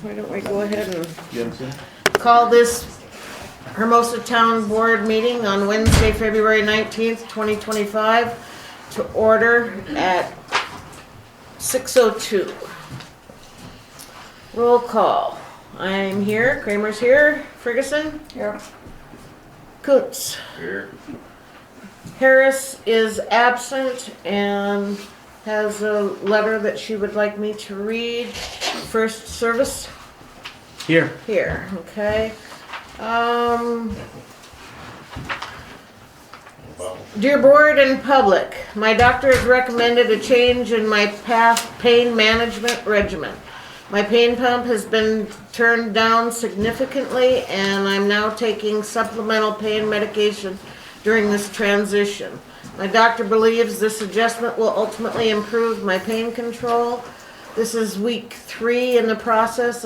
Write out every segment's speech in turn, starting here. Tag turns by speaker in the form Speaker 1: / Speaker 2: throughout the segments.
Speaker 1: why don't we go ahead and
Speaker 2: Jensen?
Speaker 1: call this Hermosa Town Board meeting on Wednesday, February 19th, 2025 to order at 6:02. Roll call. I'm here, Kramer's here, Ferguson?
Speaker 3: Here.
Speaker 1: Coots.
Speaker 2: Here.
Speaker 1: Harris is absent and has a letter that she would like me to read. First service?
Speaker 2: Here.
Speaker 1: Here, okay. Dear board and public, my doctor has recommended a change in my pain management regimen. My pain pump has been turned down significantly and I'm now taking supplemental pain medication during this transition. My doctor believes this adjustment will ultimately improve my pain control. This is week 3 in the process.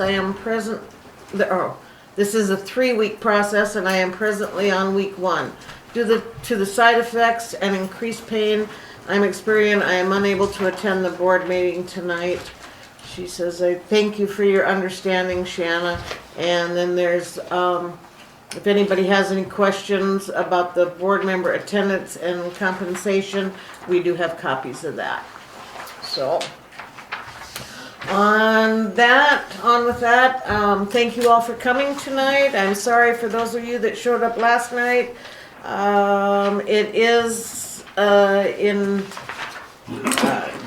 Speaker 1: This is a 3-week process and I am presently on week 1. Due to the side effects and increased pain I'm experiencing, I am unable to attend the board meeting tonight. She says, I thank you for your understanding, Shanna. And then there's, if anybody has any questions about the board member attendance and compensation, we do have copies of that. So, on with that, thank you all for coming tonight. I'm sorry for those of you that showed up last night. It is in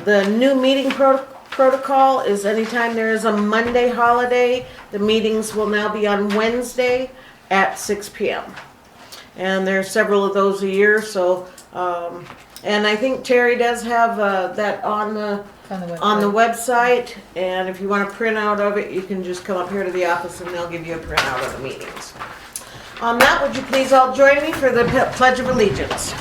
Speaker 1: the new meeting protocol is anytime there is a Monday holiday, the meetings will now be on Wednesday at 6 p.m. And there are several of those a year, so and I think Terry does have that on the website, and if you want a printout of it, you can just come up here to the office and they'll give you a printout of the meetings. On that, would you please all join me for the Pledge of Allegiance?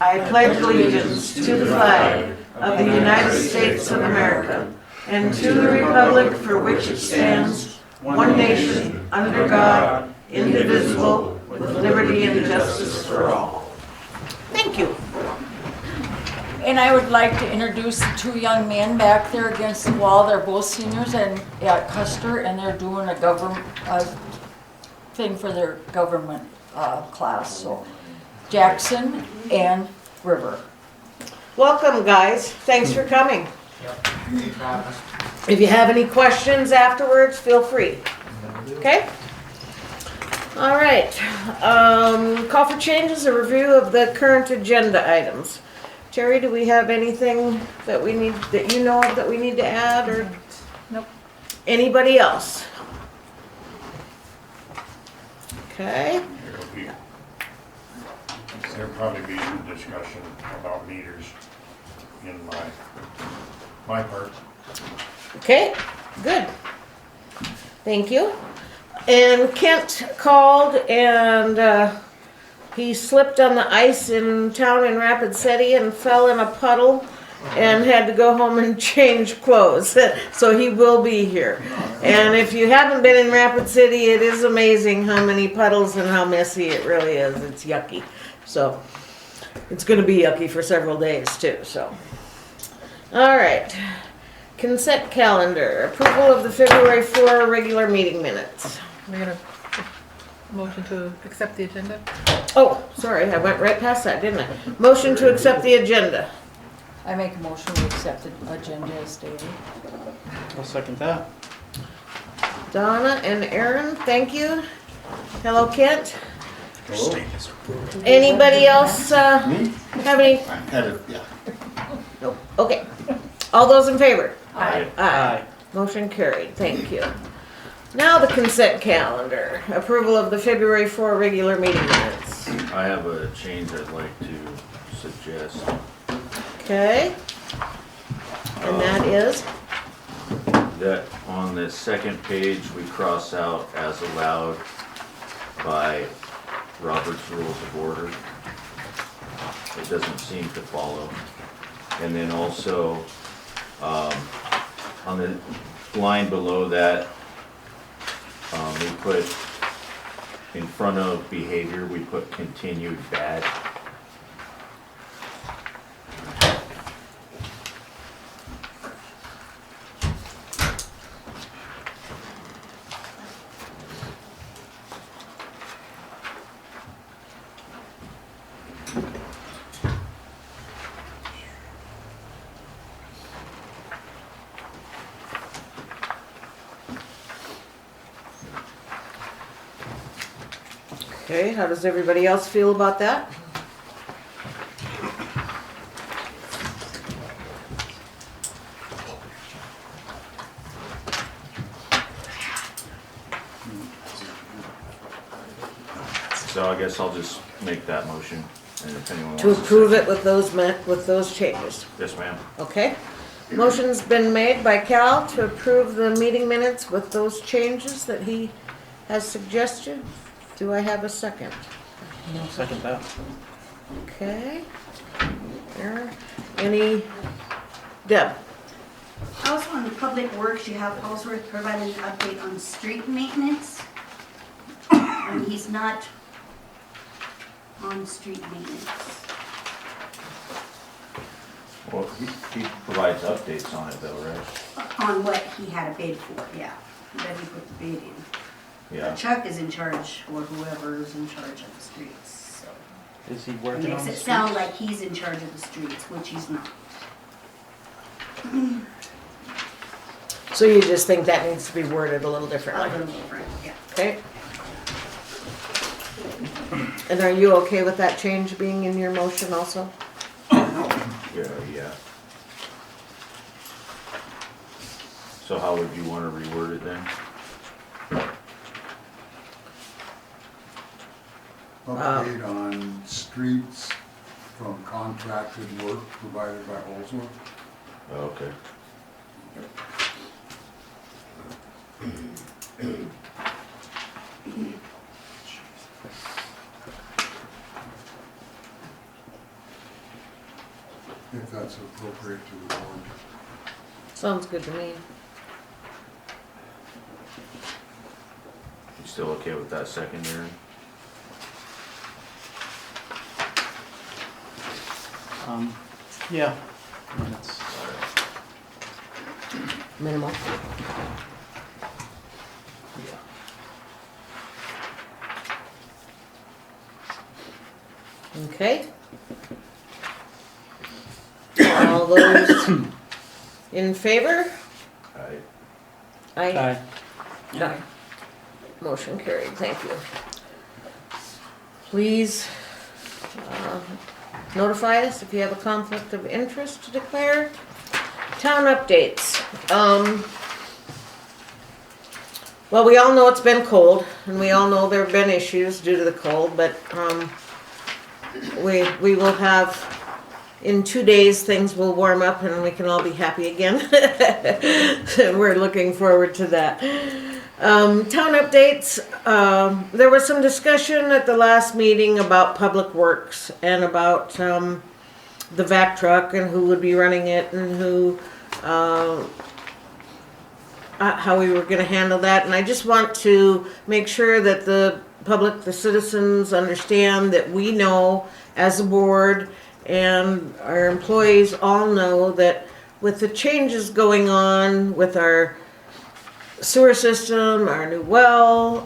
Speaker 1: I pledge allegiance to the flag of the United States of America and to the republic for which it stands, one nation, under God, indivisible, with liberty and justice for all. Thank you.
Speaker 3: And I would like to introduce the 2 young men back there against the wall. They're both seniors at Custer, and they're doing a government thing for their government class. So, Jackson and River.
Speaker 1: Welcome, guys. Thanks for coming. If you have any questions afterwards, feel free. Okay? All right. Call for changes, a review of the current agenda items. Terry, do we have anything that we need, that you know of that we need to add, or?
Speaker 3: Nope.
Speaker 1: Anybody else? Okay.
Speaker 4: There'll probably be some discussion about meters in my part.
Speaker 1: Okay, good. Thank you. And Kent called and he slipped on the ice in town in Rapid City and fell in a puddle and had to go home and change clothes. So he will be here. And if you haven't been in Rapid City, it is amazing how many puddles and how messy it really is. It's yucky. So it's going to be yucky for several days too. So, all right. Consent calendar. Approval of the February 4 regular meeting minutes.
Speaker 5: We're gonna motion to accept the agenda.
Speaker 1: Oh, sorry, I went right past that, didn't I? Motion to accept the agenda.
Speaker 3: I make a motion to accept the agenda as stated.
Speaker 2: I'll second that.
Speaker 1: Donna and Aaron, thank you. Hello, Kent.
Speaker 4: Hello?
Speaker 1: Anybody else have any?
Speaker 4: I had it, yeah.
Speaker 1: Nope. Okay. All those in favor?
Speaker 3: Aye.
Speaker 1: Aye. Motion carried. Thank you. Now the consent calendar. Approval of the February 4 regular meeting minutes.
Speaker 6: I have a change I'd like to suggest.
Speaker 1: Okay. And that is?
Speaker 6: That on the second page, we cross out as allowed by Robert's Rules of Order. It doesn't seem to follow. And then also, on the line below that, we put, in front of behavior, we put continued bad.
Speaker 1: Okay, how does everybody else feel about that?
Speaker 6: So I guess I'll just make that motion, and if anyone wants
Speaker 1: To
Speaker 6: to
Speaker 1: approve it
Speaker 6: second-
Speaker 1: with those changes,
Speaker 6: Yes, ma'am.
Speaker 1: okay? Motion's been made by Cal to approve the meeting minutes with those changes that he has suggested. Do I have a second?
Speaker 2: I'll second that.
Speaker 1: Okay. There. Any, Deb?
Speaker 7: Also on the public works, you have Ellsworth provided an update on street maintenance. And he's not on street maintenance.
Speaker 6: Well, he provides updates on it though, right?
Speaker 7: On what he had a bid for, yeah, that he put the bid in.
Speaker 6: Yeah.
Speaker 7: Chuck is in charge, or whoever is in charge of the streets, so.
Speaker 2: Is he
Speaker 7: It
Speaker 2: working on
Speaker 7: makes
Speaker 2: the
Speaker 7: it sound
Speaker 2: streets?
Speaker 7: like he's in charge of the streets, which he's not.
Speaker 1: So you just think that needs to be worded a little
Speaker 7: A
Speaker 1: differently?
Speaker 7: little different, yeah.
Speaker 1: Okay. And are you okay with that change being in your motion also?
Speaker 6: Yeah. So how would you want to reword it then?
Speaker 8: Update on streets from contracted work provided by Holsworth.
Speaker 6: Okay.
Speaker 8: If that's appropriate to the board.
Speaker 1: Sounds good to me.
Speaker 6: You still okay with that second, Aaron?
Speaker 2: Yeah. I mean, it's,
Speaker 1: Minimal.
Speaker 2: yeah.
Speaker 1: Okay. All those in favor?
Speaker 6: Aye.
Speaker 2: Aye.
Speaker 1: Motion carried, thank you. Please notify us if you have a conflict of interest to declare. Town updates. Well, we all know it's been cold, and we all know there have been issues due to the cold, but we will have, in 2 days, things will warm up and we can all be happy again. We're looking forward to that. Town updates. There was some discussion at the last meeting about public works and about the vac truck and who would be running it and who, how we were going to handle that. And I just want to make sure that the public, the citizens, understand that we know as a board and our employees all know that with the changes going on with our sewer system, our new well,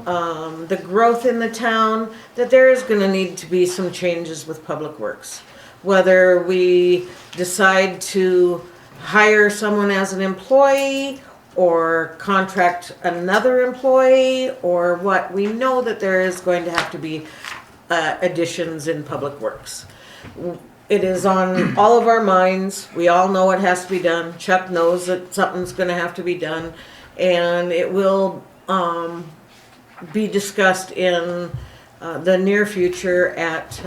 Speaker 1: the growth in the town, that there is going to need to be some changes with public works. Whether we decide to hire someone as an employee or contract another employee or what, we know that there is going to have to be additions in public works. It is on all of our minds. We all know it has to be done. Chuck knows that something's going to have to be done. And it will be discussed in the near future at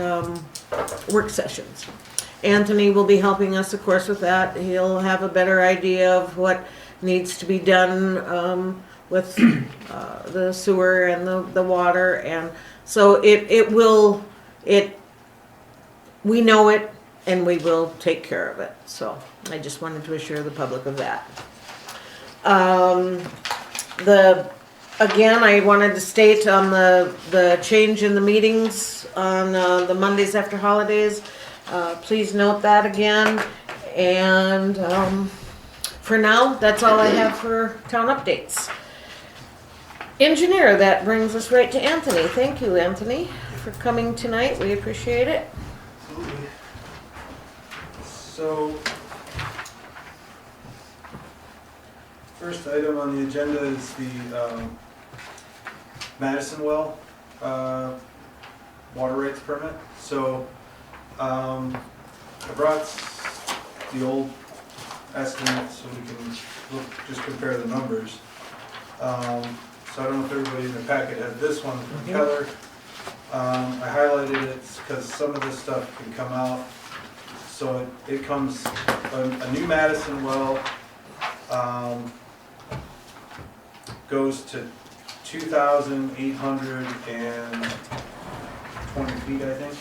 Speaker 1: work sessions. Anthony will be helping us, of course, with that. He'll have a better idea of what needs to be done with the sewer and the water. And so we know it and we will take care of it. So I just wanted to assure the public of that. Again, I wanted to state on the change in the meetings on the Mondays after holidays. Please note that again. And for now, that's all I have for town updates. Engineer, that brings us right to Anthony. Thank you, Anthony, for coming tonight. We appreciate it.
Speaker 9: So, first item on the agenda is the Madison well water rights permit. So, I brought the old estimate so we can just compare the numbers. So I don't know if everybody in the packet had this one from Keller. I highlighted it because some of this stuff can come out. So it comes, a new Madison well goes to 2,820 feet, I think.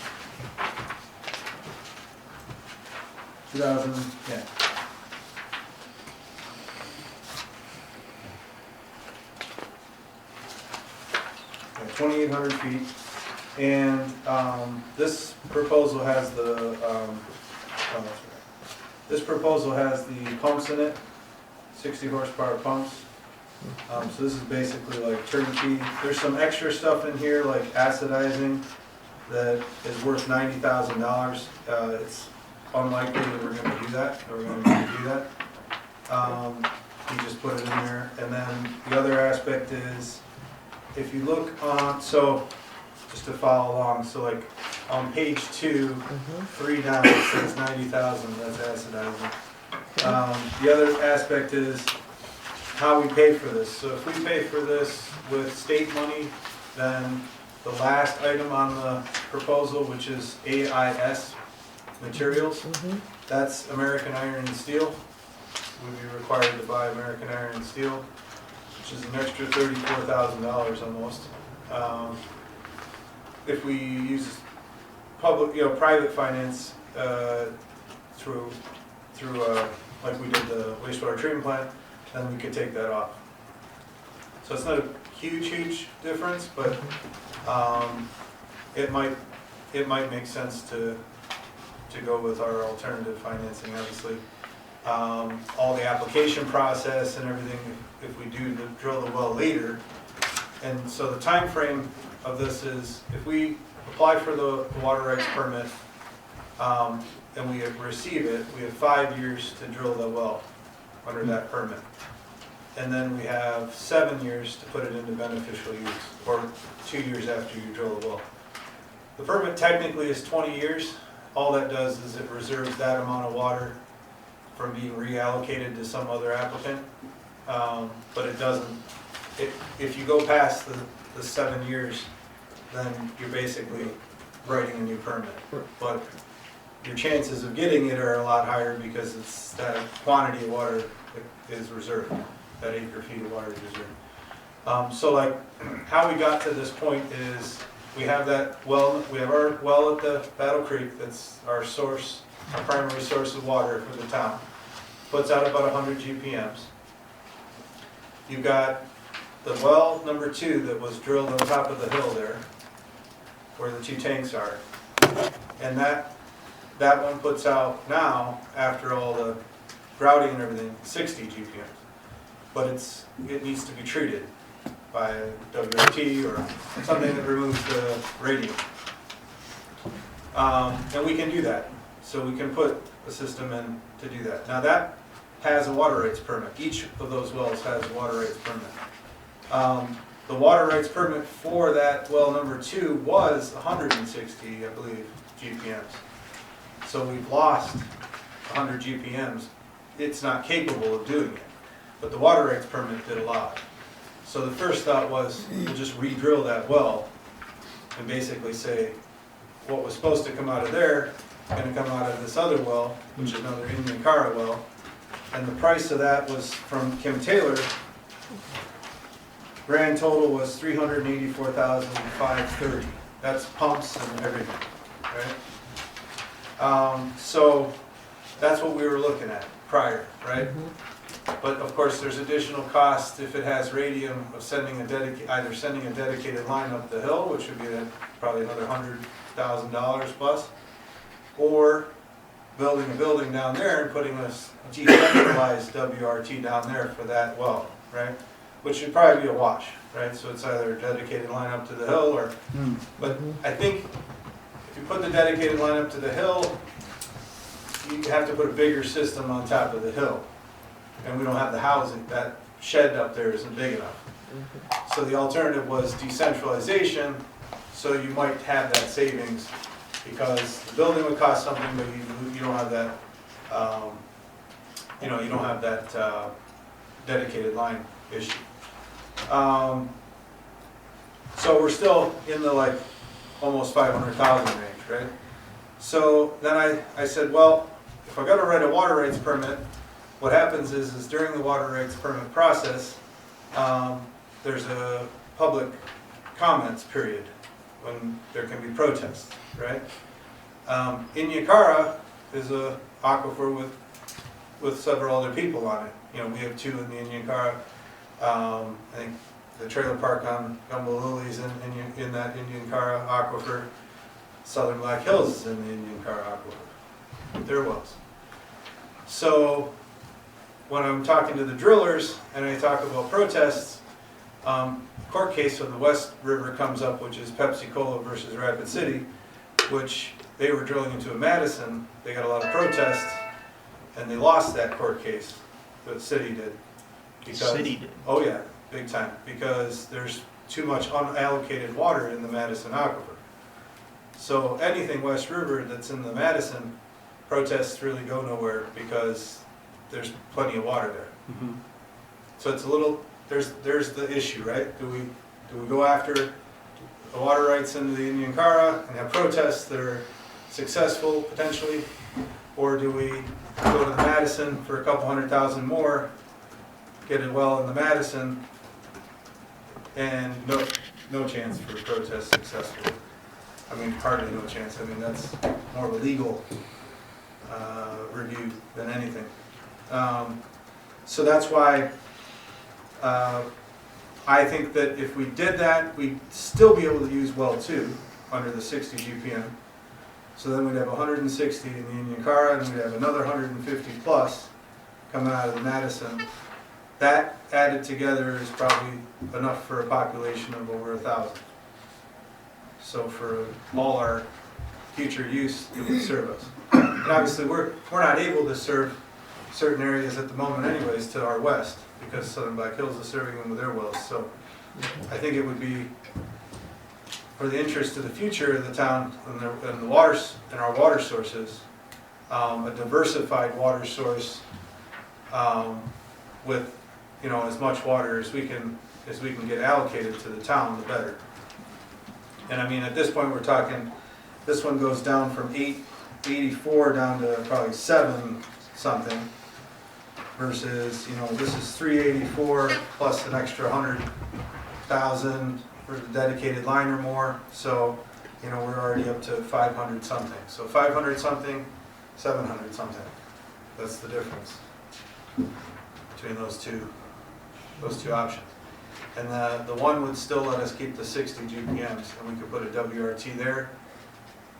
Speaker 9: 2,000, yeah. Yeah, 2,800 feet. And this proposal has the, this proposal has the pumps in it, 60 horsepower pumps. So this is basically like turnkey. There's some extra stuff in here like acidizing that is worth $90,000. It's unlikely that we're going to do that. Or we're going to do that. We just put it in there. And then the other aspect is, if you look on, so just to follow along, so like on page 2, 3 down, it says 90,000. That's acidizing. The other aspect is how we pay for this. So if we pay for this with state money, then the last item on the proposal, which is AIS materials, that's American Iron and Steel. We'd be required to buy American Iron and Steel, which is an extra $34,000 almost. If we use public, private finance through like we did the wastewater treatment plant, then we could take that off. So it's not a huge difference, but it might make sense to go with our alternative financing. Obviously, all the application process and everything, if we do drill the well later. And so the time frame of this is, if we apply for the water rights permit and we receive it, we have 5 years to drill the well under that permit. And then we have 7 years to put it into beneficial use, or 2 years after you drill the well. The permit technically is 20 years. All that does is it reserves that amount of water from being reallocated to some other applicant. But it doesn't, if you go past the 7 years, then you're basically writing a new permit. But your chances of getting it are a lot higher because it's that quantity of water is reserved, that acre feet of water is reserved. So like how we got to this point is we have that well, we have our well at the Battle Creek, that's our source, our primary source of water for the town. Puts out about 100 GPMs. You've got the well number 2 that was drilled on top of the hill there, where the 2 tanks are. And that one puts out now, after all the grouting and everything, 60 GPMs. But it needs to be treated by WRT or something that removes the radium. And we can do that. So we can put a system in to do that. Now that has a water rights permit. Each of those wells has a water rights permit. The water rights permit for that well number 2 was 160, I believe, GPMs. So we've lost 100 GPMs. It's not capable of doing it, but the water rights permit did allow it. So the first thought was, we'll just re-drill that well and basically say, what was supposed to come out of there is going to come out of this other well, which is another Indian Cara well. And the price of that was from Kim Taylor. Grand total was $384,530. That's pumps and everything, right? So that's what we were looking at prior, right? But of course, there's additional cost if it has radium of sending either sending a dedicated line up the hill, which would be probably another $100,000 plus, or building a building down there and putting a decentralized WRT down there for that well, right? Which should probably be a wash, right? So it's either a dedicated line up to the hill or, but I think if you put the dedicated line up to the hill, you have to put a bigger system on top of the hill. And we don't have the housing, that shed up there isn't big enough. So the alternative was decentralization, So you might have that savings because the building would cost something, but you don't have that, you don't have that dedicated line issue. So we're still in the like almost 500,000 range, right? So then I said, well, if I gotta write a water rights permit, what happens is during the water rights permit process, there's a public comments period when there can be protests, right? Inyakara is a aquifer with several other people on it. You know, we have two in the Inyakara. I think the trailer park on Gumbo Lily's in that Inyakara aquifer. Southern Black Hills is in the Inyakara aquifer with their wells. So when I'm talking to the drillers and I talk about protests, court case of the West River comes up, which is Pepsi-Cola versus Rapid City, which they were drilling into a Madison. They got a lot of protests, and they lost that court case. The city did.
Speaker 2: City did?
Speaker 9: Oh yeah, big time. Because there's too much unallocated water in the Madison aquifer. So anything West River that's in the Madison, protests really go nowhere because there's plenty of water there.
Speaker 2: Mhm.
Speaker 9: So it's a little, there's the issue, right? Do we go after the water rights into the Inyakara and have protests that are successful potentially? Or do we go to the Madison for a couple 100,000 more, get a well in the Madison, and no chance for protest successful? I mean, hardly no chance. I mean, that's more of a legal review than anything. So that's why I think that if we did that, we'd still be able to use well 2 under the 60 GPM. So then we'd have 160 in the Inyakara, and we'd have another 150 plus coming out of the Madison. That added together is probably enough for a population of over 1,000. So for all our future use, it would serve us. And obviously we're not able to serve certain areas at the moment anyways to our west, because Southern Black Hills is serving them with their wells. So I think it would be for the interest of the future of the town and the waters and our water sources, a diversified water source with as much water as we can get allocated to the town, the better. And I mean, at this point, we're talking, this one goes down from 884 down to probably 7 something, versus, this is 384 plus an extra 100,000 for the dedicated line or more. So, we're already up to 500 something. So 500 something, 700 something. That's the difference between those two options. And the one would still let us keep the 60 GPMs, and we could put a WRT there.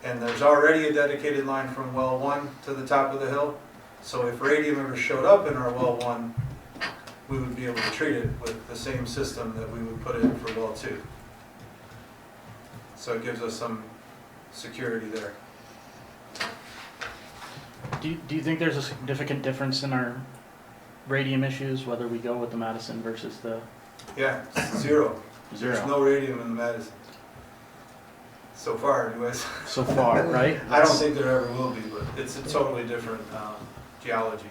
Speaker 9: And there's already a dedicated line from well 1 to the top of the hill. So if radium ever showed up in our well 1, we would be able to treat it with the same system that we would put in for well 2. So it gives us some security there.
Speaker 2: Do you think there's a significant difference in our radium issues, whether we go with the Madison versus the
Speaker 9: Yeah, zero.
Speaker 2: Zero?
Speaker 9: There's no radium in the Madison. So far, anyways.
Speaker 2: So far, right?
Speaker 9: I don't think there ever will be, but it's a totally different geology.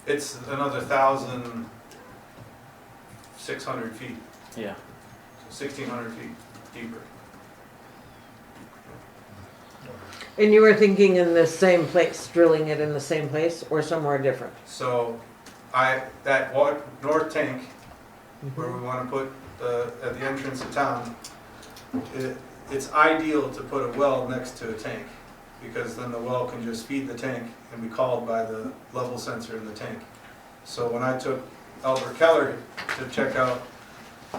Speaker 9: It's another 1,600 feet,
Speaker 2: Yeah.
Speaker 9: so 1,600 feet deeper.
Speaker 1: And you were thinking in the same place, drilling it in the same place or somewhere different?
Speaker 9: So that north tank where we want to put at the entrance of town, it's ideal to put a well next to a tank, because then the well can just feed the tank and be called by the level sensor in the tank. So when I took Albert Keller to check out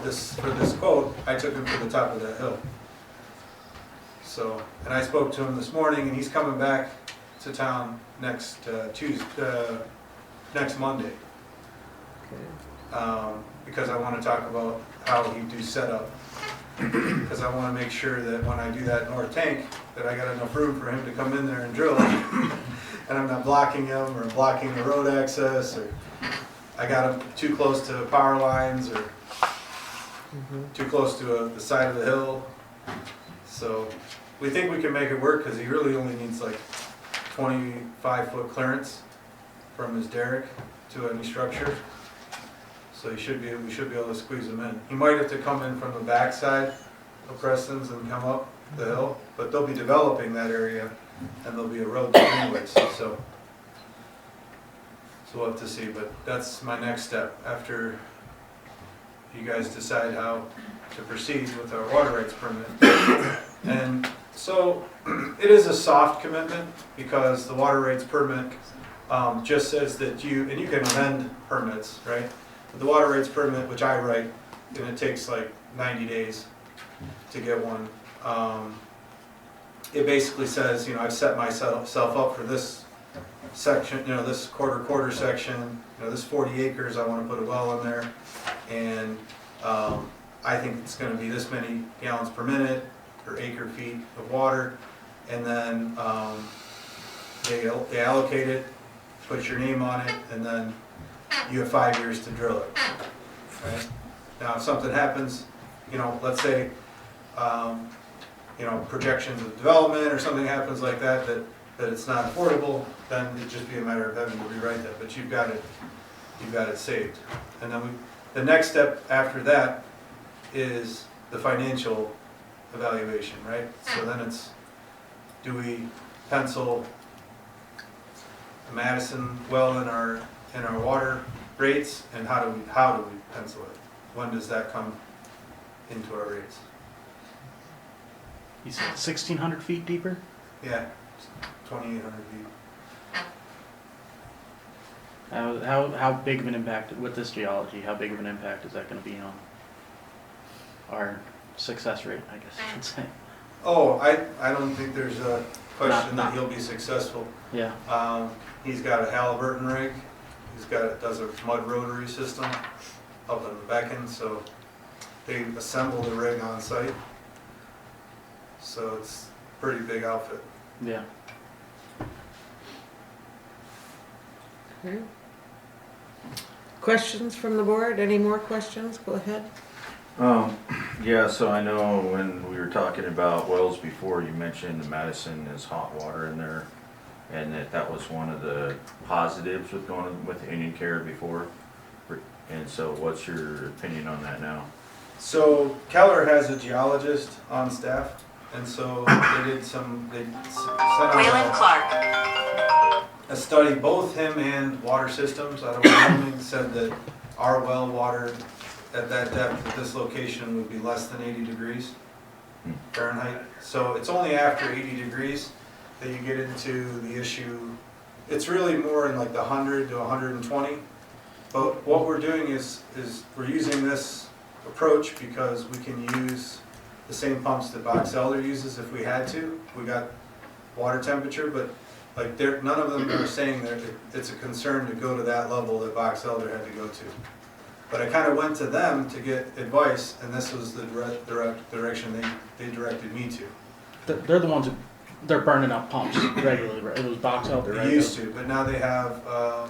Speaker 9: this quote, I took him to the top of that hill. So, and I spoke to him this morning, and he's coming back to town next Monday. Because I want to talk about how he do setup. Because I want to make sure that when I do that north tank, that I got enough room for him to come in there and drill, and I'm not blocking him or blocking the road access, or I got him too close to power lines, or too close to the side of the hill. So we think we can make it work because he really only needs like 25-foot clearance from his derrick to any structure. So we should be able to squeeze him in. He might have to come in from the backside of Preston's and come up the hill, but they'll be developing that area and there'll be a road there anyways, so we'll have to see, but that's my next step after you guys decide how to proceed with our water rights permit. And so it is a soft commitment because the water rights permit just says that you can amend permits, right? But the water rights permit, which I write, and it takes like 90 days to get one. It basically says, I've set myself up for this section, this quarter section, this 40 acres, I want to put a well in there, and I think it's going to be this many gallons per minute or acre feet of water, and then they allocate it, put your name on it, and then you have 5 years to drill it. Right? Now, if something happens, let's say, projections of development or something happens like that it's not affordable, then it'd just be a matter of having to rewrite that. But you've got it saved. And then the next step after that is the financial evaluation, right? So then it's, do we pencil the Madison well in our water rates, and how do we pencil it? When does that come into our rates?
Speaker 2: You said 1,600 feet deeper?
Speaker 9: Yeah, 2,800 feet.
Speaker 2: How big of an impact, with this geology, how big of an impact is that going to be on our success rate, I guess I should say?
Speaker 9: Oh, I don't think there's a question
Speaker 2: Not-
Speaker 9: that he'll be successful.
Speaker 2: Yeah.
Speaker 9: He's got a Halliburton rig. Does a mud rotary system up in the back end, so they assemble the rig on site. So it's a pretty big outfit.
Speaker 2: Yeah.
Speaker 1: Okay. Questions from the board? Any more questions? Go ahead.
Speaker 6: Yeah, so I know when we were talking about wells before, you mentioned the Madison is hot water in there, and that was one of the positives with going with Indian Care before. And so what's your opinion on that now?
Speaker 9: So Keller has a geologist on staff, and so they sent out a study, both him and water systems out of Wyoming said that our well water at that depth at this location would be less than 80 degrees Fahrenheit. So it's only after 80 degrees that you get into the issue. It's really more in like the 100 to 120. But what we're doing is we're using this approach because we can use the same pumps that Box Elder uses if we had to. We got water temperature, but like none of them are saying that it's a concern to go to that level that Box Elder had to go to. But I kind of went to them to get advice, and this was the direct direction they directed me to.
Speaker 2: They're the ones they're burning up pumps regularly, right? It was Box Elder, right?
Speaker 9: They used to, but now they have a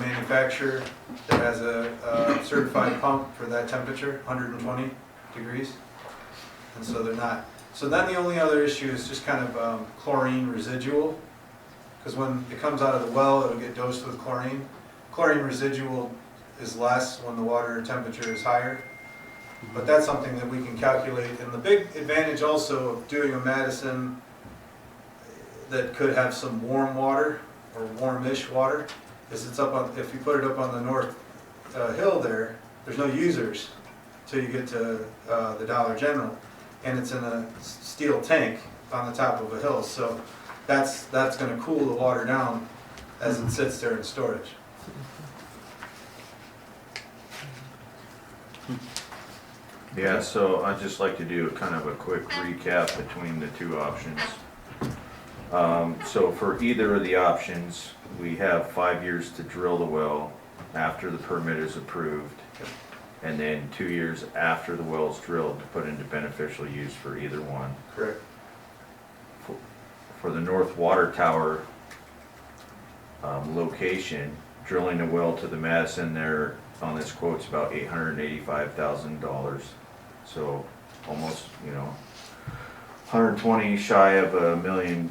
Speaker 9: manufacturer that has a certified pump for that temperature, 120 degrees, and so they're not. So then the only other issue is just kind of chlorine residual, because when it comes out of the well, it'll get dosed with chlorine. Chlorine residual is less when the water temperature is higher, but that's something that we can calculate. And the big advantage also of doing a Madison that could have some warm water or warmish water is it's up on, if you put it up on the north hill there's no users till you get to the Dollar General, and it's in a steel tank on the top of a hill, so that's going to cool the water down as it sits there in storage.
Speaker 6: Yeah, so I'd just like to do kind of a quick recap between the two options. So for either of the options, we have 5 years to drill the well after the permit is approved, and then 2 years after the well is drilled to put into beneficial use for either one.
Speaker 9: Correct.
Speaker 6: For the North Water Tower location, drilling a well to the Madison there on this quote's about $885,000. So almost, 120 shy of a million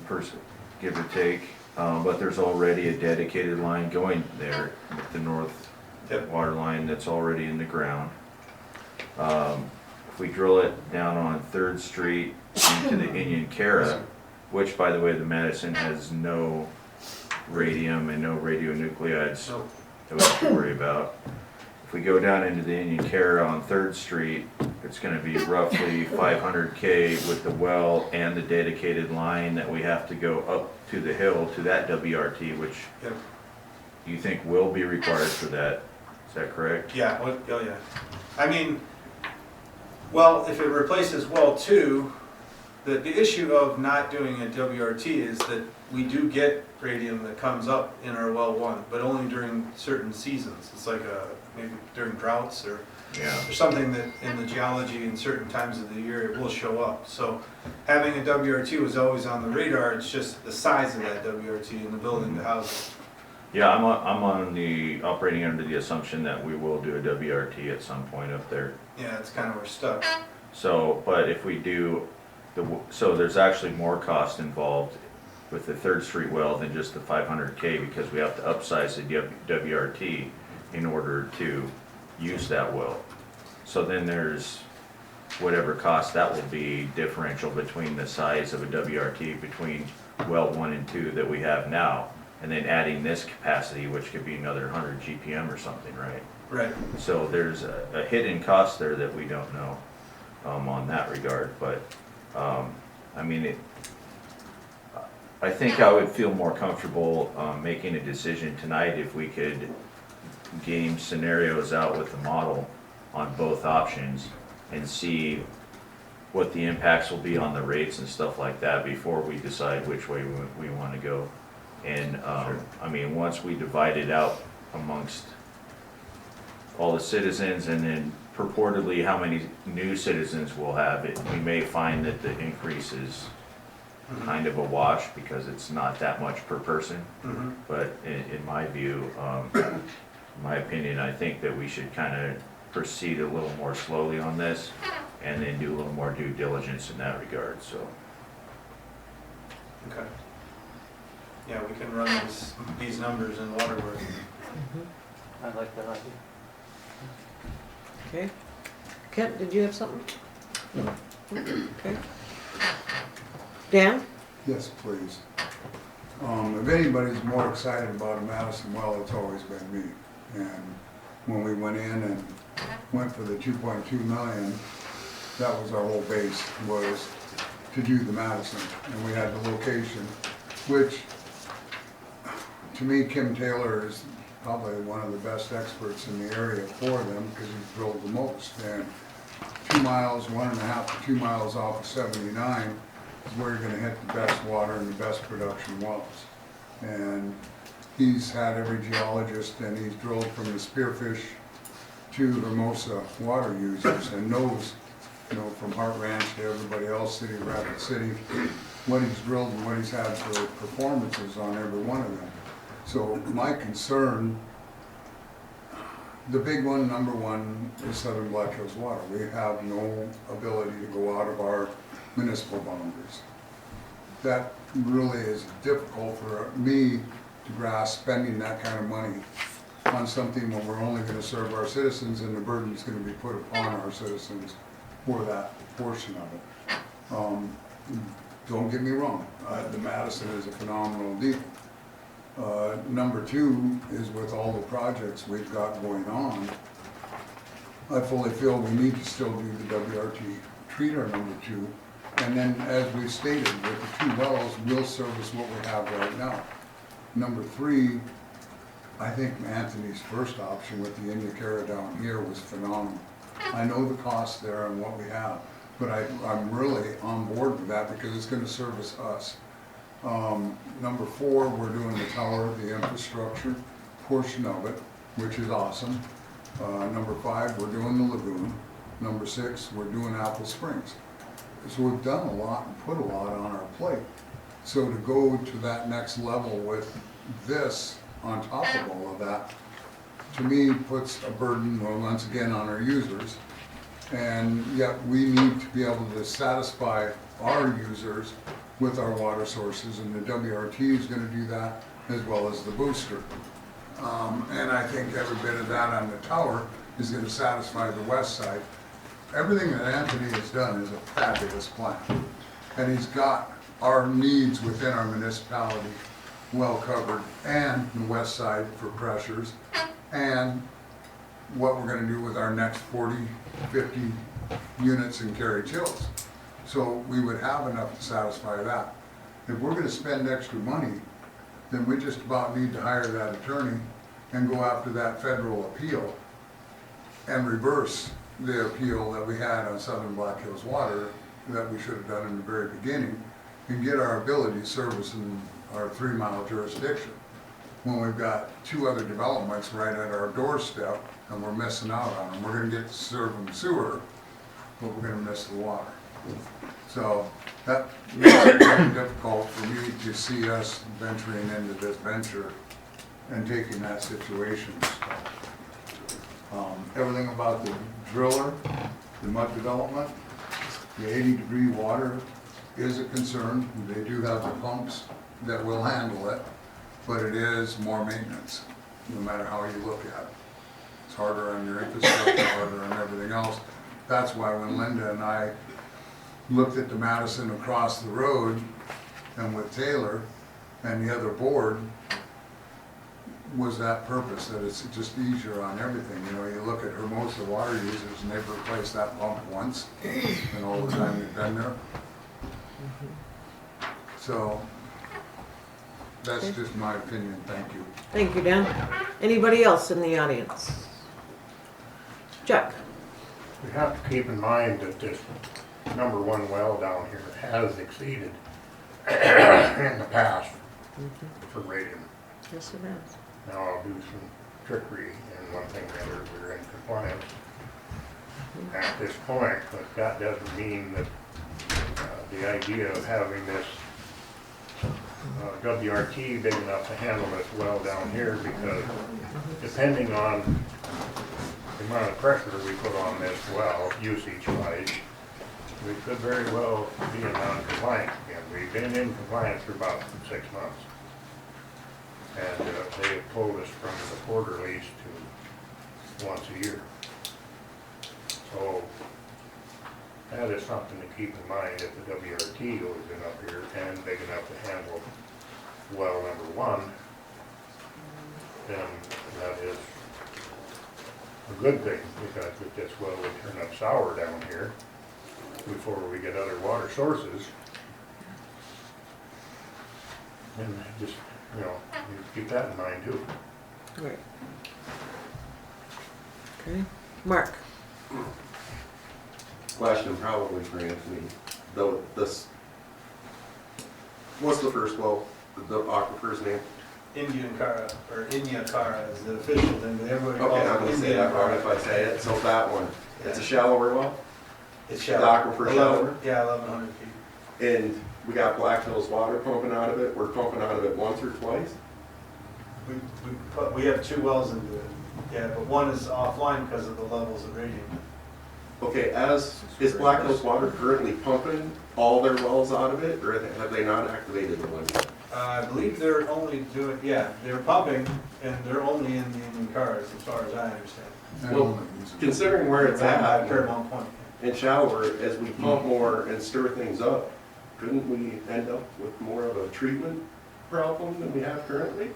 Speaker 6: give or take. But there's already a dedicated line going there with the north
Speaker 9: Yep.
Speaker 6: water line that's already in the ground. If we drill it down on 3rd Street into the Indian Cara, which by the way, the Madison has no radium and no radionuclides
Speaker 9: Nope.
Speaker 6: that we have to worry about. If we go down into the Indian Cara on 3rd Street, it's gonna be roughly 500K with the well and the dedicated line that we have to go up to the hill to that WRT, which
Speaker 9: Yep.
Speaker 6: you think will be required for that. Is that correct?
Speaker 9: Yeah, oh yeah. I mean, well, if it replaces well 2, the issue of not doing a WRT is that we do get radium that comes up in our well 1, but only during certain seasons. It's like maybe during droughts or
Speaker 6: Yeah.
Speaker 9: something that in the geology in certain times of the year it will show up. So having a WRT was always on the radar. It's just the size of that WRT and the building to house
Speaker 6: Yeah, I'm operating under the assumption that we will do a WRT at some point up there.
Speaker 9: it. Yeah, it's kind of we're stuck.
Speaker 6: So, but if we do, so there's actually more cost involved with the 3rd Street well than just the 500K because we have to upsize the WRT in order to use that well. So then there's whatever cost that will be differential between the size of a WRT between well 1 and 2 that we have now, and then adding this capacity, which could be another 100 GPM or something, right?
Speaker 9: Right.
Speaker 6: So there's a hidden cost there that we don't know on that regard, but I mean, I think I would feel more comfortable making a decision tonight if we could game scenarios out with the model on both options and see what the impacts will be on the rates and stuff like that before we decide which way we want to go. And I mean, once we divide it out amongst all the citizens and then purportedly how many new citizens we'll have, we may find that the increase is kind of a wash because it's not that much per person.
Speaker 9: Mm-hmm.
Speaker 6: But in my view, in my opinion, I think that we should kind of proceed a little more slowly on this and then do a little more due diligence in that regard, so.
Speaker 9: Okay. Yeah, we can run these numbers in Waterworks.
Speaker 2: I like that idea.
Speaker 1: Okay. Kent, did you have something? No. Okay. Dan?
Speaker 8: Yes, please. If anybody's more excited about a Madison well, it's always been me. And when we went in and went for the 2.2 million, that was our whole base, was to do the Madison. And we had the location, which to me, Kim Taylor is probably one of the best experts in the area for them because he's drilled the most. And 2 miles, 1.5 to 2 miles off of 79 is where you're gonna hit the best water and the best production wells. And he's had every geologist and he's drilled from the Spearfish to Hermosa water users and knows, from Hart Ranch to everybody else, City, Rapid City, what he's drilled and what he's had for performances on every one of them. So my concern, the big one, number one, is Southern Black Hills Water. We have no ability to go out of our municipal boundaries. That really is difficult for me to grasp spending that kind of money on something when we're only gonna serve our citizens and the burden's gonna be put upon our citizens for that portion of it. Don't get me wrong, the Madison is a phenomenal deal. Number two is with all the projects we've got going on, I fully feel we need to still do the WRT treater number 2. And then as we stated, with the 2 wells, we'll service what we have right now. Number 3, I think Anthony's first option with the India Cara down here was phenomenal. I know the cost there and what we have, but I'm really on board with that because it's gonna service us. Number 4, we're doing the tower, the infrastructure portion of it, which is awesome. Number 5, we're doing the lagoon. Number 6, we're doing Apple Springs. So we've done a lot and put a lot on our plate. So to go to that next level with this on top of all of that, to me puts a burden, well, once again, on our users. And yet we need to be able to satisfy our users with our water sources, and the WRT is gonna do that, as well as the booster. And I think every bit of that on the tower is gonna satisfy the west side. Everything that Anthony has done is a fabulous plan. And he's got our needs within our municipality well covered, and the west side for pressures, and what we're gonna do with our next 40, 50 units in Carriage Hills. So we would have enough to satisfy that. If we're gonna spend extra money, then we just about need to hire that attorney and go after that federal appeal and reverse the appeal that we had on Southern Black Hills Water that we should have done in the very beginning, and get our ability to service in our 3-mile jurisdiction. When we've got 2 other developments right at our doorstep and we're missing out on them. We're gonna get to serve them sewer, but we're gonna miss the water. So that makes it very difficult for me to see us venturing into this venture and taking that situation. Everything about the driller, the mud development, the 80-degree water is a concern. They do have the pumps that will handle it, but it is more maintenance, no matter how you look at it. It's harder on your infrastructure, harder on everything else. That's why when Linda and I looked at the Madison across the road and with Taylor and the other board, was that purpose, that it's just easier on everything. You know, you look at Hermosa water users and they've replaced that pump once in all the time they've been there. So that's just my opinion. Thank you.
Speaker 1: Thank you, Dan. Anybody else in the audience? Chuck?
Speaker 4: We have to keep in mind that this #1 well down here has exceeded in the past for radium.
Speaker 1: Yes, it is.
Speaker 4: Now I'll do some trickery, and one thing or other, we're in compliance at this point, but that doesn't mean that the idea of having this WRT big enough to handle this well down here, because depending on the amount of pressure we put on this well, usage-wise, we could very well be in non-compliance again. We've been in compliance for about 6 months. And they have told us from the quarterlies to once a year. So that is something to keep in mind if the WRT goes in up here and big enough to handle well #1, then that is a good thing, because if this well would turn up sour down here before we get other water sources, then just, you know, you keep that in mind too.
Speaker 1: Right. Okay. Mark?
Speaker 10: Question probably for Anthony. Though this, what's the first well, the aquifer's name?
Speaker 9: Indian Cara, or Inya Cara is the official thing, but everybody calls
Speaker 10: Okay,
Speaker 9: it
Speaker 10: I'm gonna say
Speaker 9: Indian
Speaker 10: that wrong
Speaker 9: Cara.
Speaker 10: if I say it. So that one, it's a shallower well,
Speaker 9: It's
Speaker 10: the
Speaker 9: shallow.
Speaker 10: aquifer shallower,
Speaker 9: Yeah, 1,100 feet.
Speaker 10: and we got Black Hills water pumping out of it. We're pumping out of it once or twice.
Speaker 9: We have 2 wells into it, yeah, but one is offline because of the levels of radium.
Speaker 10: Okay, is Black Hills water currently pumping all their wells out of it, or have they not activated the one yet?
Speaker 9: I believe they're only doing, yeah, they're pumping, and they're only in the Indian Cars, as far as I understand.
Speaker 10: Well, considering where it's at,
Speaker 9: Paramount Point.
Speaker 10: and shallower, as we pump more and stir things up, couldn't we end up with more of a treatment problem than we have currently?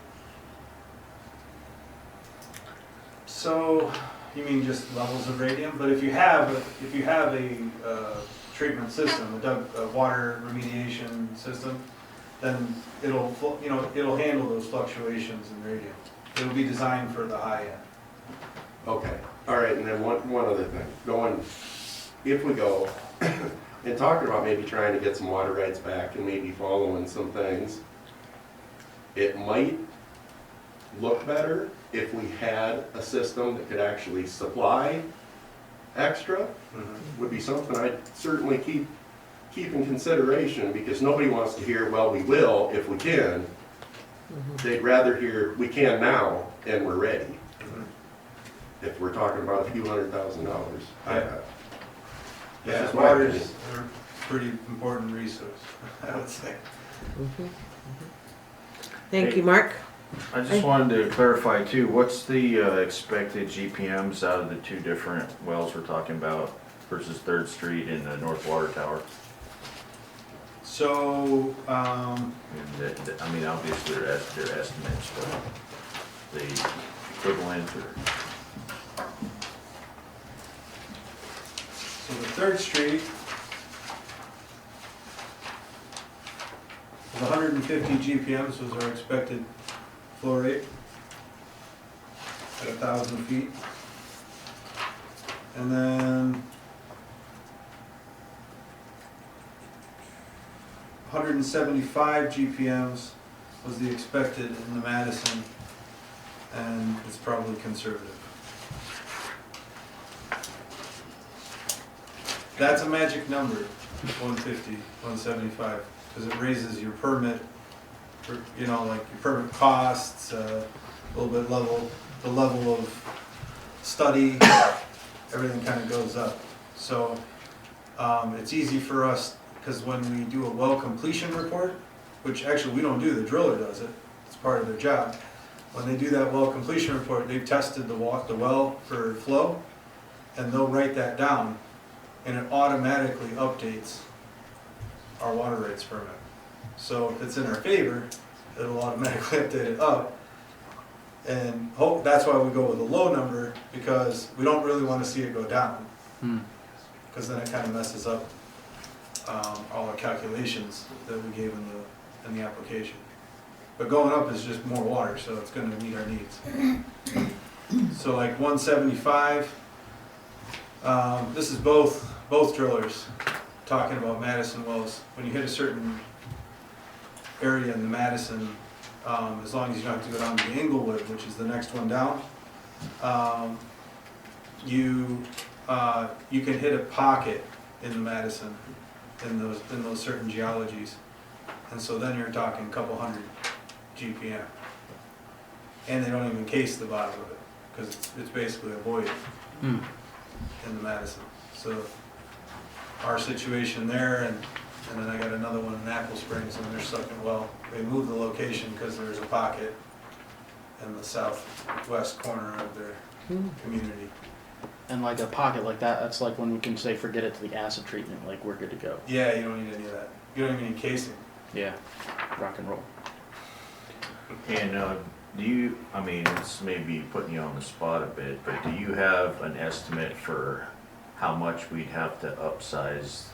Speaker 9: So, you mean just levels of radium? But if you have a treatment system, a water remediation system, then it'll handle those fluctuations in radium. It'll be designed for the high end.
Speaker 10: Okay, all right, and then one other thing, if we go and talking about maybe trying to get some water rights back and maybe following some things, it might look better if we had a system that could actually supply extra. Would be something I'd certainly keep in consideration, because nobody wants to hear, well, we will if we can. They'd rather hear, we can now and we're ready. If we're talking about a few $100,000.
Speaker 9: Yeah.
Speaker 10: That's
Speaker 9: Yeah,
Speaker 10: just my
Speaker 9: water's
Speaker 10: opinion.
Speaker 9: a pretty important resource, I would say.
Speaker 1: Thank you, Mark.
Speaker 6: I just wanted to clarify too, what's the expected GPMs out of the two different wells we're talking about versus Third Street and the North Water Tower?
Speaker 9: So,
Speaker 6: And I mean, obviously they're estimates, but the equivalent or,
Speaker 9: so the Third Street was 150 GPMs was our expected flow rate at 1,000 feet. And then 175 GPMs was the expected in the Madison, and it's probably conservative. That's a magic number, 150, 175, because it raises your permit, for, you know, like your permit costs, a little bit the level of study, everything kind of goes up. So it's easy for us, because when we do a well completion report, which actually we don't do, the driller does it, it's part of their job. When they do that well completion report, they've tested the well for flow, and they'll write that down, and it automatically updates our water rights permit. So if it's in our favor, it'll automatically update it up. And that's why we go with a low number, because we don't really want to see it go down, because then it kind of messes up all our calculations that we gave in the application. But going up is just more water, so it's going to meet our needs. So like 175, this is both drillers talking about Madison wells. When you hit a certain area in the Madison, as long as you don't have to go down to the Inglewood, which is the next one down, you can hit a pocket in the Madison in those certain geologies, and so then you're talking a couple hundred GPM, and they don't even case the bottom of it because it's basically a void in the Madison. So our situation there, and then I got another one in Apple Springs, and they're sucking well. They moved the location because there's a pocket in the southwest corner of their community.
Speaker 2: And like a pocket like that, that's like when we can say forget it to the acid treatment, like we're good to go.
Speaker 9: Yeah, you don't need any of that. You don't even need casing.
Speaker 2: Yeah, rock and roll.
Speaker 6: and do you, I mean, it's maybe putting you on the spot a bit, but do you have an estimate for how much we'd have to upsize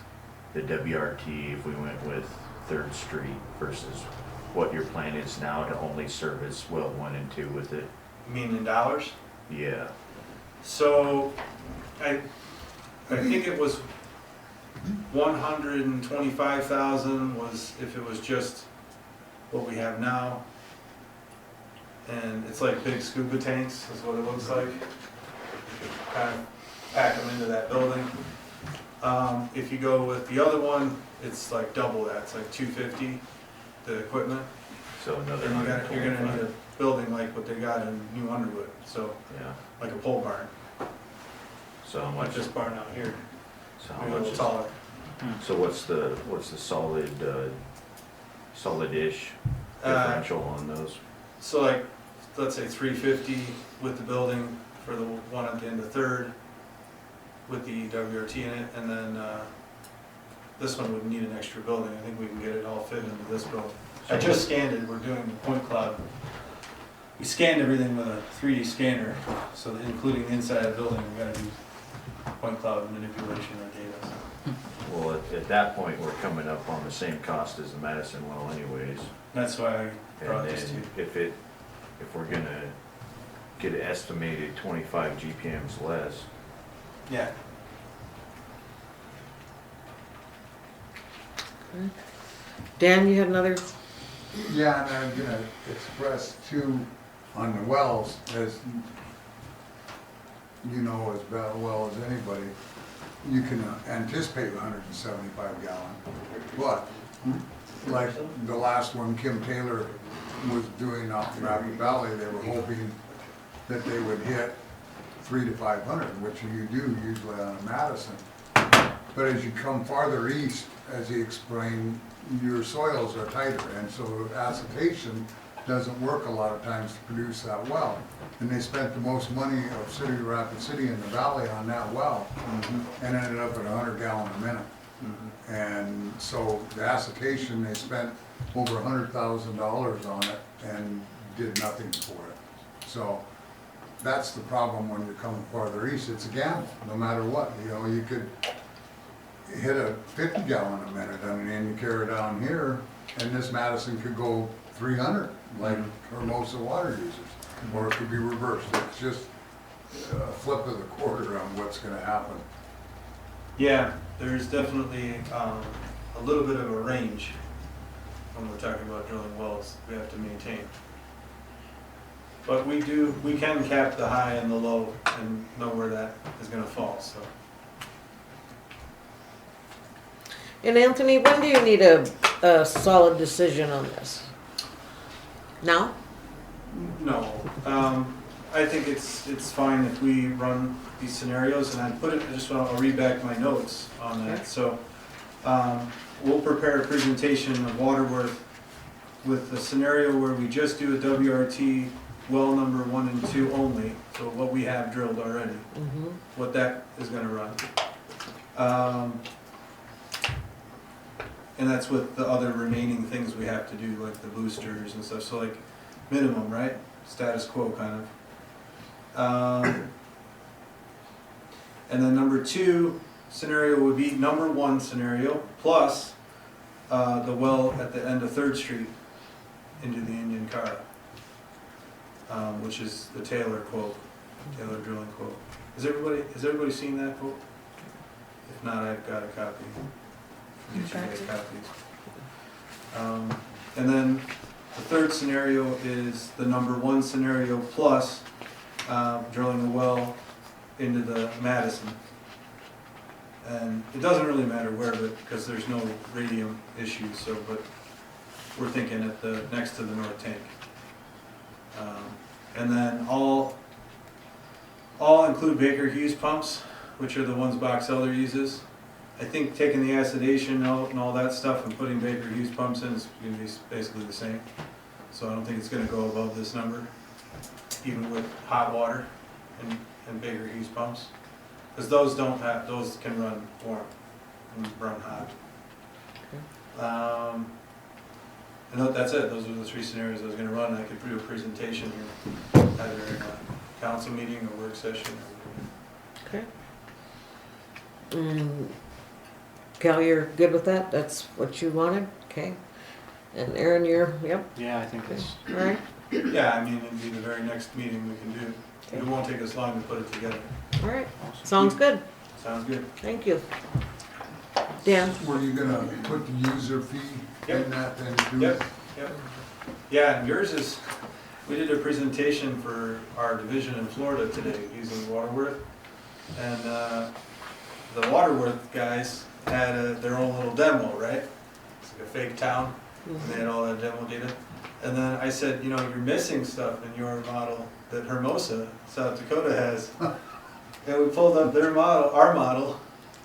Speaker 6: the WRT if we went with Third Street versus what your plan is now to only service well 1 and 2 with it?
Speaker 9: You mean in dollars?
Speaker 6: Yeah.
Speaker 9: So, I think it was 125,000 was if it was just what we have now. And it's like big scuba tanks is what it looks like. Kind of pack them into that building. If you go with the other one, it's like double that. It's like 250, the equipment.
Speaker 6: So another
Speaker 9: And you're gonna need
Speaker 6: 125.
Speaker 9: a building like what they got in New Underwood. So
Speaker 6: Yeah.
Speaker 9: like a pole barn,
Speaker 6: So how
Speaker 9: like
Speaker 6: much?
Speaker 9: this barn out here,
Speaker 6: So how
Speaker 9: maybe a
Speaker 6: much
Speaker 9: little
Speaker 6: is?
Speaker 9: taller.
Speaker 6: So what's the solid-ish differential on those?
Speaker 9: So like, let's say 350 with the building for the one at the end of Third with the WRT in it, and then this one would need an extra building. I think we can get it all fit into this building. I just scanned it. We're doing the point cloud. We scanned everything with a 3D scanner, so that including the inside of the building, we got to do point cloud manipulation of data.
Speaker 6: Well, at that point, we're coming up on the same cost as the Madison well anyways.
Speaker 9: That's why I
Speaker 6: And
Speaker 9: brought this to
Speaker 6: then
Speaker 9: you.
Speaker 6: if we're gonna get an estimated 25 GPMs less,
Speaker 9: Yeah.
Speaker 1: Dan, you had another?
Speaker 8: Yeah, and I'm gonna express too, on the wells, as you know as well as anybody, you can anticipate 175 gallon. But, like the last one Kim Taylor was doing off Rapid Valley, they were hoping that they would hit 300 to 500, which you do usually on a Madison. But as you come farther east, as he explained, your soils are tighter, and so acetation doesn't work a lot of times to produce that well. And they spent the most money of City of Rapid City in the valley on that well, and ended up at 100 gallon a minute. And so the acetation, they spent over $100,000 on it and did nothing for it. So that's the problem when you're coming farther east. It's a gamble, no matter what. You know, you could hit a 50 gallon a minute, I mean, and you carry it down here, and this Madison could go 300, like Hermosa water users, or it could be reversed. It's just a flip of the quarter on what's gonna happen.
Speaker 9: Yeah, there's definitely a little bit of a range when we're talking about drilling wells we have to maintain. But we can cap the high and the low and know where that is gonna fall, so.
Speaker 1: And Anthony, when do you need a solid decision on this? Now?
Speaker 9: No, I think it's fine if we run these scenarios, and I'll read back my notes on that.
Speaker 1: Okay.
Speaker 9: So, we'll prepare a presentation of Waterworth with a scenario where we just do a WRT well number 1 and 2 only, so what we have drilled already,
Speaker 1: Mm-hmm.
Speaker 9: what that is gonna run. And that's with the other remaining things we have to do, like the boosters and stuff, so like minimum, right? Status quo kind of. And then number 2 scenario would be number 1 scenario plus the well at the end of 3rd Street into the Indian Cara, which is the Taylor quote, Taylor drilling quote. Has everybody seen that quote? If not, I've got a copy. Get you guys copies. And then the 3rd scenario is the number 1 scenario plus drilling a well into the Madison. And it doesn't really matter where, but because there's no radium issue, so, but we're thinking at the next to the north tank. And then all include Baker Hughes pumps, which are the ones Box Elder uses. I think taking the acidation out and all that stuff and putting Baker Hughes pumps in is going to be basically the same. So I don't think it's going to go above this number, even with hot water and Baker Hughes pumps. Because those can run warm and run hot. And that's it. Those are the 3 scenarios I was going to run. I could do a presentation here, either in a council meeting or work session.
Speaker 1: Okay. Cal, you're good with that? That's what you wanted? Okay. And Aaron, yep,
Speaker 2: Yeah, I think it's,
Speaker 1: all right,
Speaker 9: Yeah, I mean, it'd be the very next meeting we can do. It won't take us long to put it together.
Speaker 1: all right. Sounds good.
Speaker 9: Sounds good.
Speaker 1: Thank you. Dan?
Speaker 8: Were you gonna put the user fee
Speaker 9: Yep.
Speaker 8: in that then too?
Speaker 9: Yep. Yeah, and yours is, we did a presentation for our division in Florida today using Waterworth. And the Waterworth guys had their own little demo, right? It's like a fake town, and they had all that demo data. And then I said, you know, you're missing stuff in your model that Hermosa, South Dakota has. And we pulled up their model, our model,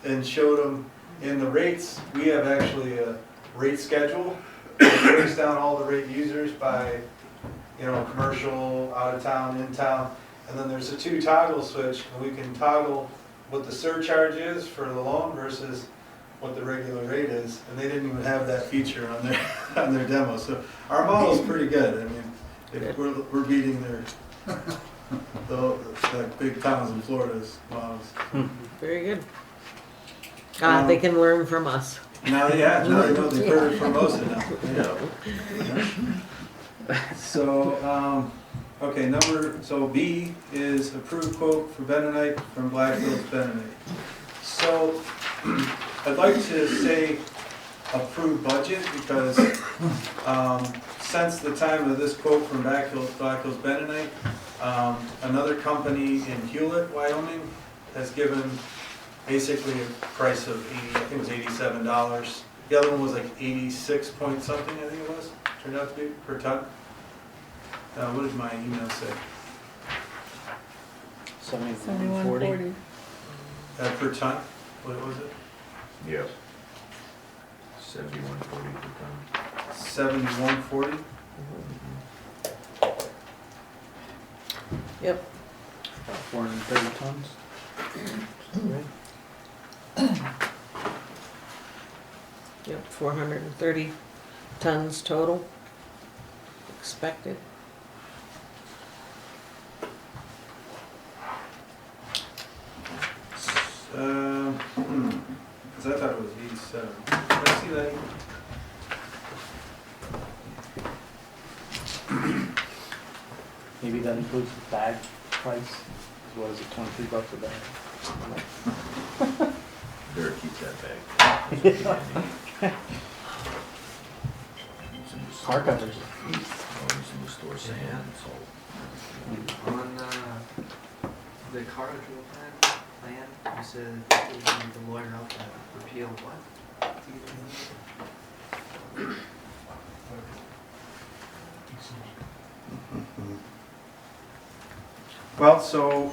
Speaker 9: and showed them in the rates. We have actually a rate schedule that breaks down all the rate users by, you know, commercial, out of town, in town. And then there's a 2 toggle switch, and we can toggle what the surcharge is for the loan versus what the regular rate is. And they didn't even have that feature on their on their demo. So our model's pretty good. I mean, if we're beating their the big towns in Florida's models.
Speaker 1: Very good. They can learn from us.
Speaker 9: Now they know they've heard it from most of them. So, okay, so B is approved quote for bentonite from Black Hills Bentonite. So, I'd like to say approved budget because since the time of this quote from Black Hills Bentonite, another company in Hewlett, Wyoming, has given basically a price of I think it was $87. The other one was like 86 point something, I think it was, turned out to be, per ton. What did my email say?
Speaker 2: 7140.
Speaker 5: 7140.
Speaker 9: Per ton, what was it?
Speaker 6: Yep. 71.40 per ton.
Speaker 9: 7140.
Speaker 1: Yep,
Speaker 2: About 430 tons.
Speaker 1: yep, 430 tons total expected.
Speaker 9: Because I thought it was 87. Did I see that?
Speaker 2: Maybe that includes the bag price, as well as the 23 bucks a bag.
Speaker 6: Better keep that bag.
Speaker 2: Car covers.
Speaker 6: Always in the store sand, salt.
Speaker 11: On the car control plan, you said that you need the lawyer out to repeal what?
Speaker 9: Well, so,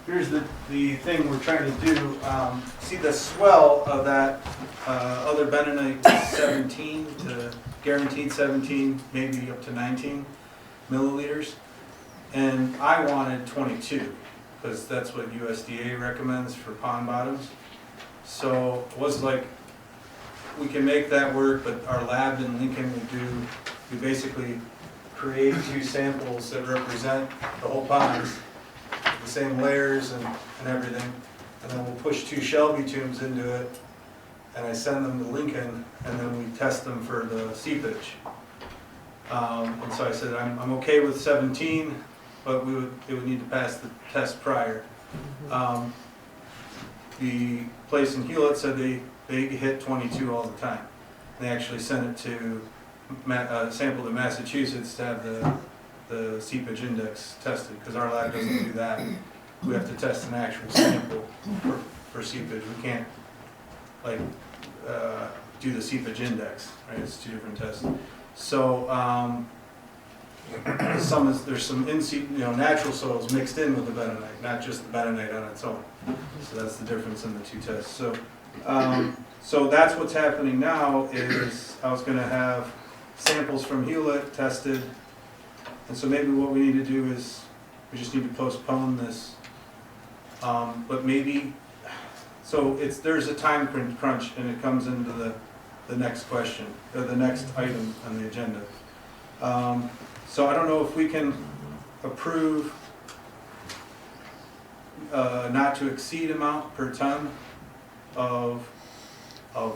Speaker 9: here's the thing we're trying to do. See the swell of that other bentonite 17 to guaranteed 17, maybe up to 19 milliliters. And I wanted 22, because that's what USDA recommends for pond bottoms. So it was like, we can make that work, but our lab in Lincoln will do, we basically create 2 samples that represent the whole ponds, the same layers and everything. And then we'll push 2 Shelby tubes into it, and I send them to Lincoln, and then we test them for the seepage. And so I said, I'm okay with 17, but it would need to pass the test prior. The place in Hewlett said they hit 22 all the time. They actually sent it to sample to Massachusetts to have the seepage index tested, because our lab doesn't do that. We have to test an actual sample for seepage. We can't like do the seepage index, right? It's 2 different tests. So there's some natural soils mixed in with the bentonite, not just the bentonite on its own. So that's the difference in the 2 tests. So so that's what's happening now. Is I was going to have samples from Hewlett tested, and so maybe what we need to do is we just need to postpone this. But maybe, so there's a time crunch, and it comes into the next question, or the next item on the agenda. So I don't know if we can approve not to exceed amount per ton of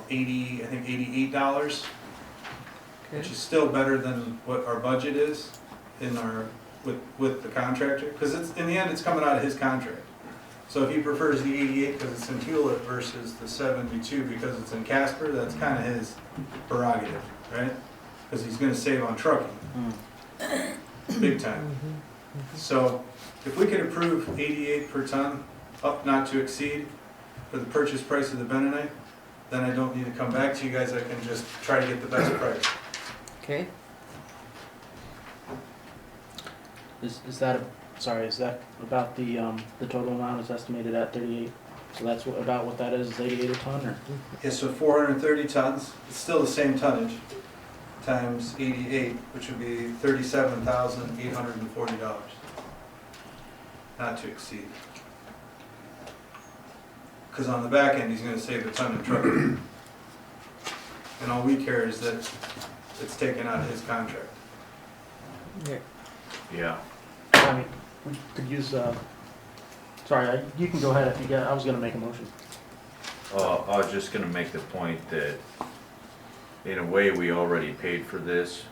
Speaker 9: 80, I think $88, which is still better than what our budget is in our with the contractor, because it's in the end it's coming out of his contract. So if he prefers the 88 because it's in Hewlett versus the 72 because it's in Casper, that's kind of his prerogative, right? Because he's going to save on trucking, big time. So if we could approve 88 per ton, up not to exceed, for the purchase price of the bentonite, then I don't need to come back to you guys. I can just try to get the best price.
Speaker 1: Okay,
Speaker 2: Is that about the total amount is estimated at 38? So that's about what that is 88 a ton, or?
Speaker 9: Yeah, so 430 tons, it's still the same tonnage, times 88, which would be $37,840. Not to exceed. Because on the back end, he's going to save a ton of trucking. And all we care is that it's taken out of his contract.
Speaker 6: Yeah.
Speaker 2: I mean, we could use, sorry, you can go ahead if you got, I was gonna make a motion.
Speaker 6: I was just gonna make the point that, in a way, we already paid for this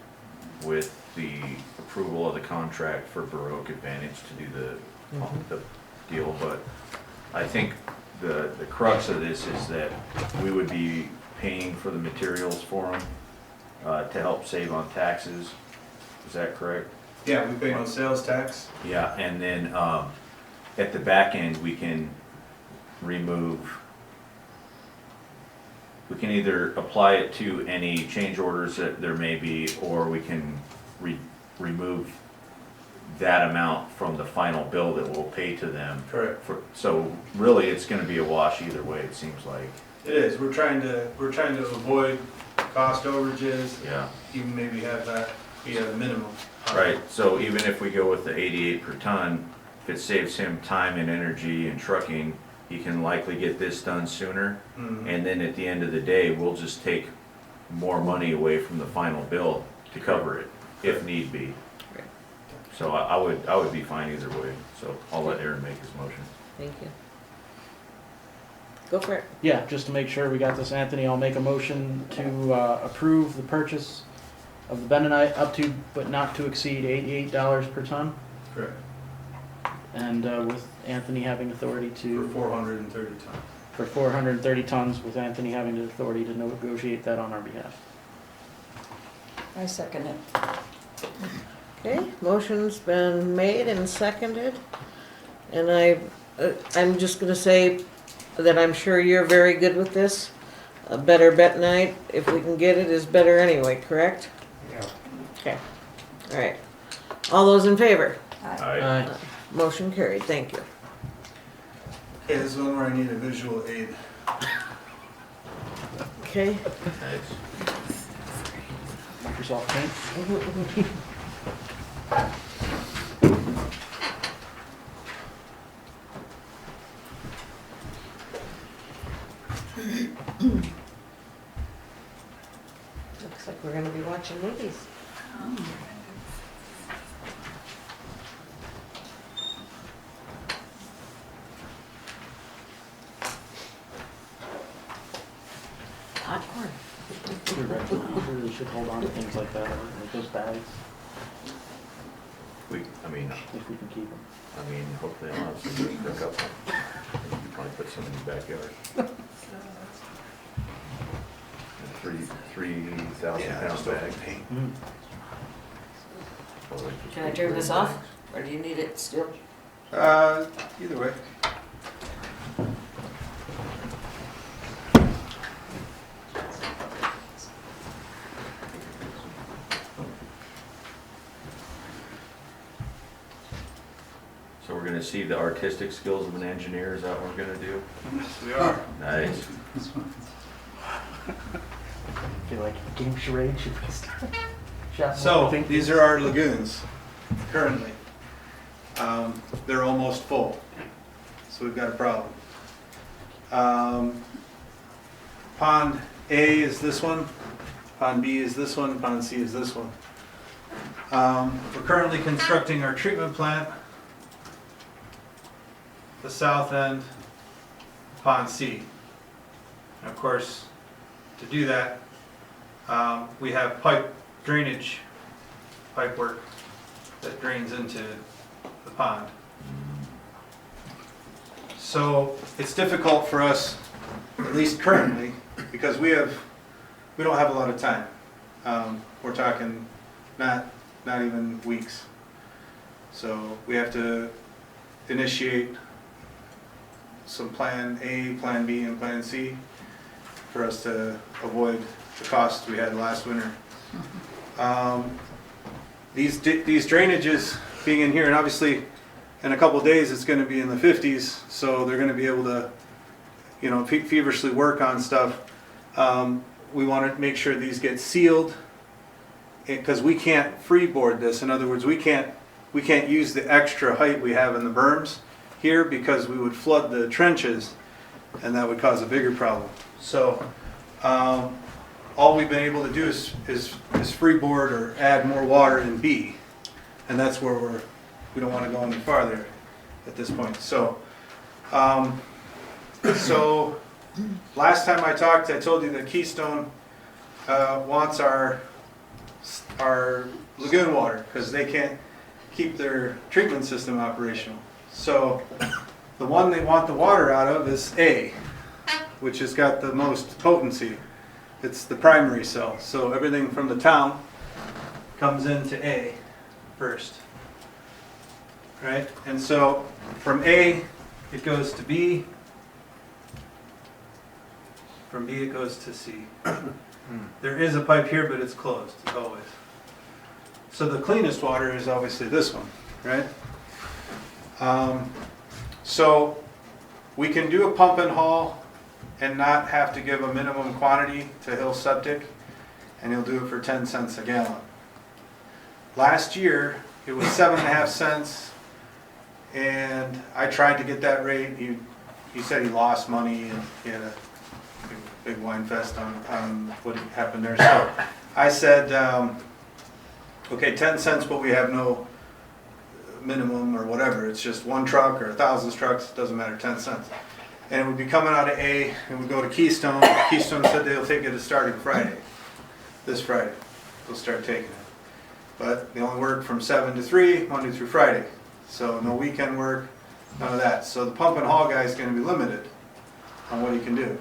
Speaker 6: with the approval of the contract for Baroque Advantage to do the deal, but I think the crux of this is that we would be paying for the materials for them to help save on taxes. Is that correct?
Speaker 9: Yeah, we pay no sales tax.
Speaker 6: Yeah, and then at the back end, we can either apply it to any change orders that there may be, or we can remove that amount from the final bill that we'll pay to them.
Speaker 9: Correct.
Speaker 6: So really, it's gonna be a wash either way, it seems like.
Speaker 9: It is, we're trying to avoid cost overages,
Speaker 6: Yeah.
Speaker 9: even maybe have that be at a minimum.
Speaker 6: Right, so even if we go with the 88 per ton, if it saves him time and energy and trucking, he can likely get this done sooner.
Speaker 9: Mhm.
Speaker 6: And then at the end of the day, we'll just take more money away from the final bill to cover it, if need be.
Speaker 1: Right.
Speaker 6: So I would be fine either way, so I'll let Aaron make his motion.
Speaker 1: Thank you. Go for it.
Speaker 2: Yeah, just to make sure we got this, Anthony, I'll make a motion to approve the purchase of the bentonite up to, but not to exceed $88 per ton.
Speaker 9: Correct,
Speaker 2: And with Anthony having authority
Speaker 9: for
Speaker 2: to,
Speaker 9: 430 tons.
Speaker 2: for 430 tons, with Anthony having the authority to negotiate that on our behalf.
Speaker 3: I second it.
Speaker 1: Okay, motion's been made and seconded. And I'm just gonna say that I'm sure you're very good with this. A better bentonite, if we can get it, is better anyway, correct?
Speaker 4: Yeah.
Speaker 1: Okay, all right. All those in favor?
Speaker 6: Aye.
Speaker 1: Motion carried, thank you.
Speaker 9: Okay, this is one where I need a visual aid.
Speaker 1: Okay,
Speaker 6: Nice.
Speaker 2: Microsoft Paint.
Speaker 1: looks like we're gonna be watching movies. Popcorn.
Speaker 2: You're right. We really should hold on to things like that, like those bags,
Speaker 6: I mean,
Speaker 2: if we can keep them.
Speaker 6: hopefully I'll have some to pick up. You probably put some in your backyard. 3,000 pound bag.
Speaker 1: Can I turn this off, or do you need it still?
Speaker 9: Either way.
Speaker 6: So we're gonna see the artistic skills of an engineer, is that what we're gonna do?
Speaker 9: Yes, we are.
Speaker 6: Nice.
Speaker 2: Feel like game charade should be started.
Speaker 9: So, these are our lagoons, currently. They're almost full, so we've got a problem. Pond A is this one, Pond B is this one, Pond C is this one. We're currently constructing our treatment plant, the south end, Pond C. And of course, to do that, we have drainage pipe work that drains into the pond. So it's difficult for us, at least currently, because we don't have a lot of time. We're talking not even weeks. So we have to initiate some plan A, plan B, and plan C for us to avoid the costs we had last winter. These drainages being in here, and obviously in a couple of days it's going to be in the 50s, so they're going to be able to, feverishly work on stuff. We want to make sure these get sealed, because we can't freeboard this. In other words, we can't use the extra height we have in the berms here, because we would flood the trenches, and that would cause a bigger problem. So all we've been able to do is freeboard or add more water in B, and that's where we don't want to go any farther at this point. So last time I talked, I told you that Keystone wants our lagoon water, because they can't keep their treatment system operational. So the one they want the water out of is A, which has got the most potency. It's the primary cell. So everything from the town comes into A first. Right? And so from A, it goes to B. From B, it goes to C. There is a pipe here, but it's closed, always. So the cleanest water is obviously this one. right? So we can do a pump and haul and not have to give a minimum quantity to Hill Septic, and he'll do it for 10 cents a gallon. Last year, it was 7.5 cents, and I tried to get that rate. He said he lost money, and he had a big wine fest on what happened there. So I said, okay, 10 cents, but we have no minimum or whatever. It's just one truck or 1,000 trucks, it doesn't matter, 10 cents. And it would be coming out of A, and would go to Keystone. Keystone said they'll take it starting Friday, this Friday. They'll start taking it. But they only work from 7 to 3, Monday through Friday. So no weekend work, none of that. So the pump and haul guy is going to be limited on what he can do.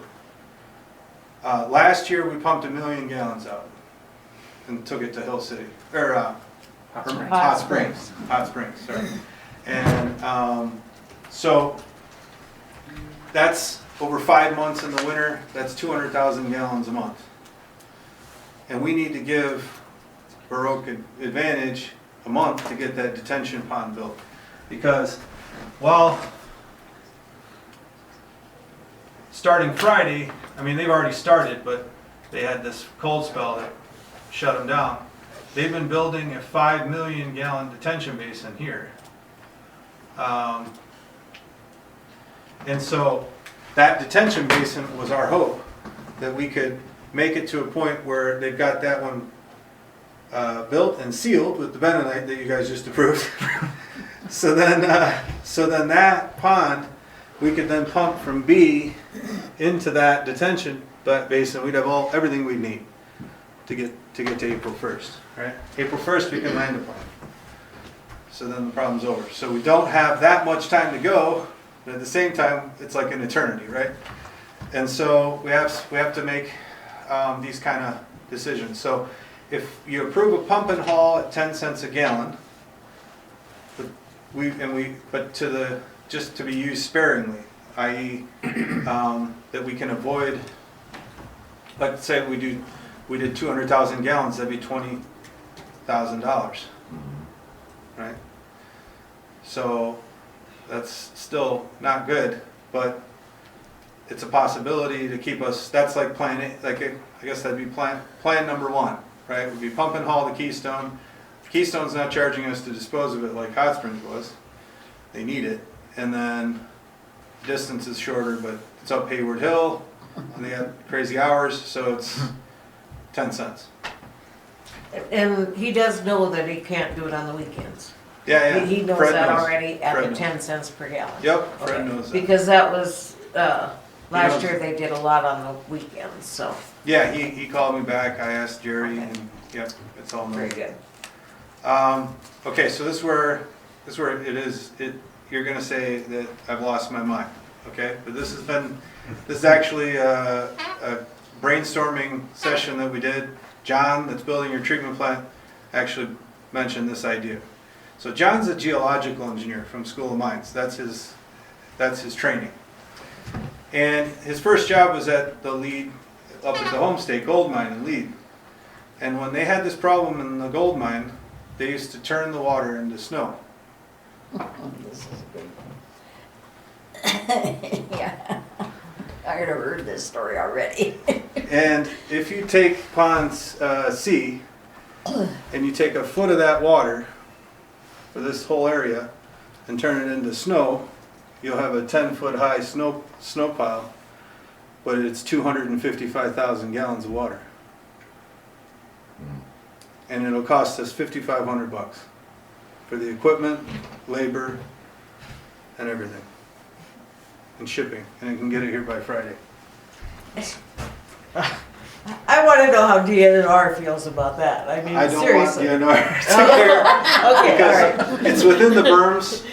Speaker 9: Last year we pumped 1 million gallons out and took it to Hill City, or Hot Springs, sorry. And so that's over 5 months in the winter, that's 200,000 gallons a month. And we need to give Baroque Advantage a month to get that detention pond built. Because, well, starting Friday, I mean, they've already started, but they had this cold spell that shut them down. They've been building a 5 million gallon detention basin here. And so that detention basin was our hope, that we could make it to a point where they've got that one built and sealed with the bentonite that you guys just approved. So then that pond, we could then pump from B into that detention basin. We'd have everything we'd need to get to April 1st, right? April 1st we can land a pond. So then the problem's over. So we don't have that much time to go, but at the same time it's like an eternity, right? And so we have to make these kind of decisions. So if you approve a pump and haul at 10 cents a gallon, but just to be used sparingly, i.e., that we can avoid. Like say we did 200,000 gallons, that'd be $20,000, right? So that's still not good, but it's a possibility to keep us. That's like plan A. Like I guess that'd be plan number 1, right? Would be pump and haul to Keystone. Keystone's not charging us to dispose of it like Hot Springs was. They need it, and then distance is shorter, but it's up Hayward Hill, and they have crazy hours, so it's 10 cents.
Speaker 1: And he does know that he can't do it on the weekends.
Speaker 9: Yeah.
Speaker 1: He knows
Speaker 9: Fred
Speaker 1: that
Speaker 9: knows.
Speaker 1: already at
Speaker 9: Fred
Speaker 1: the
Speaker 9: knows.
Speaker 1: 10 cents per gallon.
Speaker 9: Yep, Fred
Speaker 1: Okay.
Speaker 9: knows that.
Speaker 1: Because that was, last
Speaker 9: knows.
Speaker 1: year they did a lot on the weekends, so,
Speaker 9: Yeah, he called me back. I asked Jerry, and yep, it's all
Speaker 1: very
Speaker 9: known.
Speaker 1: good.
Speaker 9: Okay, so this is where it is. You're gonna say that I've lost my mind, okay? But this is actually a brainstorming session that we did. John, that's building your treatment plant, actually mentioned this idea. So John's a geological engineer from School of Mines. That's his training. And his first job was at the Lead, up at the Homestake gold mine in Lead. And when they had this problem in the gold mine, they used to turn the water into snow.
Speaker 3: This is a good one. Yeah, I have heard this story already.
Speaker 9: And if you take pond C and you take a foot of that water for this whole area and turn it into snow, you'll have a 10-foot high snow pile, but it's 255,000 gallons of water. And it'll cost us $5,500 for the equipment, labor, and everything, and shipping, and it can get it here by Friday.
Speaker 1: I want to know how DNR feels about that. I mean,
Speaker 9: I don't
Speaker 1: seriously.
Speaker 9: want DNR to care.
Speaker 1: Okay, all right.
Speaker 9: Because it's within the berms,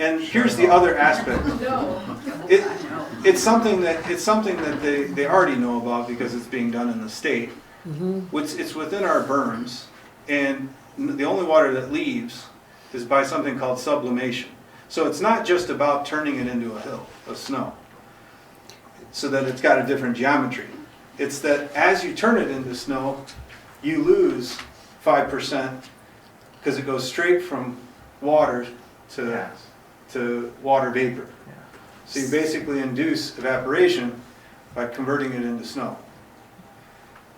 Speaker 9: and here's the other aspect. It's something that they already know about because it's being done in the state. It's within our berms, and the only water that leaves is by something called sublimation. So it's not just about turning it into a hill of snow, so that it's got a different geometry. It's that as you turn it into snow, you lose 5% because it goes straight from water to,
Speaker 2: Yes.
Speaker 9: to water vapor.
Speaker 2: Yeah.
Speaker 9: So you basically induce evaporation by converting it into snow.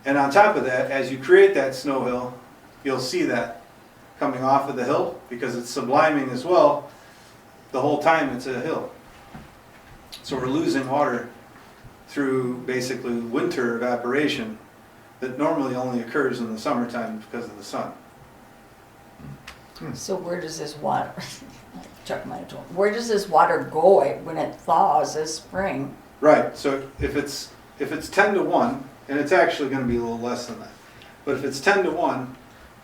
Speaker 9: And on top of that, as you create that snow hill, you'll see that coming off of the hill because it's subliming as well. The whole time it's a hill. So we're losing water through basically winter evaporation that normally only occurs in the summertime because of the sun.
Speaker 3: So where does this water, Chuck might have told, where does this water go when it thaws this spring?
Speaker 9: Right, so if it's 10 to 1, and it's actually gonna be a little less than that, but if it's 10 to 1,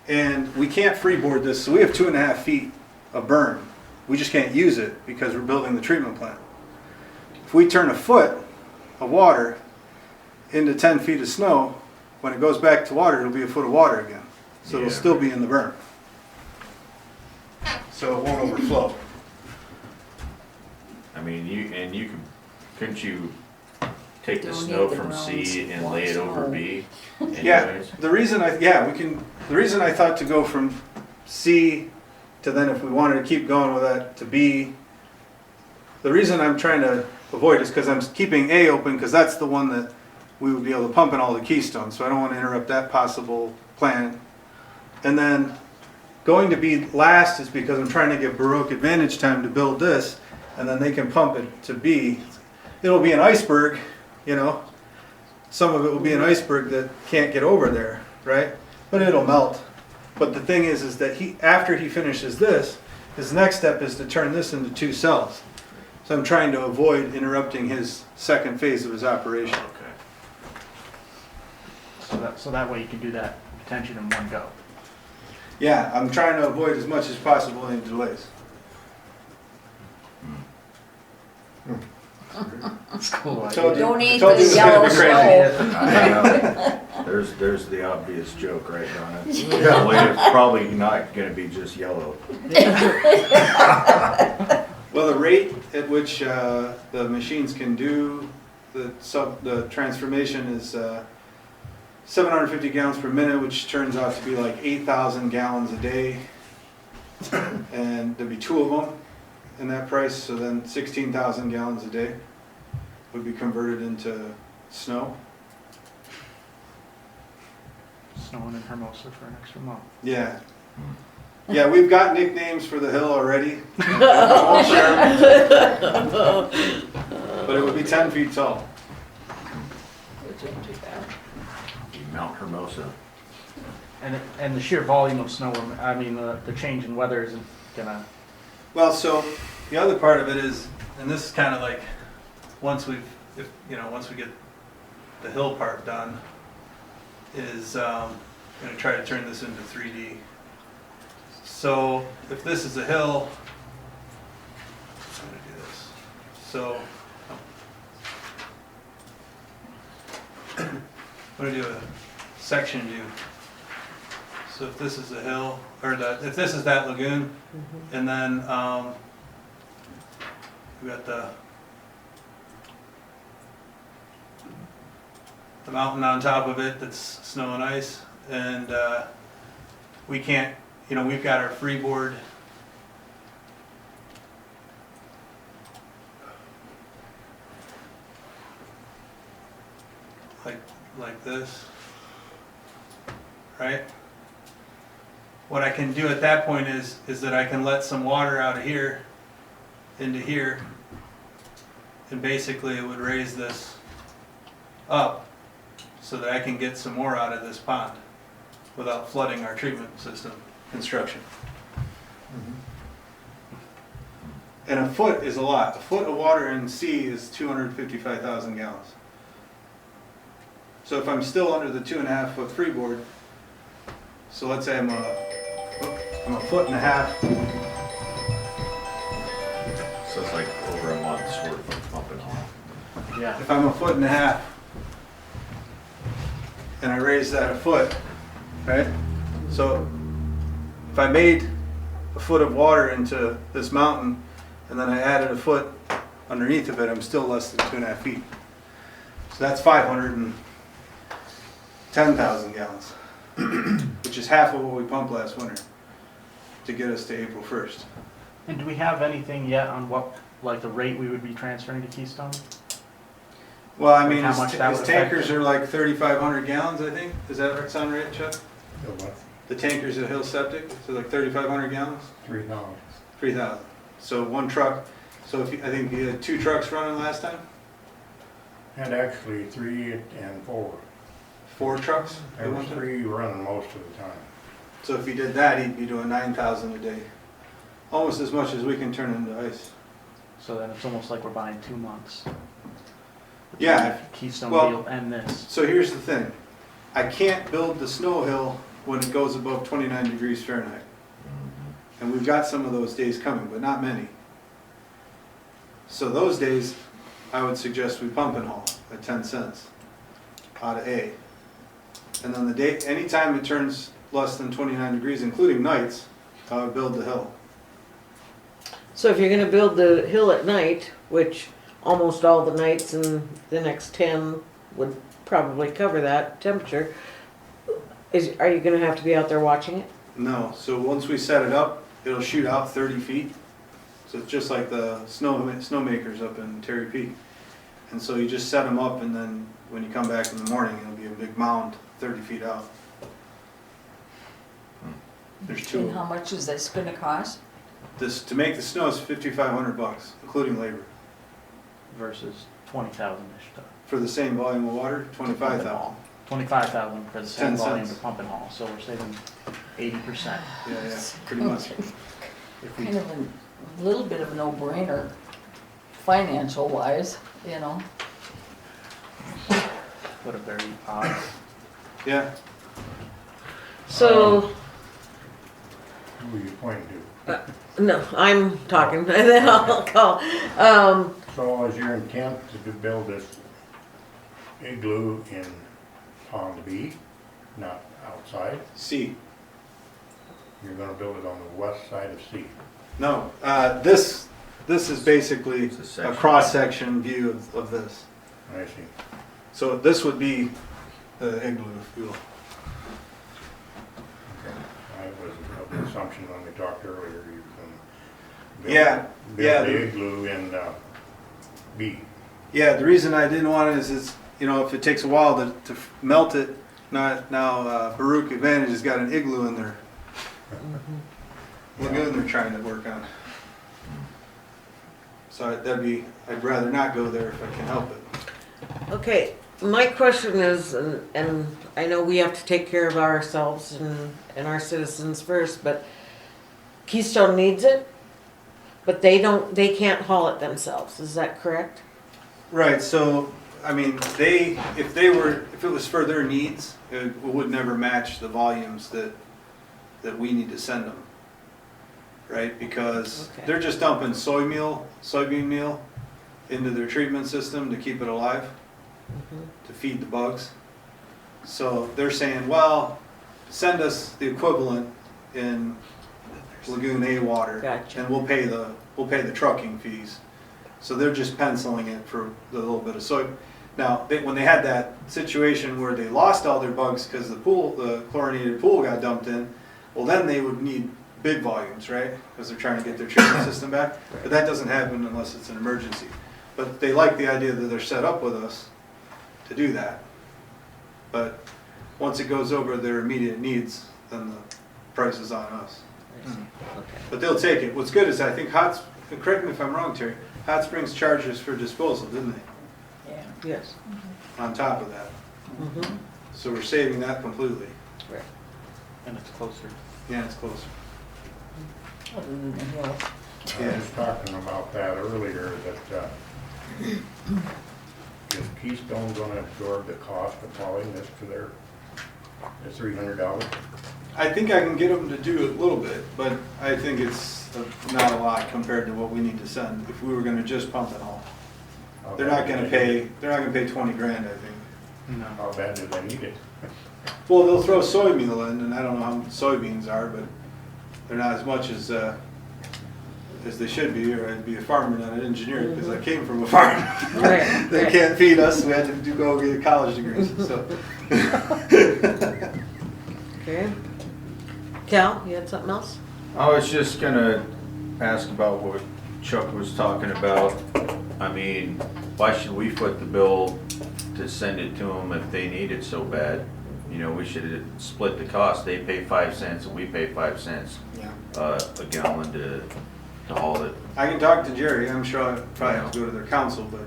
Speaker 9: and we can't freeboard this, so we have 2.5 feet of burn. We just can't use it because we're building the treatment plant. If we turn a foot of water into 10 feet of snow, when it goes back to water, it'll be a foot of water again. So it'll
Speaker 6: Yeah.
Speaker 9: still be in the burn. So it won't overflow.
Speaker 6: I mean, couldn't you take the
Speaker 3: Don't
Speaker 6: snow
Speaker 3: need the
Speaker 6: from
Speaker 3: grounds,
Speaker 6: C and
Speaker 3: want
Speaker 6: lay it over
Speaker 3: snow.
Speaker 6: B?
Speaker 9: Yeah,
Speaker 6: anyways?
Speaker 9: the reason I thought to go from C to then if we wanted to keep going with that to B, the reason I'm trying to avoid is because I'm keeping A open because that's the one that we would be able to pump in all the keystones, so I don't want to interrupt that possible plan. And then going to B last is because I'm trying to give Baroque Advantage time to build this, and then they can pump it to B. It'll be an iceberg, you know. Some of it will be an iceberg that can't get over there, right? But it'll melt. But the thing is that after he finishes this, his next step is to turn this into 2 cells. So I'm trying to avoid interrupting his second phase of his operation.
Speaker 6: Okay.
Speaker 2: So that way you can do that retention in one go.
Speaker 9: Yeah, I'm trying to avoid as much as possible any delays.
Speaker 2: It's cool.
Speaker 9: Told you.
Speaker 3: Don't eat
Speaker 9: Told you
Speaker 3: the
Speaker 9: it was gonna
Speaker 3: yellow
Speaker 9: be crazy.
Speaker 3: snow.
Speaker 6: I know. There's the obvious joke right on it. Well, it's probably not gonna be just yellow.
Speaker 9: Well, the rate at which the machines can do the transformation is 750 gallons per minute, which turns out to be like 8,000 gallons a day. And there'd be 2 of them in that price, so then 16,000 gallons a day would be converted into snow.
Speaker 2: Snowing in Hermosa for an extra month.
Speaker 9: Yeah. Yeah, we've got nicknames for the hill already. But it would be 10 feet tall.
Speaker 3: Which ain't too bad.
Speaker 6: Mount Hermosa.
Speaker 2: And the sheer volume of snow, I mean, the change in weather isn't gonna.
Speaker 9: Well, so the other part of it is, and this is kind of like, once we get the hill part done, is going to try to turn this into 3D. So if this is a hill, I'm going to do this. So I'm going to do a section view. So if this is a hill, or if this is that lagoon, and then we got the mountain on top of it that's snow and ice, and we can't, we've got our freeboard like this, right? What I can do at that point is that I can let some water out of here into here, and basically it would raise this up so that I can get some more out of this pond without flooding our treatment system construction. And a foot is a lot. A foot of water in C is 255,000 gallons. So if I'm still under the 2.5 foot freeboard, so let's say I'm a foot and a half.
Speaker 6: So it's like over a month's worth of pumping on.
Speaker 2: Yeah.
Speaker 9: If I'm a foot and a half, and I raise that a foot, right? So if I made a foot of water into this mountain, and then I added a foot underneath of it, I'm still less than 2.5 feet. So that's 510,000 gallons, which is half of what we pumped last winter. to get us to April 1st.
Speaker 2: And do we have anything yet on what, like the rate we would be transferring to Keystone?
Speaker 9: Well, I mean,
Speaker 2: How much that
Speaker 9: his
Speaker 2: would affect
Speaker 9: tankers are like 3,500 gallons, I think. Does that sound right, Chuck?
Speaker 4: So what,
Speaker 9: The tankers at Hill Septic, so like 3,500 gallons?
Speaker 4: 3,000?
Speaker 9: 3,000. So one truck, so if you, I think you had 2 trucks running last time?
Speaker 4: And actually 3 and 4.
Speaker 9: 4 trucks?
Speaker 4: There was 3 running most of the time.
Speaker 9: So if he did that, he'd be doing 9,000 a day. Almost as much as we can turn into ice.
Speaker 2: So then it's almost like we're buying 2 months.
Speaker 9: Yeah,
Speaker 2: Keystone
Speaker 9: well-
Speaker 2: deal and this.
Speaker 9: so here's the thing. I can't build the snow hill when it goes above 29 degrees Fahrenheit. And we've got some of those days coming, but not many. So those days, I would suggest we pump and haul at 10 cents out of A. And then the day, anytime it turns less than 29 degrees, including nights, I would build the hill.
Speaker 1: So if you're gonna build the hill at night, which almost all the nights in the next 10 would probably cover that temperature, are you gonna have to be out there watching it?
Speaker 9: No, so once we set it up, it'll shoot out 30 feet. So it's just like the snowmakers up in Terry Peak. And so you just set them up, and then when you come back in the morning, it'll be a big mound 30 feet out. There's 2
Speaker 3: And
Speaker 9: of
Speaker 3: how
Speaker 9: them.
Speaker 3: much is this gonna cost?
Speaker 9: This, to make the snow is $5,500, including labor.
Speaker 2: Versus 20,000-ish.
Speaker 9: For the same volume of water, 25,000.
Speaker 2: 25,000 for the
Speaker 9: 10
Speaker 2: same volume
Speaker 9: cents.
Speaker 2: to pump and haul, so we're saving 80%.
Speaker 9: Yeah, pretty much.
Speaker 2: If we,
Speaker 3: Kind of a little bit of a no-brainer, financial wise, you know?
Speaker 2: what a very odd,
Speaker 9: Yeah,
Speaker 1: So,
Speaker 4: Who are you pointing to?
Speaker 1: no, I'm talking, and then I'll call.
Speaker 4: So is your intent to build this igloo in Pond B, not outside?
Speaker 9: C.
Speaker 4: You're gonna build it on the west side of C.
Speaker 9: No, this is basically
Speaker 6: It's a
Speaker 9: a
Speaker 6: section.
Speaker 9: cross-section view of this.
Speaker 4: I see.
Speaker 9: So this would be the igloo, if you will.
Speaker 4: I was of the assumption when we talked earlier, you were gonna
Speaker 9: Yeah, yeah.
Speaker 4: build the igloo in B.
Speaker 9: Yeah, the reason I didn't want it is it's, you know, if it takes a while to melt it, now Baruch Advantage has got an igloo in their lagoon they're trying to work on. So I'd rather not go there if I can help it.
Speaker 1: Okay, my question is, and I know we have to take care of ourselves and our citizens first, but Keystone needs it, but they can't haul it themselves, is that correct?
Speaker 9: Right, so, I mean, if it was for their needs, it would never match the volumes that we need to send them. Right, because
Speaker 1: Okay.
Speaker 9: they're just dumping soybean meal into their treatment system to keep it alive, to feed the bugs. So they're saying, well, send us the equivalent in Lagoon A water,
Speaker 1: Gotcha.
Speaker 9: and we'll pay the trucking fees. So they're just penciling it for the little bit of soy. Now, when they had that situation where they lost all their bugs because the chlorinated pool got dumped in, well, then they would need big volumes, right? Because they're trying to get their treatment system back. But that doesn't happen unless it's an emergency. But they like the idea that they're set up with us to do that. But once it goes over their immediate needs, then the price is on us.
Speaker 1: Okay.
Speaker 9: But they'll take it. What's good is I think correct me if I'm wrong, Terry, Hot Springs charges for disposal, didn't they?
Speaker 3: Yeah.
Speaker 1: Yes.
Speaker 9: On top of that.
Speaker 1: Mhm.
Speaker 9: So we're saving that completely.
Speaker 1: Right.
Speaker 2: and it's closer.
Speaker 9: Yeah, it's closer.
Speaker 3: Other than the hill.
Speaker 4: I was talking about that earlier, that is Keystone gonna absorb the cost of hauling this to their $300?
Speaker 9: I think I can get them to do a little bit, but I think it's not a lot compared to what we need to send if we were gonna just pump it all. They're not gonna pay 20 grand, I think.
Speaker 2: No.
Speaker 4: How bad do they need it?
Speaker 9: Well, they'll throw soy meal in, and I don't know how soybeans are, but they're not as much as they should be, or I'd be a farmer, not an engineer, because I came from a farm.
Speaker 1: Right,
Speaker 9: They
Speaker 1: right.
Speaker 9: can't feed us, we had to go get college degrees, so.
Speaker 1: Okay. Cal, you had something else?
Speaker 6: I was just gonna ask about what Chuck was talking about. I mean, why should we foot the bill to send it to them if they need it so bad? You know, we should split the cost. They pay 5 cents and we pay 5 cents
Speaker 9: Yeah.
Speaker 6: a gallon to haul it.
Speaker 9: I can talk to Jerry, I'm sure I probably have to go to their council, but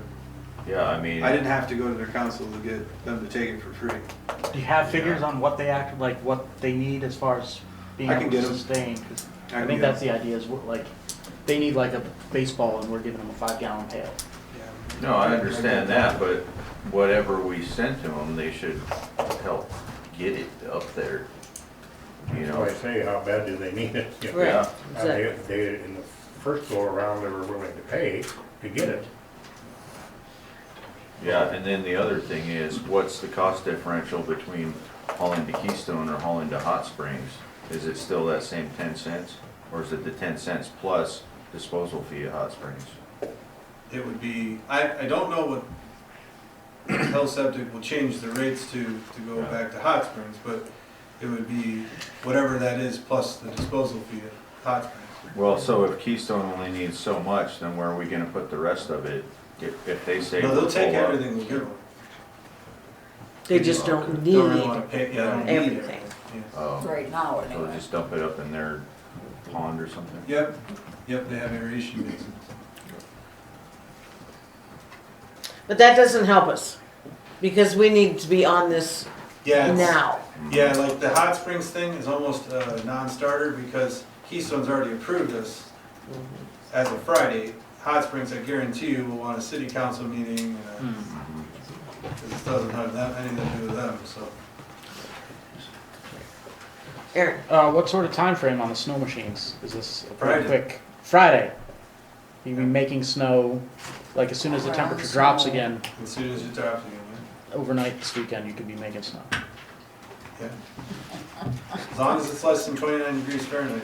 Speaker 6: Yeah, I mean,
Speaker 9: I didn't have to go to their council to get them to take it for free.
Speaker 2: Do you have figures on what they act, like what they need as far as being
Speaker 9: I
Speaker 2: able
Speaker 9: can
Speaker 2: to
Speaker 9: get 'em.
Speaker 2: sustain? 'Cause
Speaker 9: I
Speaker 2: I
Speaker 9: can
Speaker 2: think
Speaker 9: get
Speaker 2: that's the idea is like, they need like a baseball and we're giving them a 5-gallon pail.
Speaker 9: Yeah.
Speaker 6: no, I understand that, but whatever we send to them, they should help get it up there. You
Speaker 4: So
Speaker 6: know,
Speaker 4: I say, how bad do they need it? You know,
Speaker 1: Right,
Speaker 6: Yeah.
Speaker 1: exactly.
Speaker 4: They, in the first go around, they were willing to pay to get it.
Speaker 6: yeah, and then the other thing is, what's the cost differential between hauling to Keystone or hauling to Hot Springs? Is it still that same 10 cents? Or is it the 10 cents plus disposal fee at Hot Springs?
Speaker 9: It would be, I don't know what Hell Septic will change the rates to go
Speaker 6: Yeah.
Speaker 9: back to Hot Springs, but it would be whatever that is plus the disposal fee at Hot Springs.
Speaker 6: Well, so if Keystone only needs so much, then where are we gonna put the rest of it? If they say.
Speaker 9: No, they'll
Speaker 6: we're
Speaker 9: take
Speaker 6: full up?
Speaker 9: everything we'll give them.
Speaker 1: They just don't
Speaker 9: Don't really wanna
Speaker 1: need
Speaker 9: pay, yeah, don't need
Speaker 1: everything.
Speaker 9: everything. Yeah.
Speaker 6: Oh,
Speaker 3: Right now,
Speaker 6: so
Speaker 3: anyway.
Speaker 6: just dump it up in their pond or something?
Speaker 9: Yep, they have aeration basins.
Speaker 1: But that doesn't help us, because we need to be on this
Speaker 9: Yeah, it's-
Speaker 1: now.
Speaker 9: Yeah, like the Hot Springs thing is almost a non-starter because Keystone's already approved us as of Friday. Hot Springs, I guarantee you, will want a city council meeting, because it doesn't have anything to do with them, so.
Speaker 1: Aaron,
Speaker 2: What sort of time frame on the snow machines? Is this a pretty
Speaker 9: Friday.
Speaker 2: quick? Friday. You be making snow, like as soon as the
Speaker 3: Around
Speaker 2: temperature drops
Speaker 3: snow.
Speaker 2: again,
Speaker 9: As soon as you drop again,
Speaker 2: overnight this weekend, you could be making snow.
Speaker 9: yeah. As long as it's less than 29 degrees Fahrenheit.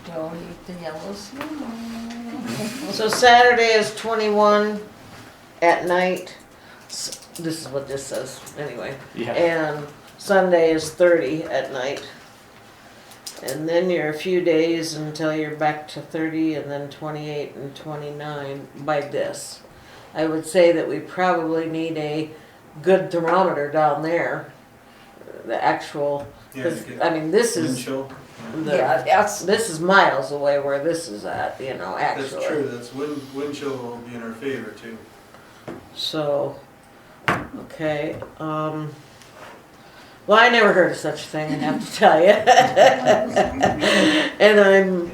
Speaker 3: Don't eat the yellow snow.
Speaker 1: so Saturday is 21 at night. This is what this says, anyway.
Speaker 2: Yeah.
Speaker 1: And Sunday is 30 at night. And then you're a few days until you're back to 30 and then 28 and 29 by this. I would say that we probably need a good thermometer down there. The actual,
Speaker 9: Yeah,
Speaker 1: 'cause,
Speaker 9: you get
Speaker 1: I mean, this
Speaker 9: wind
Speaker 1: is,
Speaker 9: chill.
Speaker 3: Yeah, that's,
Speaker 1: this is miles away where this is at, you know,
Speaker 9: That's
Speaker 1: actually.
Speaker 9: true, that's wind chill will be in our favor too.
Speaker 1: So, okay, well, I never heard of such a thing, I have to tell you. And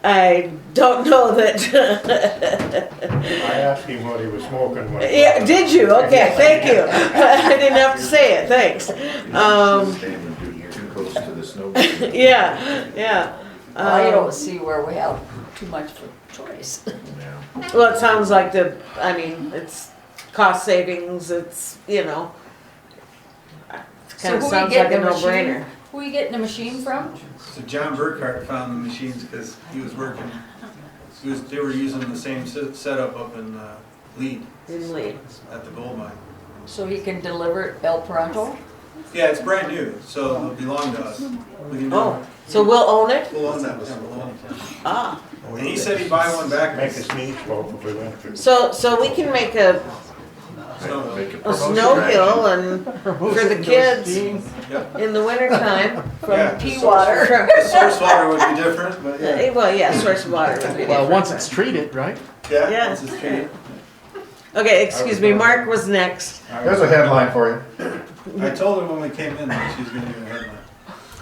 Speaker 1: I don't know that.
Speaker 4: I asked him what he was smoking when.
Speaker 1: Yeah, did you? Okay, thank you. I didn't have to say it, thanks.
Speaker 6: Standing too close to the snow.
Speaker 1: Yeah, yeah.
Speaker 3: I don't see where we have too much for choice.
Speaker 6: Yeah.
Speaker 1: Well, it sounds like I mean, it's cost savings, it's, you know, it
Speaker 3: So
Speaker 1: kind of
Speaker 3: who we
Speaker 1: sounds
Speaker 3: get
Speaker 1: like a
Speaker 3: the machine?
Speaker 1: no-brainer.
Speaker 3: Who we getting the machine from?
Speaker 9: So John Burkhart found the machines because he was working, they were using the same setup up in Lead
Speaker 1: Didn't leave.
Speaker 9: at the gold mine.
Speaker 3: So he can deliver it El Pronto?
Speaker 9: Yeah, it's brand new, so it'll belong to us. We can do
Speaker 1: Oh,
Speaker 9: it.
Speaker 1: so we'll own it?
Speaker 9: We'll own that, yeah, we'll own it.
Speaker 1: Ah,
Speaker 9: And he said he'd buy one back.
Speaker 4: Make a sneeze slope if we went to.
Speaker 1: so we can make a
Speaker 6: Make
Speaker 1: a snow hill and for the kids
Speaker 9: Yep.
Speaker 1: in the wintertime.
Speaker 9: Yeah, the
Speaker 3: Pea
Speaker 9: source-
Speaker 3: water.
Speaker 9: The source water would be different, but yeah.
Speaker 1: Well, yeah, source of water would be
Speaker 2: Well,
Speaker 1: different.
Speaker 2: once it's treated, right?
Speaker 9: Yeah,
Speaker 1: Yeah.
Speaker 9: once it's treated.
Speaker 1: Okay, excuse me, Mark was next.
Speaker 12: There's a headline for you.
Speaker 9: I told her when we came in that she was gonna do a headline.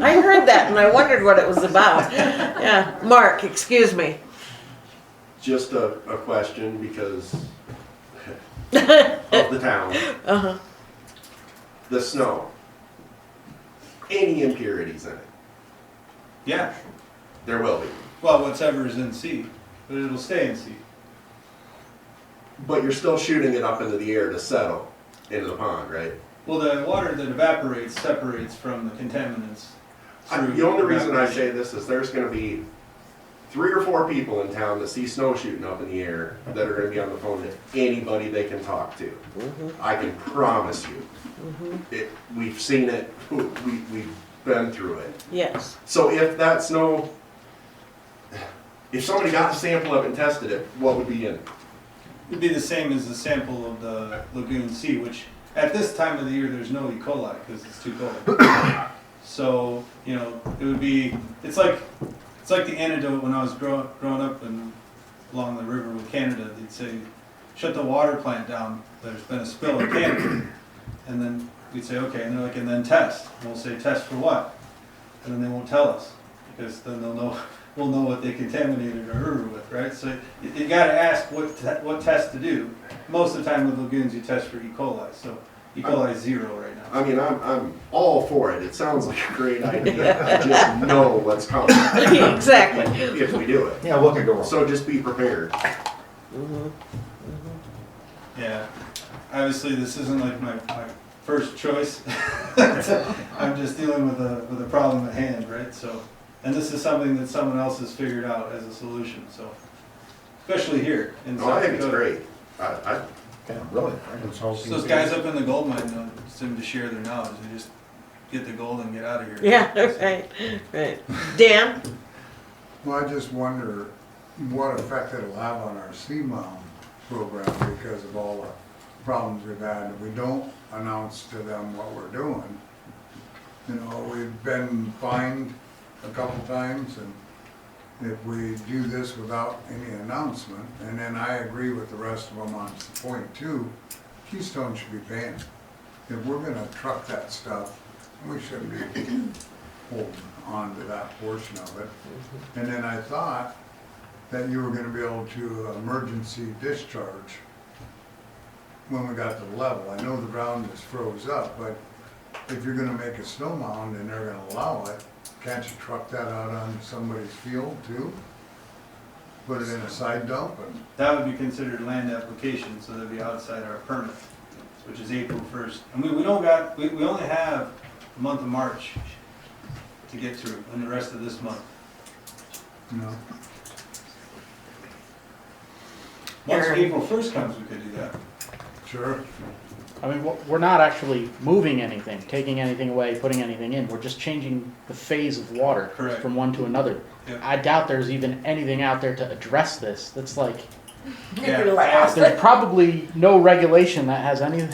Speaker 1: I heard that and I wondered what it was about. Yeah, Mark, excuse me.
Speaker 10: Just a question because of the town.
Speaker 1: Uh-huh.
Speaker 10: The snow. Any impurities in it?
Speaker 9: Yeah,
Speaker 10: There will be.
Speaker 9: well, whatever's in C, but it'll stay in C.
Speaker 10: But you're still shooting it up into the air to settle into the pond, right?
Speaker 9: Well, the water that evaporates separates from the contaminants. through
Speaker 10: The only reason I
Speaker 9: evaporation.
Speaker 10: say this is there's gonna be 3 or 4 people in town that see snow shooting up in the air that are gonna be on the phone to anybody they can talk to. I can promise you. We've seen it, we've been through it.
Speaker 1: Yes.
Speaker 10: So if that snow if somebody got the sample of it and tested it, what would be in it?
Speaker 9: It'd be the same as the sample of the Lagoon Sea, which at this time of the year, there's no E. coli because it's too cold. So, you know, it would be, it's like the antidote when I was growing up and along the river with Canada. They'd say, shut the water plant down. There's been a spill in Canada. And then we'd say, okay, and they're like, and then test. And we'll say, test for what? And then they won't tell us because then we'll know what they contaminated our river with, right? So you got to ask what test to do. Most of the time with lagoons, you test for E. coli. So E. coli is 0 right now.
Speaker 10: I mean, I'm all for it. It sounds like a great idea. I just know what's coming.
Speaker 1: Exactly.
Speaker 10: If we do it.
Speaker 12: Yeah, what could go wrong?
Speaker 10: So just be prepared.
Speaker 9: Yeah. Obviously, this isn't like my first choice. I'm just dealing with a problem at hand, right? So, and this is something that someone else has figured out as a solution. So, especially here in
Speaker 10: No, I
Speaker 9: South
Speaker 10: think it's
Speaker 9: Dakota.
Speaker 10: great.
Speaker 12: Yeah, really.
Speaker 9: So those guys up in the gold mine don't seem to share their knowledge. They just get the gold and get out of here.
Speaker 1: Yeah, right. Dan?
Speaker 8: Well, I just wonder what effect it'll have on our CMOM program because of all the problems we've had. If we don't announce to them what we're doing, you know, we've been fined a couple times, and if we do this without any announcement, and then I agree with the rest of them on point 2, Keystone should be paying. If we're gonna truck that stuff, we shouldn't be holding on to that portion of it. And then I thought that you were gonna be able to emergency discharge when we got to the level. I know the ground just froze up, but if you're gonna make a snow mound and they're gonna allow it, can't you truck that out on somebody's field too? Put it in a side dump and,
Speaker 9: That would be considered land application, so that'd be outside our permit, which is April 1st. And we only have the month of March to get through, and the rest of this month.
Speaker 8: you know,
Speaker 9: Once
Speaker 1: Aaron.
Speaker 9: April 1st comes, we could do that.
Speaker 8: sure.
Speaker 2: I mean, we're not actually moving anything, taking anything away, putting anything in. We're just changing the phase of water
Speaker 9: Correct.
Speaker 2: from one to another.
Speaker 9: Yep.
Speaker 2: I doubt there's even anything out there to address this. That's like,
Speaker 9: Yeah.
Speaker 2: there's probably no regulation that has any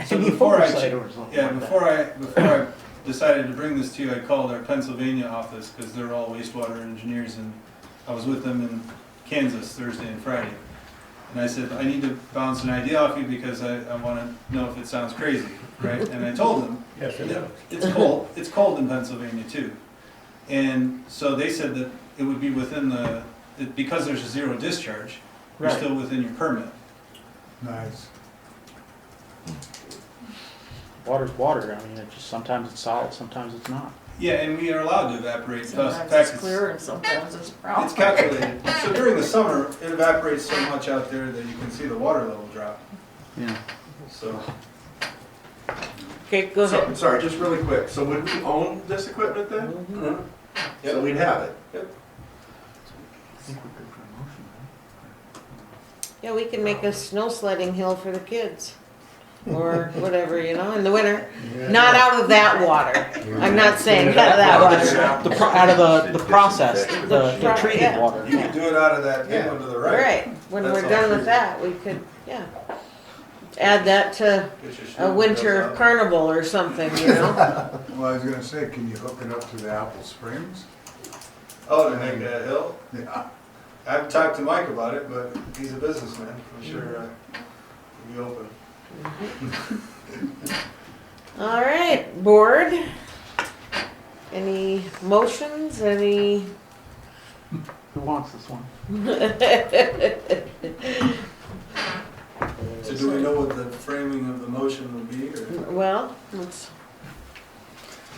Speaker 9: So before I
Speaker 2: oversight or something
Speaker 9: Yeah,
Speaker 2: like
Speaker 9: before I decided to bring this to you, I called our Pennsylvania office because they're all wastewater engineers, and I was with them in Kansas Thursday and Friday. And I said, I need to bounce an idea off you because I want to know if it sounds crazy, right? And I told them,
Speaker 4: Yes, it
Speaker 9: that
Speaker 4: is.
Speaker 9: it's cold in Pennsylvania too. And so they said that it would be within because there's a 0 discharge, you're
Speaker 2: Right.
Speaker 9: still within your permit.
Speaker 8: Nice.
Speaker 2: Water's water. I mean, it just sometimes it's solid, sometimes it's not.
Speaker 9: Yeah, and we are allowed to evaporate. In
Speaker 3: Sometimes
Speaker 9: fact,
Speaker 3: it's clear and sometimes it's brown.
Speaker 9: It's calculated. So during the summer, it evaporates so much out there that you can see the water level drop.
Speaker 2: Yeah.
Speaker 9: So,
Speaker 1: Okay, go ahead.
Speaker 10: Sorry, just really quick. So would we own this equipment then? So we'd have it.
Speaker 2: I think we're good for a motion,
Speaker 1: Yeah, we can make a snow sledding hill for the kids. Or whatever, you know, in the winter. Not out of that water. I'm not saying out of that water.
Speaker 2: Out of the process, the
Speaker 1: pro-
Speaker 2: treated
Speaker 1: yeah.
Speaker 2: water.
Speaker 9: you can do it out of that big one to the right.
Speaker 1: Right, when
Speaker 9: That's
Speaker 1: we're
Speaker 9: all
Speaker 1: done
Speaker 9: true.
Speaker 1: with that, we could, yeah. Add that to
Speaker 9: Get your
Speaker 1: a
Speaker 9: snow
Speaker 1: winter
Speaker 9: goes out.
Speaker 1: carnival or something, you know?
Speaker 8: Well, I was gonna say, can you hook it up to the Apple Springs?
Speaker 9: Oh, to make a hill?
Speaker 8: Yeah.
Speaker 9: I've talked to Mike about it, but he's a businessman. I'm sure he'll be open.
Speaker 1: All right, board. Any motions, any?
Speaker 2: Who wants this one?
Speaker 9: So do we know what the framing of the motion would be, or?
Speaker 1: Well, it's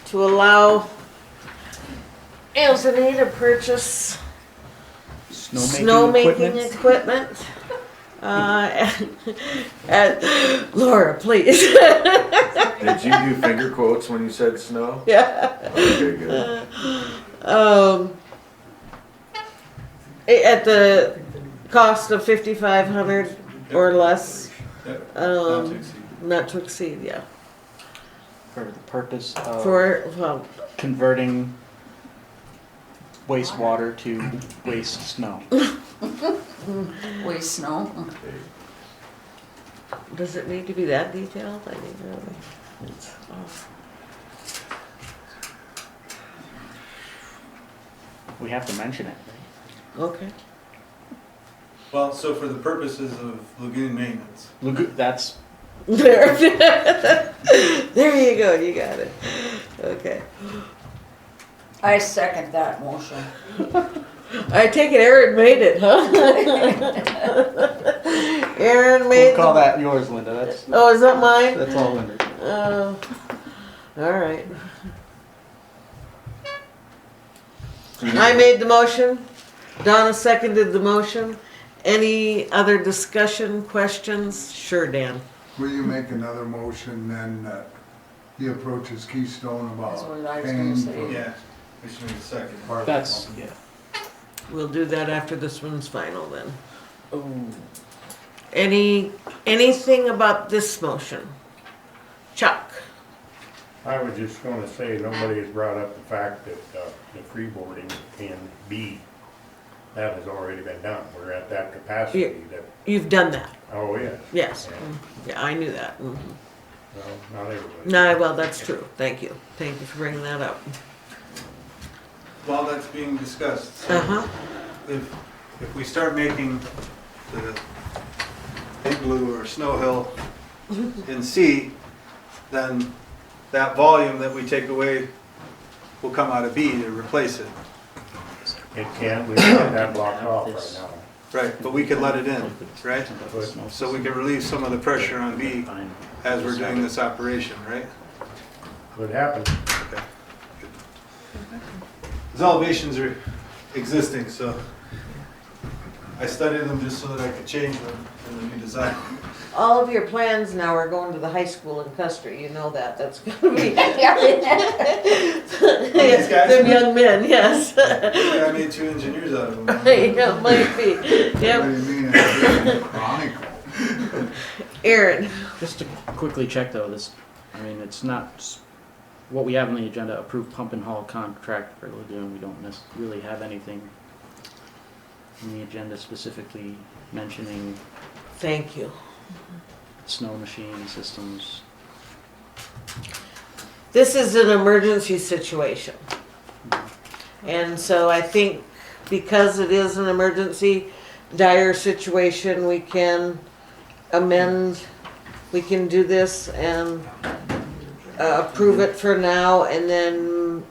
Speaker 1: to allow Anthony to purchase snowmaking equipment. Laura, please.
Speaker 6: Did you do finger quotes when you said snow?
Speaker 1: Yeah.
Speaker 6: Okay, good.
Speaker 1: At the cost of $5,500 or less,
Speaker 9: Yep, not to exceed.
Speaker 1: not to exceed, yeah.
Speaker 2: For the purpose of
Speaker 1: For, well,
Speaker 2: converting wastewater to waste snow.
Speaker 3: Waste snow.
Speaker 6: Okay.
Speaker 1: Does it need to be that detailed? I mean, really. It's, oh.
Speaker 2: We have to mention it, right?
Speaker 1: Okay.
Speaker 9: Well, so for the purposes of lagoon maintenance,
Speaker 2: That's,
Speaker 1: There. There you go, you got it. Okay.
Speaker 3: I second that motion.
Speaker 1: I take it Aaron made it, huh? Aaron made
Speaker 2: we'll call
Speaker 1: the-
Speaker 2: that yours, Linda. That's
Speaker 1: Oh, is that mine?
Speaker 2: that's all Linda.
Speaker 1: Oh, all right. I made the motion. Donna seconded the motion. Any other discussion, questions? Sure, Dan.
Speaker 8: Will you make another motion then that he approaches Keystone
Speaker 3: That's
Speaker 8: about
Speaker 3: what I was
Speaker 8: paying
Speaker 3: gonna say.
Speaker 8: for
Speaker 9: yeah, we should make a second.
Speaker 8: part of
Speaker 2: That's
Speaker 8: the
Speaker 2: yeah.
Speaker 1: We'll do that after this one's final then.
Speaker 2: Oh.
Speaker 1: Anything about this motion? Chuck?
Speaker 4: I was just gonna say, nobody has brought up the fact that, the freeboarding in B, that has already been done. We're at that capacity that,
Speaker 1: You've done that?
Speaker 4: oh, yes.
Speaker 1: Yes.
Speaker 4: Yeah.
Speaker 1: Yeah, I knew that. Mhm.
Speaker 4: Well, not everybody.
Speaker 1: No, well, that's true. Thank you. Thank you for bringing that up.
Speaker 9: While that's being discussed, so
Speaker 1: Uh-huh.
Speaker 9: if we start making the igloo or snow hill in C, then that volume that we take away will come out of B to replace it.
Speaker 4: It can, we have that blocked off right now.
Speaker 9: Right, but we could let it in, right? So we can relieve some of the pressure on B as we're doing this operation, right?
Speaker 4: Could happen.
Speaker 9: Okay. These elevations are existing, so I studied them just so that I could change them in the new design.
Speaker 1: All of your plans now are going to the high school in Custer. You know that. That's gonna be.
Speaker 9: These guys?
Speaker 1: Them young men, yes.
Speaker 9: I made 2 engineers out of them.
Speaker 1: Yeah, might be.
Speaker 8: What do
Speaker 1: Yep.
Speaker 8: you mean, it's chronicle?
Speaker 1: Aaron.
Speaker 2: Just to quickly check though, this, I mean, it's not what we have on the agenda. Approved pump and haul contract for lagoon. We don't really have anything on the agenda specifically mentioning
Speaker 1: Thank you.
Speaker 2: snow machine systems.
Speaker 1: This is an emergency situation. And so I think because it is an emergency, dire situation, we can amend, we can do this and approve it for now and then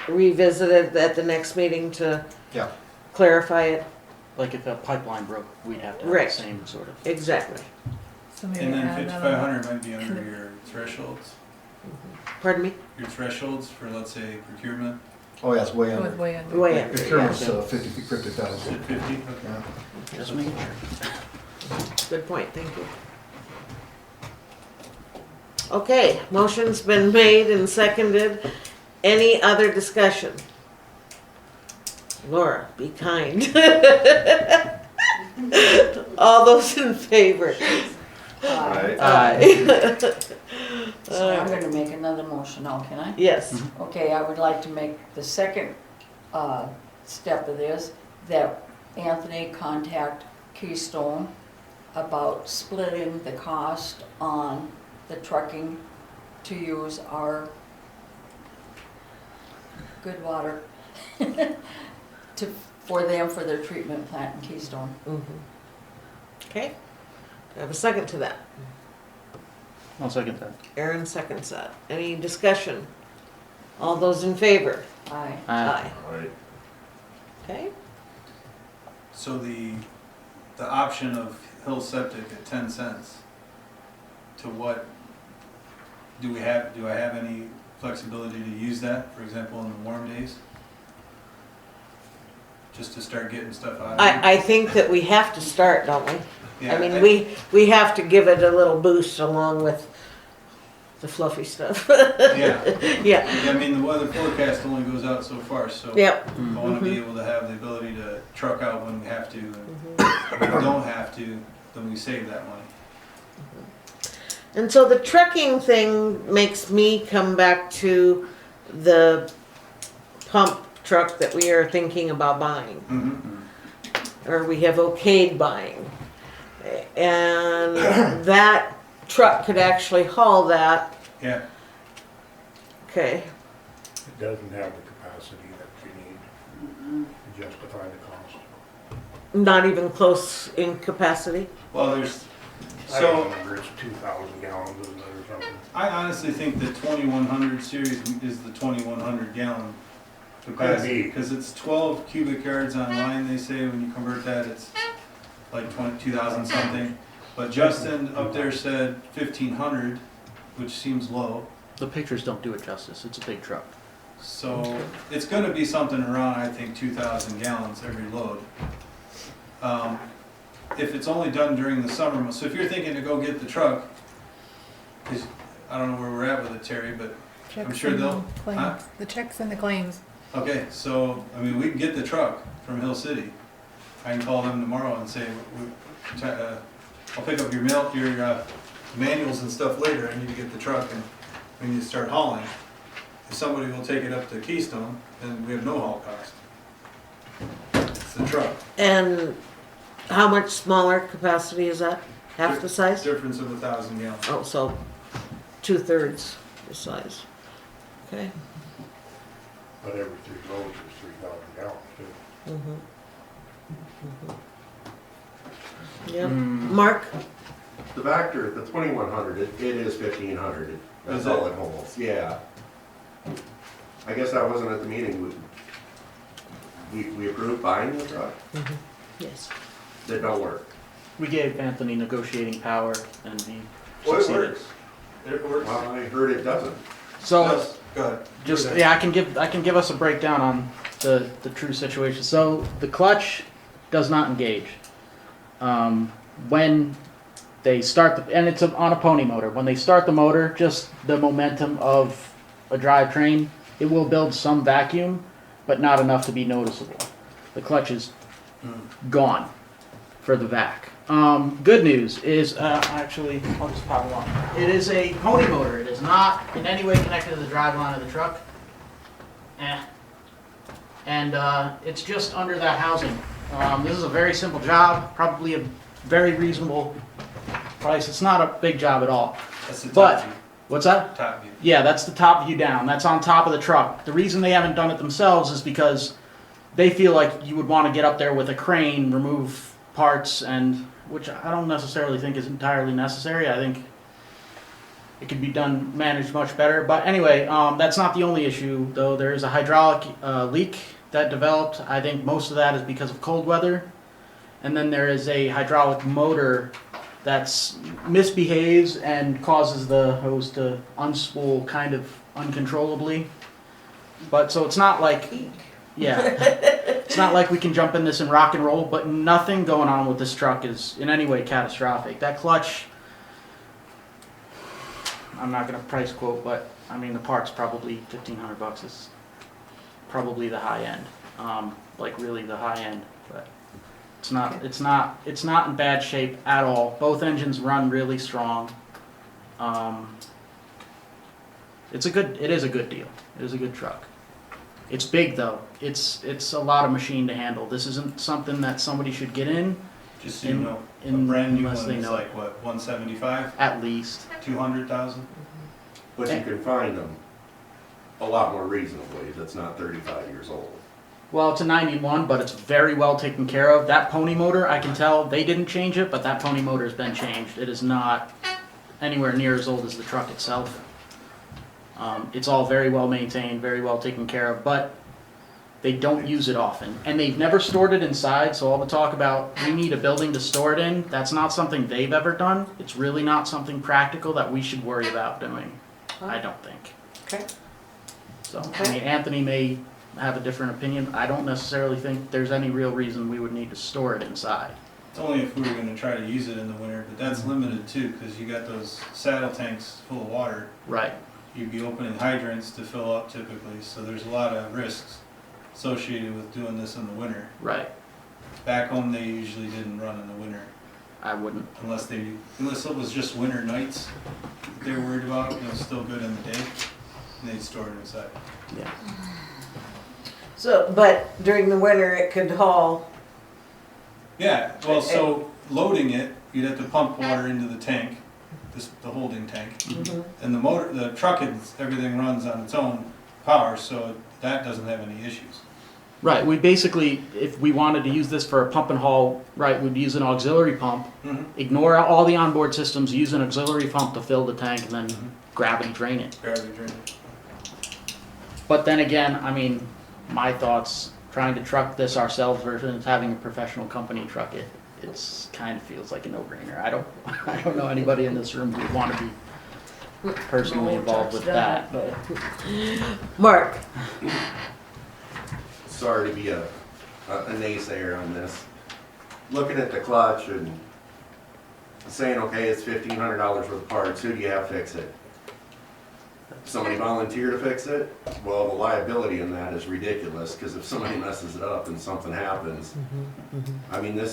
Speaker 1: revisit it at the next meeting to
Speaker 12: Yeah.
Speaker 1: clarify it.
Speaker 2: Like if a pipeline broke, we'd have to have
Speaker 1: Right.
Speaker 2: the same sort of.
Speaker 1: Exactly.
Speaker 5: So maybe
Speaker 9: And then
Speaker 5: add that on.
Speaker 9: 5,500 might be under your thresholds,
Speaker 1: Pardon me?
Speaker 9: your thresholds for, let's say, procurement.
Speaker 12: Oh, yeah, it's way
Speaker 5: It was
Speaker 12: under.
Speaker 5: way under.
Speaker 1: Way under,
Speaker 12: Procurement's
Speaker 1: yeah.
Speaker 12: 50,000.
Speaker 9: At 50? Okay.
Speaker 12: Yeah.
Speaker 2: Just making sure.
Speaker 1: Good point, thank you. Okay, motion's been made and seconded. Any other discussion? Laura, be kind. All those in favor?
Speaker 6: Right.
Speaker 1: Aye.
Speaker 3: So I'm gonna make another motion now, can I?
Speaker 1: Yes,
Speaker 3: Okay, I would like to make the second step of this, that Anthony contact Keystone about splitting the cost on the trucking to use our good water for them for their treatment plant in Keystone.
Speaker 1: okay. Do I have a second to that?
Speaker 2: I'll second that.
Speaker 1: Aaron seconds that. Any discussion? All those in favor?
Speaker 3: Aye.
Speaker 1: Aye.
Speaker 6: Right.
Speaker 1: Okay,
Speaker 9: So the option of Hill Septic at 10 cents, to what, do I have any flexibility to use that, for example, in the warm days? Just to start getting stuff out of it?
Speaker 1: I think that we have to start, don't we?
Speaker 9: Yeah,
Speaker 1: I mean, we have to give it a little boost along with the fluffy stuff.
Speaker 9: Yeah,
Speaker 1: Yeah,
Speaker 9: I mean, the weather forecast only goes out so far, so
Speaker 1: yep.
Speaker 9: I wanna be able to have the ability to truck out when we have to, and if we don't have to, then we save that money.
Speaker 1: And so the trucking thing makes me come back to the pump truck that we are thinking about buying,
Speaker 9: Mhm.
Speaker 1: or we have okayed buying. And that truck could actually haul that,
Speaker 9: Yeah,
Speaker 1: okay,
Speaker 4: It doesn't have the capacity that you need to justify the cost.
Speaker 1: not even close in capacity.
Speaker 9: well, there's,
Speaker 4: I don't
Speaker 9: so,
Speaker 4: remember, it's 2,000 gallons, isn't it, or something?
Speaker 9: I honestly think the 2100 series is the 2100 gallon capacity,
Speaker 4: be.
Speaker 9: because it's 12 cubic yards online, they say, when you convert that, it's like 2,000 something. But Justin up there said 1500, which seems low.
Speaker 2: The pictures don't do it justice. It's a big truck.
Speaker 9: So it's gonna be something around, I think, 2,000 gallons every load. If it's only done during the summer months, so if you're thinking to go get the truck, 'cause I don't know where we're at with it, Terry, but
Speaker 5: Checks
Speaker 9: sure
Speaker 5: and
Speaker 9: they'll-
Speaker 5: the claims.
Speaker 9: huh?
Speaker 5: The checks and the claims.
Speaker 9: okay, so, I mean, we can get the truck from Hill City. I can call them tomorrow and say, I'll pick up your manuals and stuff later, I need to get the truck and we need to start hauling. If somebody will take it up to Keystone, then we have no haul cost. It's the truck,
Speaker 1: And how much smaller capacity is that? Half the size?
Speaker 9: difference of 1,000 gallons.
Speaker 1: Oh, so 2/3 the size. Okay.
Speaker 4: But every 3 loads is 3,000 gallons, too.
Speaker 1: Mhm. Yeah,
Speaker 2: Mm.
Speaker 1: Mark?
Speaker 10: The Vector, the 2100, it is 1500. That's
Speaker 9: Is
Speaker 10: all
Speaker 9: it?
Speaker 10: it holds, yeah. I guess I wasn't at the meeting. We approved buying the truck.
Speaker 1: Yes.
Speaker 10: That don't work.
Speaker 2: We gave Anthony negotiating power and he
Speaker 10: Well, it
Speaker 2: succeeded.
Speaker 10: works.
Speaker 9: It works.
Speaker 10: Well, I heard it doesn't.
Speaker 2: So
Speaker 9: Yes, go ahead.
Speaker 2: just, yeah, I can give us a breakdown on the true situation. So the clutch does not engage. When they start and it's on a pony motor. When they start the motor, just the momentum of a drivetrain, it will build some vacuum, but not enough to be noticeable. The clutch is gone for the vac. Good news is, actually, I'll just pop it on. It is a pony motor. It is not in any way connected to the driveline of the truck. And it's just under that housing. This is a very simple job, probably a very reasonable price. It's not a big job at all.
Speaker 9: That's the
Speaker 2: But-
Speaker 9: top view.
Speaker 2: What's that?
Speaker 9: Top view.
Speaker 2: Yeah, that's the top view down. That's on top of the truck. The reason they haven't done it themselves is because they feel like you would want to get up there with a crane, remove parts, and which I don't necessarily think is entirely necessary. I think it could be done, managed much better. But anyway, that's not the only issue, though. There is a hydraulic leak that developed. I think most of that is because of cold weather. And then there is a hydraulic motor that's misbehaves and causes the hose to unspool kind of uncontrollably. But so it's not like, yeah, it's not like we can jump in this and rock and roll, but nothing going on with this truck is in any way catastrophic. That clutch, I'm not gonna price quote, but I mean the part's probably $1,500 is probably the high end, like really the high end, but it's not in bad shape at all. Both engines run really strong. It is a good deal. It is a good truck. It's big though. It's a lot of machine to handle. This isn't something that somebody should get in.
Speaker 9: Just so you know, a
Speaker 2: in-
Speaker 9: brand new
Speaker 2: unless
Speaker 9: one
Speaker 2: they
Speaker 9: is
Speaker 2: know
Speaker 9: like what, 175,
Speaker 2: At least.
Speaker 9: 200,000?
Speaker 10: But you can find them a lot more reasonably. That's not 35 years old.
Speaker 2: Well, it's a 91, but it's very well taken care of. That pony motor, I can tell they didn't change it, but that pony motor has been changed. It is not anywhere near as old as the truck itself. It's all very well maintained, very well taken care of, but they don't use it often. And they've never stored it inside, so all the talk about we need a building to store it in, that's not something they've ever done. It's really not something practical that we should worry about doing, I don't think.
Speaker 1: Okay.
Speaker 2: So, I mean, Anthony may have a different opinion. I don't necessarily think there's any real reason we would need to store it inside.
Speaker 9: It's only if we were gonna try to use it in the winter, but that's limited too, because you got those saddle tanks full of water.
Speaker 2: Right.
Speaker 9: You'd be opening hydrants to fill up typically, so there's a lot of risks associated with doing this in the winter.
Speaker 2: Right.
Speaker 9: Back home, they usually didn't run in the winter,
Speaker 2: I wouldn't.
Speaker 9: unless it was just winter nights that they were worried about, it was still good in the day, and they'd store it inside.
Speaker 2: Yeah.
Speaker 1: So, but during the winter, it could haul.
Speaker 9: Yeah, well, so loading it, you'd have to pump water into the tank, the holding tank. And the motor, the truck, everything runs on its own power, so that doesn't have any issues.
Speaker 2: Right, we basically, if we wanted to use this for a pump and haul, right, we'd use an auxiliary pump, ignore all the onboard systems, use an auxiliary pump to fill the tank, and then gravity drain it.
Speaker 9: Gravity drain.
Speaker 2: But then again, I mean, my thoughts, trying to truck this ourselves versus having a professional company truck it, it's kind of feels like a no-brainer. I don't know anybody in this room who would want to be personally involved with that, but.
Speaker 1: Mark,
Speaker 10: Sorry to be a naysayer on this. Looking at the clutch and saying, okay, it's $1,500 worth of parts, who do you have fix it? Somebody volunteer to fix it? Well, the liability in that is ridiculous, because if somebody messes it up and something happens, I mean,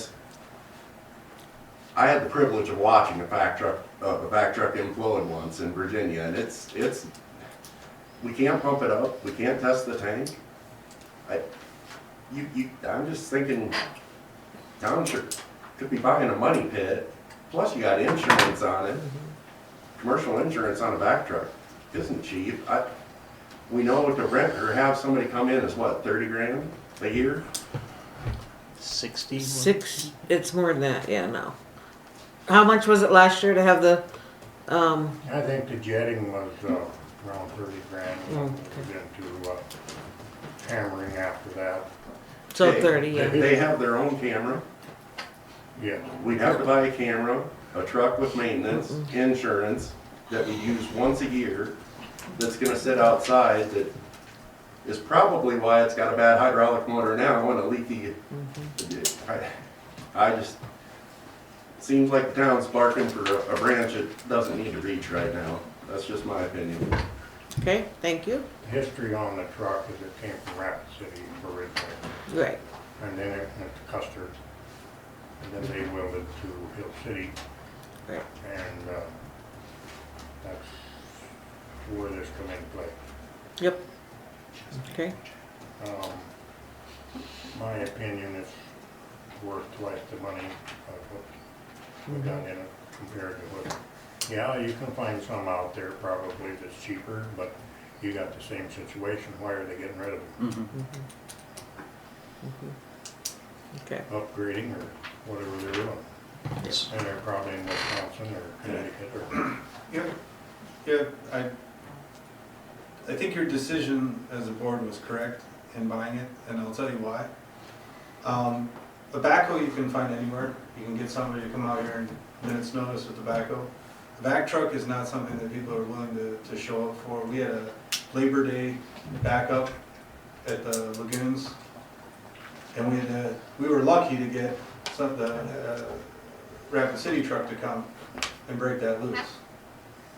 Speaker 10: I had the privilege of watching a back truck implode once in Virginia, and we can't pump it up, we can't test the tank. I'm just thinking, township could be buying a money pit, plus you got insurance on it. Commercial insurance on a back truck isn't cheap. We know to rent or have somebody come in is what, 30 grand a year?
Speaker 2: 60?
Speaker 1: it's more than that, yeah, no. How much was it last year to have the,
Speaker 4: I think the jetting was around 30 grand.
Speaker 1: Okay.
Speaker 4: We went into hammering after that.
Speaker 1: so 30, yeah.
Speaker 10: They have their own camera.
Speaker 4: Yeah.
Speaker 10: We'd have to buy a camera, a truck with maintenance, insurance, that we use once a year, that's gonna sit outside, that is probably why it's got a bad hydraulic motor now and a leaky. I just, seems like the town's barking for a branch it doesn't need to reach right now. That's just my opinion.
Speaker 1: Okay, thank you.
Speaker 4: The history on the truck is it came from Rapid City originally,
Speaker 1: Right.
Speaker 4: and then it went to Custer, and then they willed it to Hill City.
Speaker 1: Right.
Speaker 4: And that's where this come into play.
Speaker 1: Yep. Okay.
Speaker 4: My opinion is worth twice the money of what we got in it compared to what, yeah, you can find some out there probably that's cheaper, but you got the same situation. Why are they getting rid of it?
Speaker 1: Okay.
Speaker 4: Upgrading or whatever they're doing.
Speaker 2: Yes.
Speaker 4: And they're probably in Wisconsin or Connecticut or.
Speaker 9: Yeah, I think your decision as a board was correct in buying it, and I'll tell you why. A backhoe you can find anywhere. You can get somebody to come out here in minutes notice with the backhoe. A back truck is not something that people are willing to show up for. We had a Labor Day backup at the lagoons, and we were lucky to get the Rapid City truck to come and break that loose.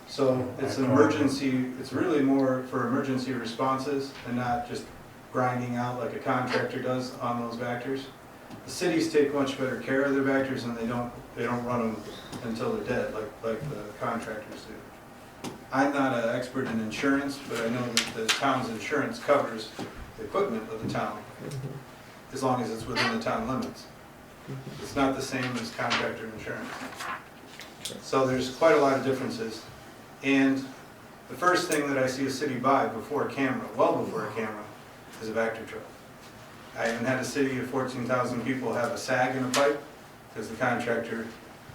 Speaker 9: So it's an emergency, it's really more for emergency responses and not just grinding out like a contractor does on those Vectors. The cities take much better care of their Vectors, and they don't run them until they're dead like the contractors do. I'm not an expert in insurance, but I know that the town's insurance covers the equipment of the town, as long as it's within the town limits. It's not the same as contractor insurance. So there's quite a lot of differences. And the first thing that I see a city buy before a camera, well before a camera, is a Vector truck. I haven't had a city of 14,000 people have a sag in a pipe because the contractor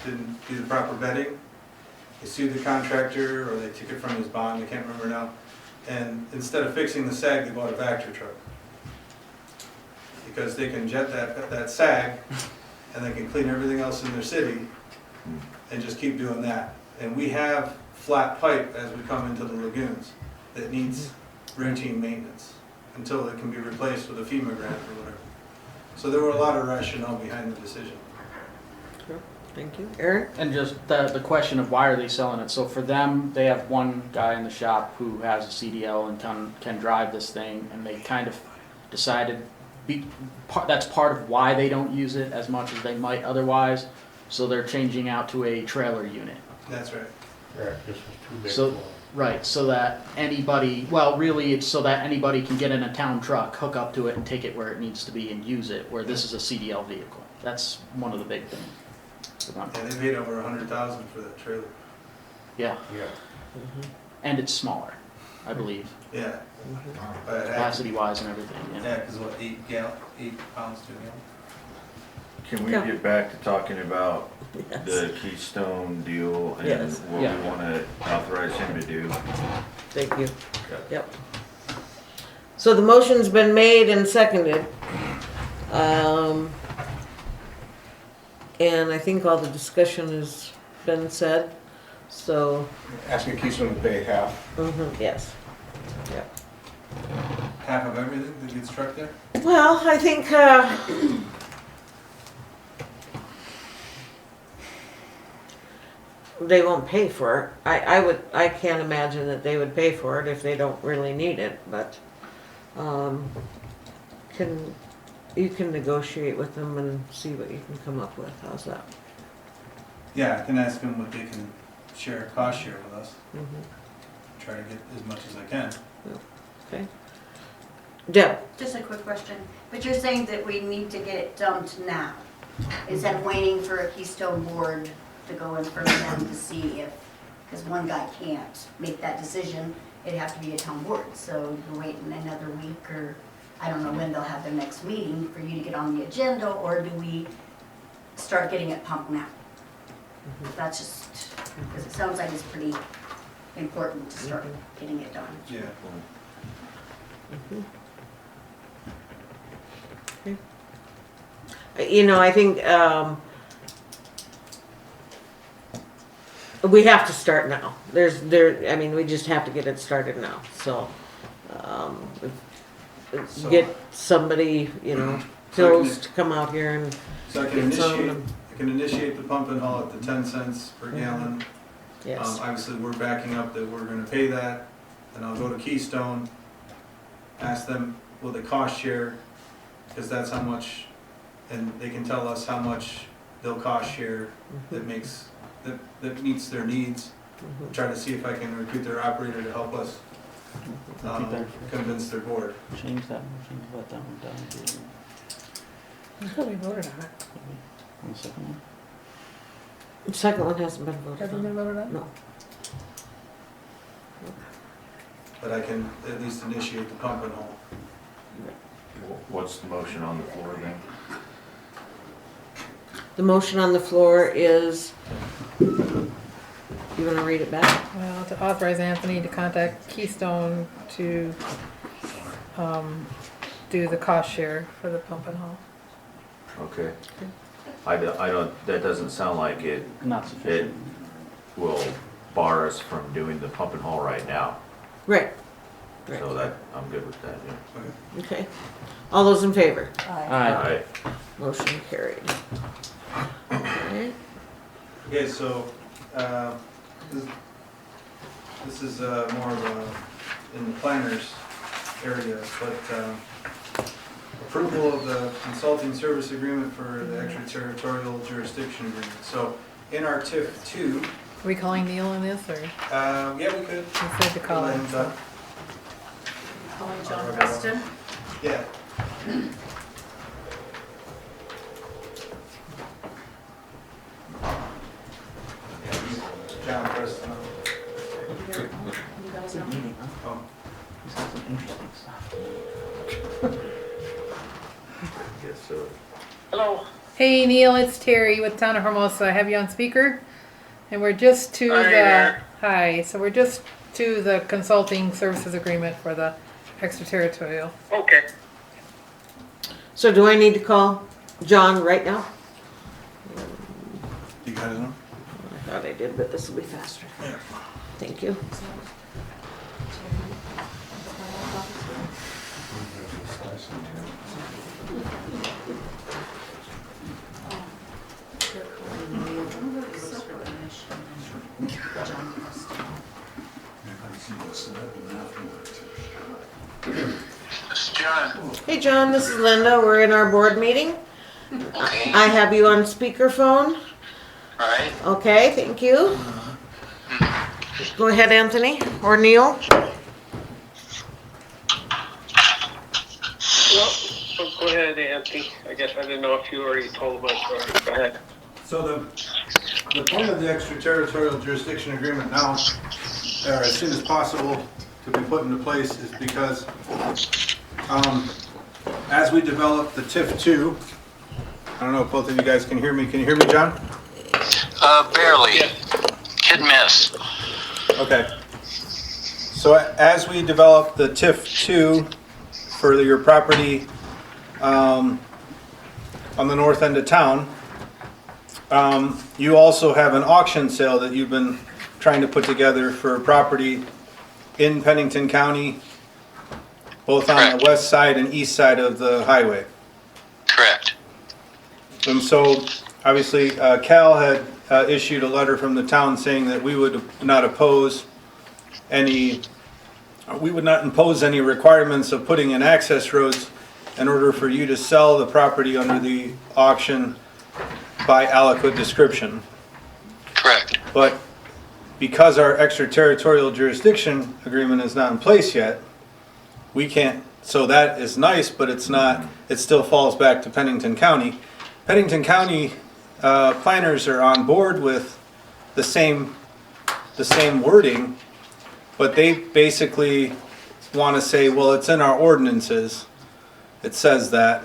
Speaker 9: didn't do the proper vetting. They sued the contractor or they took it from his bond, I can't remember now. And instead of fixing the sag, they bought a Vector truck. Because they can jet that sag and they can clean everything else in their city and just keep doing that. And we have flat pipe as we come into the lagoons that needs routine maintenance until it can be replaced with a FEMA grant or whatever. So there were a lot of rationale behind the decision.
Speaker 1: Sure. Thank you. Aaron?
Speaker 2: And just the question of why are they selling it? So for them, they have one guy in the shop who has a CDL and can drive this thing, and they kind of decided that's part of why they don't use it as much as they might otherwise. So they're changing out to a trailer unit.
Speaker 9: That's right.
Speaker 4: Correct, this is too big
Speaker 2: So-
Speaker 4: for them.
Speaker 2: Right, so that anybody, well, really, it's so that anybody can get in a town truck, hook up to it and take it where it needs to be and use it, where this is a CDL vehicle. That's one of the big things.
Speaker 9: Yeah, they paid over 100,000 for that trailer.
Speaker 2: Yeah,
Speaker 4: Yeah.
Speaker 2: and it's smaller, I believe,
Speaker 9: Yeah. But
Speaker 2: capacity wise and everything, yeah.
Speaker 9: yeah, because what, 8 pounds to a gallon?
Speaker 6: Can we
Speaker 1: Yeah.
Speaker 6: get back to talking about
Speaker 1: Yes.
Speaker 6: the Keystone deal and
Speaker 1: Yes.
Speaker 6: what
Speaker 2: Yeah.
Speaker 6: we wanna authorize him to do?
Speaker 1: Thank you.
Speaker 6: Okay.
Speaker 1: Yep. So the motion's been made and seconded. And I think all the discussion has been said, so,
Speaker 12: Asking Keystone to pay half.
Speaker 1: yes. Yep.
Speaker 9: Half of everything that gets trucked there?
Speaker 1: Well, I think, they won't pay for it. I can't imagine that they would pay for it if they don't really need it, but, you can negotiate with them and see what you can come up with. How's that?
Speaker 9: Yeah, I can ask them what they can share, cost share with us.
Speaker 1: Mhm.
Speaker 9: Try to get as much as I can.
Speaker 1: Okay. Deb?
Speaker 7: Just a quick question, but you're saying that we need to get it dumped now, instead of waiting for a Keystone board to go in front of them to see if, because one guy can't make that decision, it'd have to be a town board, so you're waiting another week, or I don't know when they'll have their next meeting for you to get on the agenda, or do we start getting it pumped now? That's just, because it sounds like it's pretty important to start getting it done.
Speaker 9: Yeah.
Speaker 1: You know, I think, we have to start now. I mean, we just have to get it started now, so,
Speaker 9: So-
Speaker 1: get somebody, you know, Phil's to come out here and
Speaker 9: So I can
Speaker 1: get some.
Speaker 9: initiate the pump and haul at the 10 cents per gallon.
Speaker 1: Yes,
Speaker 9: Obviously, we're backing up that we're gonna pay that, and I'll go to Keystone, ask them, will they cost share? Because that's how much, and they can tell us how much they'll cost share that makes, that meets their needs. Try to see if I can recruit their operator to help us convince their board.
Speaker 2: Change that motion, let that one down.
Speaker 5: I thought we voted on it.
Speaker 2: One second one.
Speaker 1: the second one hasn't been voted
Speaker 5: Hasn't
Speaker 1: on.
Speaker 5: been voted on?
Speaker 1: No.
Speaker 9: But I can at least initiate the pump and haul.
Speaker 6: What's the motion on the floor then?
Speaker 1: The motion on the floor is, you wanna read it back?
Speaker 5: Well, to authorize Anthony to contact Keystone to, do the cost share for the pump and haul.
Speaker 6: Okay. I don't, that doesn't sound like it
Speaker 2: Not sufficient.
Speaker 6: will bar us from doing the pump and haul right now.
Speaker 1: Right.
Speaker 6: So that, I'm good with that, yeah.
Speaker 1: Okay. All those in favor?
Speaker 2: Aye.
Speaker 6: Alright,
Speaker 1: Motion carried. Okay.
Speaker 9: Okay, so, this is more of a, in the planners area, but approval of the consulting service agreement for the extraterritorial jurisdiction agreement. So, in our TIF 2,
Speaker 5: Are we calling Neil on this, or
Speaker 9: yeah, we could.
Speaker 5: we said to call him?
Speaker 7: Calling John Preston.
Speaker 9: Yeah. John Preston. Oh.
Speaker 2: He's got some interesting stuff.
Speaker 6: guess so.
Speaker 5: Hey Neil, it's Terry with Town of Hermosa. I have you on speaker, and we're just to the hi. So we're just to the consulting services agreement for the extraterritorial.
Speaker 13: Okay.
Speaker 1: So do I need to call John right now?
Speaker 9: You got his number?
Speaker 1: I thought I did, but this will be faster. Thank you.
Speaker 13: This is John.
Speaker 1: Hey John, this is Linda. We're in our board meeting.
Speaker 13: Okay.
Speaker 1: I have you on speakerphone.
Speaker 13: All right.
Speaker 1: Okay, thank you. Go ahead, Anthony, or Neil.
Speaker 13: Well, go ahead, Anthony. I guess I didn't know if you already told us, or go ahead.
Speaker 9: So the point of the extraterritorial jurisdiction agreement now, or as soon as possible to be put into place, is because as we develop the TIF2, I don't know if both of you guys can hear me. Can you hear me, John?
Speaker 13: Barely. Hit and miss.
Speaker 9: Okay. So as we develop the TIF2 for your property on the north end of town, you also have an auction sale that you've been trying to put together for property in Pennington County, both on
Speaker 13: Correct.
Speaker 9: the west side and east side of the highway.
Speaker 13: Correct.
Speaker 9: And so, obviously, Cal had issued a letter from the town saying that we would not impose any requirements of putting in access roads in order for you to sell the property under the auction by adequate description.
Speaker 13: Correct.
Speaker 9: But because our extraterritorial jurisdiction agreement is not in place yet, we can't, so that is nice, but it's not, it still falls back to Pennington County. Pennington County planners are on board with the same wording, but they basically want to say, well, it's in our ordinances. It says that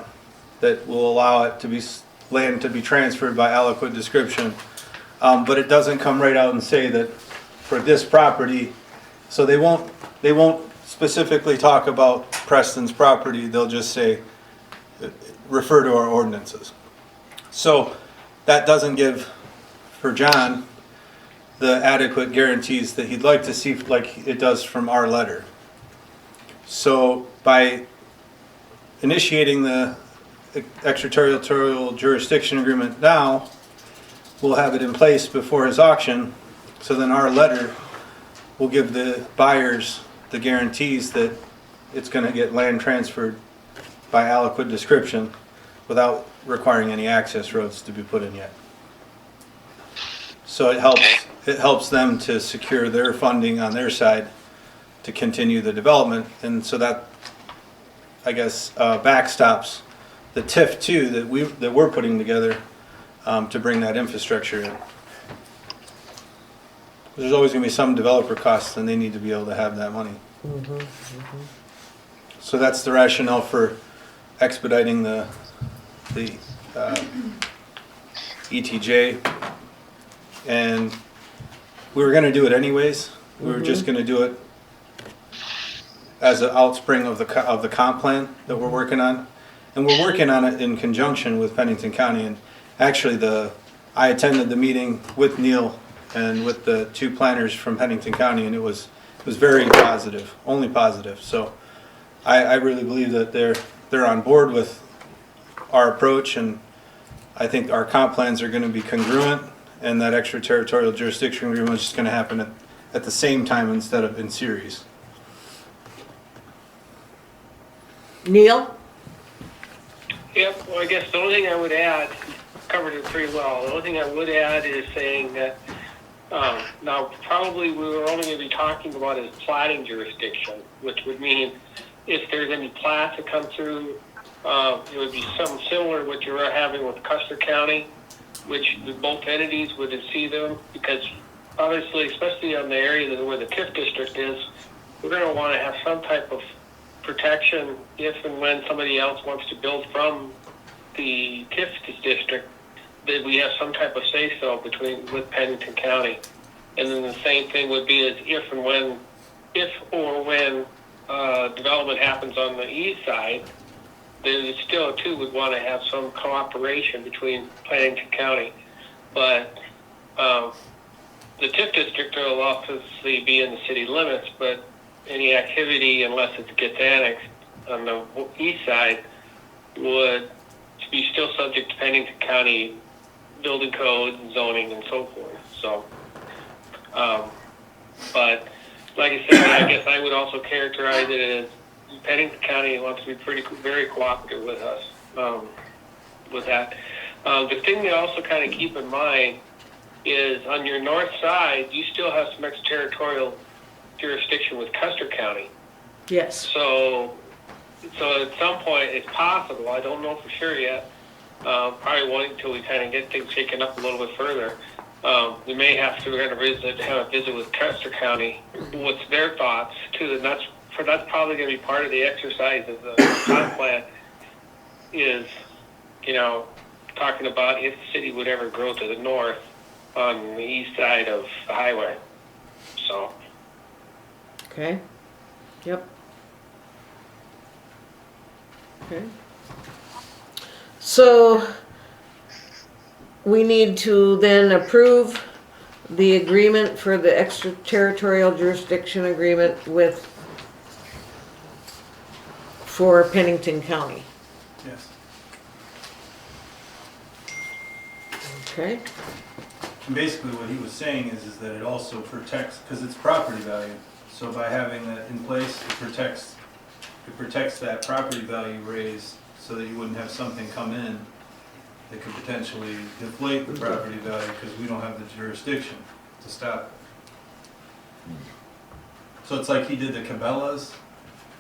Speaker 9: will allow it to be, land to be transferred by adequate description. But it doesn't come right out and say that for this property, so they won't specifically talk about Preston's property, they'll just say, refer to our ordinances. So that doesn't give, for John, the adequate guarantees that he'd like to see like it does from our letter. So by initiating the extraterritorial jurisdiction agreement now, we'll have it in place before his auction, so then our letter will give the buyers the guarantees that it's going to get land transferred by adequate description without requiring any access roads to be put in yet. So it helps them to secure their funding on their side to continue the development, and so that, I guess, backstops the TIF2 that we're putting together to bring that infrastructure in. There's always going to be some developer costs, and they need to be able to have that money. So that's the rationale for expediting the ETJ, and we were going to do it anyways. We were just going to do it as an outspring of the comp plan that we're working on, and we're working on it in conjunction with Pennington County. And actually, I attended the meeting with Neil and with the two planners from Pennington County, and it was very positive, only positive. So I really believe that they're on board with our approach, and I think our comp plans are going to be congruent, and that extraterritorial jurisdiction agreement is just going to happen at the same time instead of in series.
Speaker 1: Neil?
Speaker 13: Yep, well, I guess the only thing I would add, covered it pretty well. The only thing I would add is saying that now probably we were only going to be talking about is platting jurisdiction, which would mean if there's any plats that come through, it would be something similar to what you were having with Custer County, which both entities would see them, because obviously, especially on the area where the TIF district is, we're going to want to have some type of protection if and when somebody else wants to build from the TIF district, that we have some type of say-so with Pennington County. And then the same thing would be as if or when development happens on the east side, then still too would want to have some cooperation between Pennington County. But the TIF district will obviously be in the city limits, but any activity, unless it gets annexed on the east side, would be still subject to Pennington County building codes and zoning and so forth. So, but like I said, I guess I would also characterize it as Pennington County wants to be very cooperative with us with that. The thing to also kind of keep in mind is on your north side, you still have some extraterritorial jurisdiction with Custer County.
Speaker 1: Yes.
Speaker 13: So at some point, it's possible, I don't know for sure yet, probably wait until we kind of get things shaken up a little bit further. We may have to have a visit with Custer County, what's their thoughts too, and that's probably going to be part of the exercise of the comp plan is, talking about if the city would ever grow to the north on the east side of the highway. So.
Speaker 1: Okay. Yep. Okay. So we need to then approve the agreement for the extraterritorial jurisdiction agreement for Pennington County.
Speaker 9: Yes.
Speaker 1: Okay.
Speaker 9: And basically what he was saying is that it also protects, because it's property value. So by having that in place, it protects that property value raise so that you wouldn't have something come in that could potentially deflate the property value because we don't have the jurisdiction to stop it. So it's like he did the Cabela's,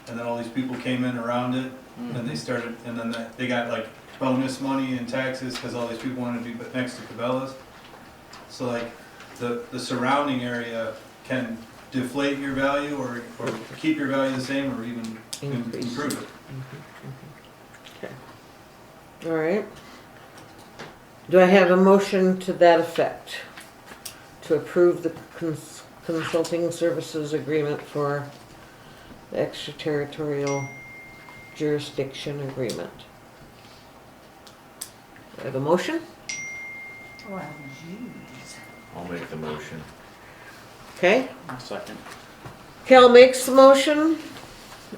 Speaker 9: and then all these people came in around it, and they started, and then they got like bonus money and taxes because all these people wanted to be next to Cabela's. So like the surrounding area can deflate your value or keep your value the same or even improve it.
Speaker 1: Okay. All right. Do I have a motion to that effect? To approve the consulting services agreement for the extraterritorial jurisdiction agreement. Do I have a motion?
Speaker 6: I'll make the motion.
Speaker 1: Okay.
Speaker 2: I'll second.
Speaker 1: Cal makes the motion.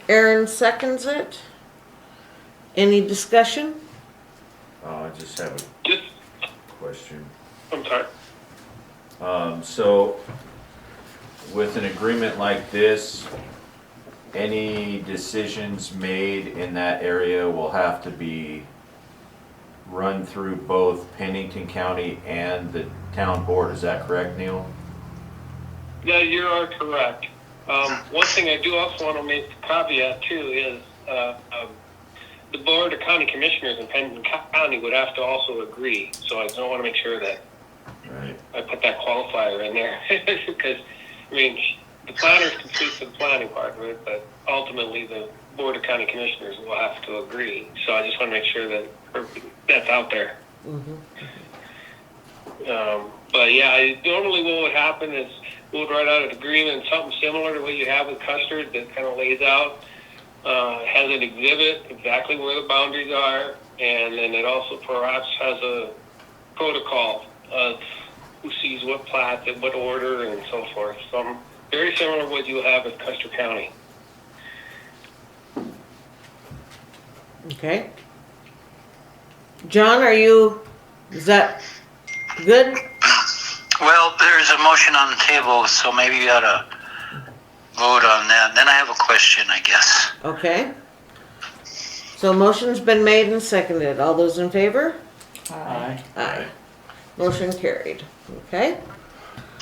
Speaker 1: Aaron seconds it. Any discussion?
Speaker 6: I just have
Speaker 13: Just,
Speaker 6: a question.
Speaker 13: I'm sorry.
Speaker 6: So with an agreement like this, any decisions made in that area will have to be run through both Pennington County and the town board. Is that correct, Neil?
Speaker 13: Yeah, you are correct. One thing I do also want to make a caveat too is the board of county commissioners in Pennington County would have to also agree. So I don't want to make sure that I put that qualifier in there because the planners can speak to the planning part of it, but ultimately the board of county commissioners will have to agree. So I just want to make sure that that's out there.
Speaker 1: Mm-hmm.
Speaker 13: But yeah, normally what would happen is we'll write out an agreement, something similar to what you have with Custard that kind of lays out, has an exhibit, exactly where the boundaries are, and then it also perhaps has a protocol of who sees what plat, in what order, and so forth. So very similar to what you have with Custer County.
Speaker 1: Okay. John, is that good?
Speaker 14: Well, there's a motion on the table, so maybe you ought to vote on that. Then I have a question, I guess.
Speaker 1: Okay. So motion's been made and seconded. All those in favor?
Speaker 2: Aye.
Speaker 1: Aye. Motion carried. Okay.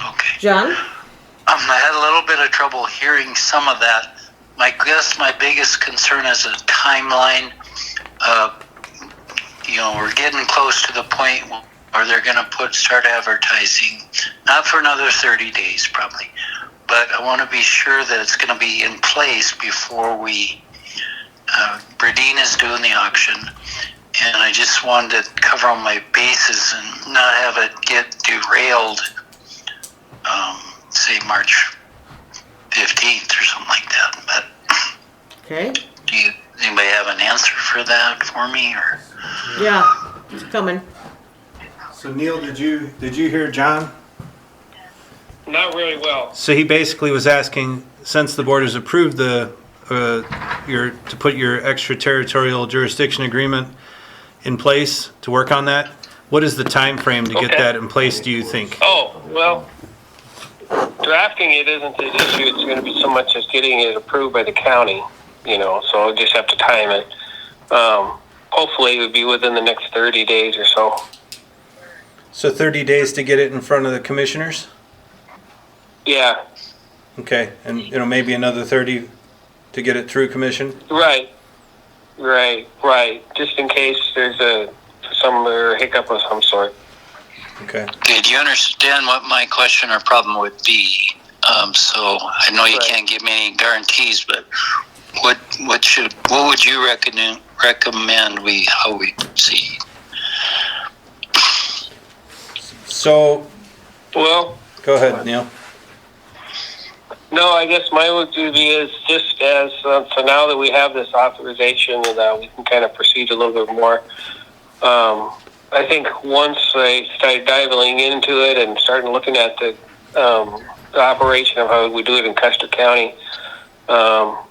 Speaker 14: Okay.
Speaker 1: John?
Speaker 14: I had a little bit of trouble hearing some of that. I guess my biggest concern is a timeline. We're getting close to the point where they're going to start advertising, not for another 30 days probably, but I want to be sure that it's going to be in place before Bradine is doing the auction, and I just wanted to cover all my bases and not have it get derailed, say March 15th or something like that. But
Speaker 1: Okay.
Speaker 14: anybody have an answer for that for me, or?
Speaker 1: Yeah, it's coming.
Speaker 9: So Neil, did you hear John?
Speaker 13: Not really well.
Speaker 9: So he basically was asking, since the board has approved to put your extraterritorial jurisdiction agreement in place to work on that, what is the time frame to get that in place, do you think?
Speaker 13: Oh, well, drafting it isn't the issue. It's going to be so much as getting it approved by the county, so I'll just have to time it. Hopefully it would be within the next 30 days or so.
Speaker 15: So 30 days to get it in front of the commissioners?
Speaker 13: Yeah,
Speaker 15: Okay, and maybe another 30 to get it through commission?
Speaker 13: right. Just in case there's some hiccup of some sort.
Speaker 15: Okay.
Speaker 14: Did you understand what my question or problem would be? So I know you
Speaker 13: Right.
Speaker 14: can't give me any guarantees, but what would you recommend how we proceed?
Speaker 15: So,
Speaker 13: Well,
Speaker 15: go ahead, Neil.
Speaker 13: no, I guess my would be is just as, so now that we have this authorization and we can kind of proceed a little bit more. I think once I start diving into it and starting looking at the operation of how we do it in Custer County, I'll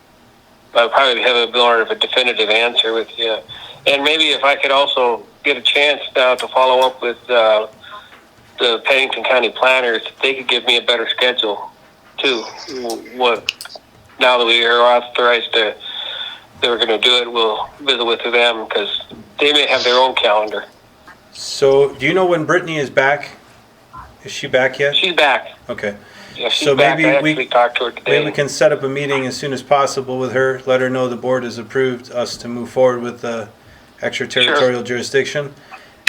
Speaker 13: probably have a more of a definitive answer with you. And maybe if I could also get a chance now to follow up with the Pennington County planners, they could give me a better schedule too. Now that we are authorized to, they were going to do it, we'll visit with them because they may have their own calendar.
Speaker 15: So, do you know when Brittany is back? Is she back yet?
Speaker 13: She's back.
Speaker 15: Okay.
Speaker 13: Yeah, she's
Speaker 15: So
Speaker 13: back.
Speaker 15: maybe
Speaker 13: I
Speaker 15: we-
Speaker 13: actually talked to her today.
Speaker 15: Maybe we can set up a meeting as soon as possible with her, let her know the board has approved us to move forward with the extraterritorial jurisdiction.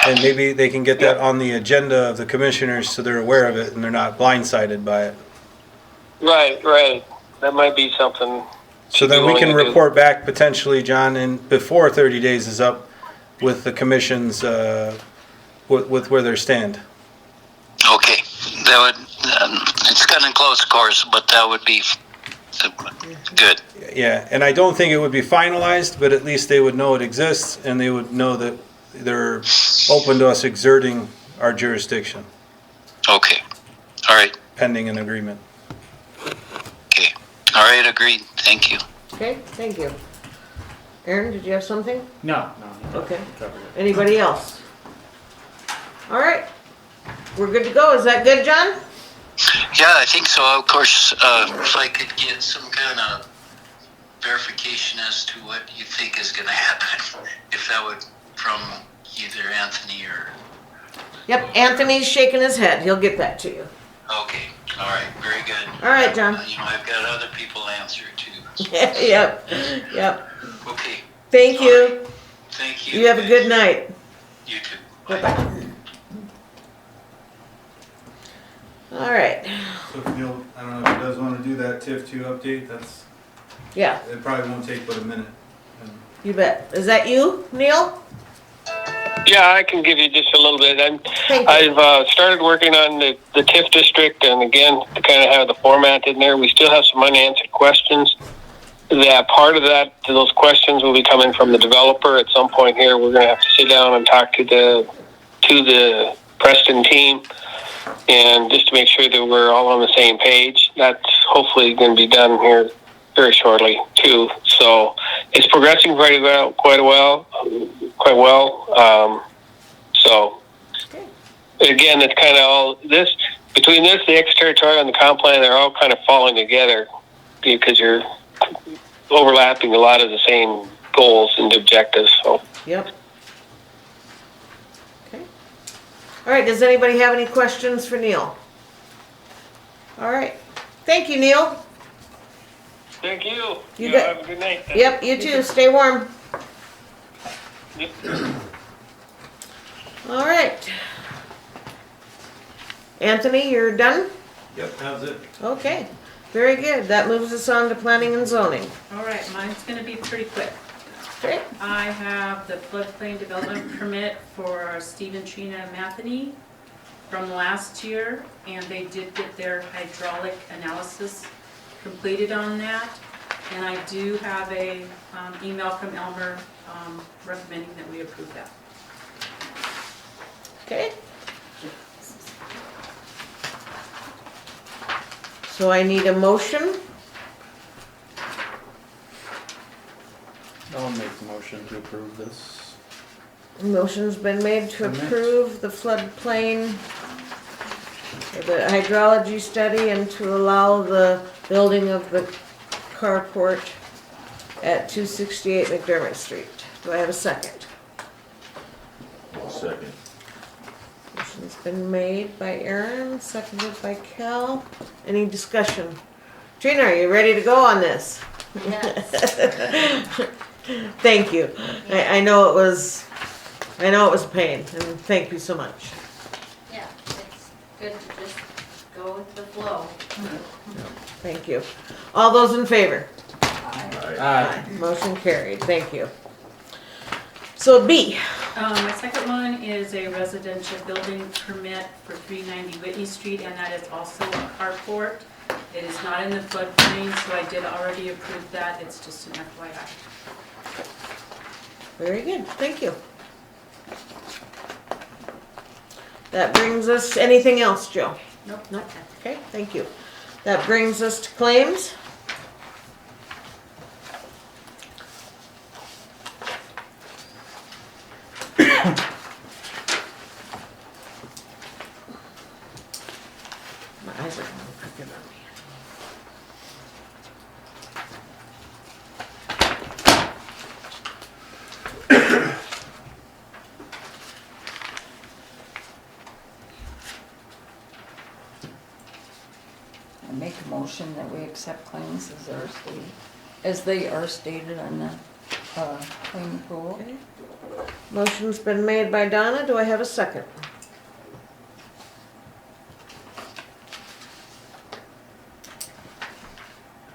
Speaker 15: And maybe they can get that on the agenda of the commissioners so they're aware of it and they're not blindsided by it.
Speaker 13: Right. That might be something.
Speaker 15: So then we can
Speaker 13: willing to do.
Speaker 15: report back potentially, John, and before 30 days is up with the commissions, with where they stand.
Speaker 14: Okay, that would. It's cutting close, of course, but that would be good.
Speaker 15: Yeah, and I don't think it would be finalized, but at least they would know it exists and they would know that they're open to us exerting our jurisdiction,
Speaker 14: Okay, all right.
Speaker 15: pending an agreement.
Speaker 14: Okay, all right. Agreed. Thank you.
Speaker 1: Okay, thank you. Aaron, did you have something?
Speaker 2: No.
Speaker 1: Okay.
Speaker 2: Covered it.
Speaker 1: Anybody else? All right, we're good to go. Is that good, John?
Speaker 14: Yeah, I think so. Of course, if I could get some kind of verification as to what you think is going to happen, if that would from either Anthony or.
Speaker 1: Yep, Anthony's shaking his head. He'll get that to you.
Speaker 14: Okay, all right, very good.
Speaker 1: All right, John.
Speaker 14: I've got other people to answer too.
Speaker 1: Yep.
Speaker 14: Okay,
Speaker 1: Thank you.
Speaker 14: thank you.
Speaker 1: You have a good night.
Speaker 14: You too.
Speaker 1: Bye-bye. All right,
Speaker 9: So if Neil, I don't know if he does want to do that TIF 2 update,
Speaker 1: yeah,
Speaker 9: it probably won't take but a minute.
Speaker 1: you bet. Is that you, Neil?
Speaker 13: Yeah, I can give you just a little bit.
Speaker 1: Thank you.
Speaker 13: I've started working on the TIF district, and again, to kind of have the format in there. We still have some unanswered questions. That part of that, those questions will be coming from the developer at some point here. We're going to have to sit down and talk to the Preston team, and just to make sure that we're all on the same page. That's hopefully going to be done here very shortly too. So it's progressing quite well. So again, it's kind of all this between this, the extraterritorial, and the comp plan. They're all kind of falling together because you're overlapping a lot of the same goals and objectives. So.
Speaker 1: Yep. Okay. All right, does anybody have any questions for Neil? All right. Thank you, Neil.
Speaker 13: Thank you.
Speaker 1: You bet.
Speaker 13: Have a good night.
Speaker 1: Yep, you too. Stay warm.
Speaker 13: Yep.
Speaker 1: All right. Anthony, you're done?
Speaker 9: Yep, how's it?
Speaker 1: Okay. Very good. That moves us on to planning and zoning.
Speaker 16: All right, mine's gonna be pretty quick.
Speaker 1: Okay.
Speaker 16: I have the floodplain development permit for Stephen, Trina, and Matheny from last year, and they did get their hydraulic analysis completed on that. And I do have a email from Elmer recommending that we approve that.
Speaker 1: Okay. So I need a motion.
Speaker 2: I'll make the motion to approve this.
Speaker 1: Motion's been made to
Speaker 2: Permit.
Speaker 1: approve the floodplain, the hydrology study, and to allow the building of the carport at 268 McDermott Street. Do I have a second?
Speaker 6: Second.
Speaker 1: Motion's been made by Aaron, seconded by Cal. Any discussion? Trina, are you ready to go on this?
Speaker 7: Yes.
Speaker 1: Thank you. I know it was a pain, and thank you so much.
Speaker 7: Yeah, it's good to just go with the flow.
Speaker 1: Thank you. All those in favor?
Speaker 2: Aye.
Speaker 1: Motion carried, thank you. So B,
Speaker 16: My second one is a residential building permit for 390 Whitney Street, and that is also a carport. It is not in the floodplain, so I did already approve that. It's just an FYI.
Speaker 1: very good, thank you. That brings us, anything else, Joe?
Speaker 16: Nope.
Speaker 1: Nope, okay, thank you. That brings us to claims. My eyes are crooked on me.
Speaker 3: I make a motion that we accept claims as they are stated on the claim approval.
Speaker 1: Okay. Motion's been made by Donna, do I have a second?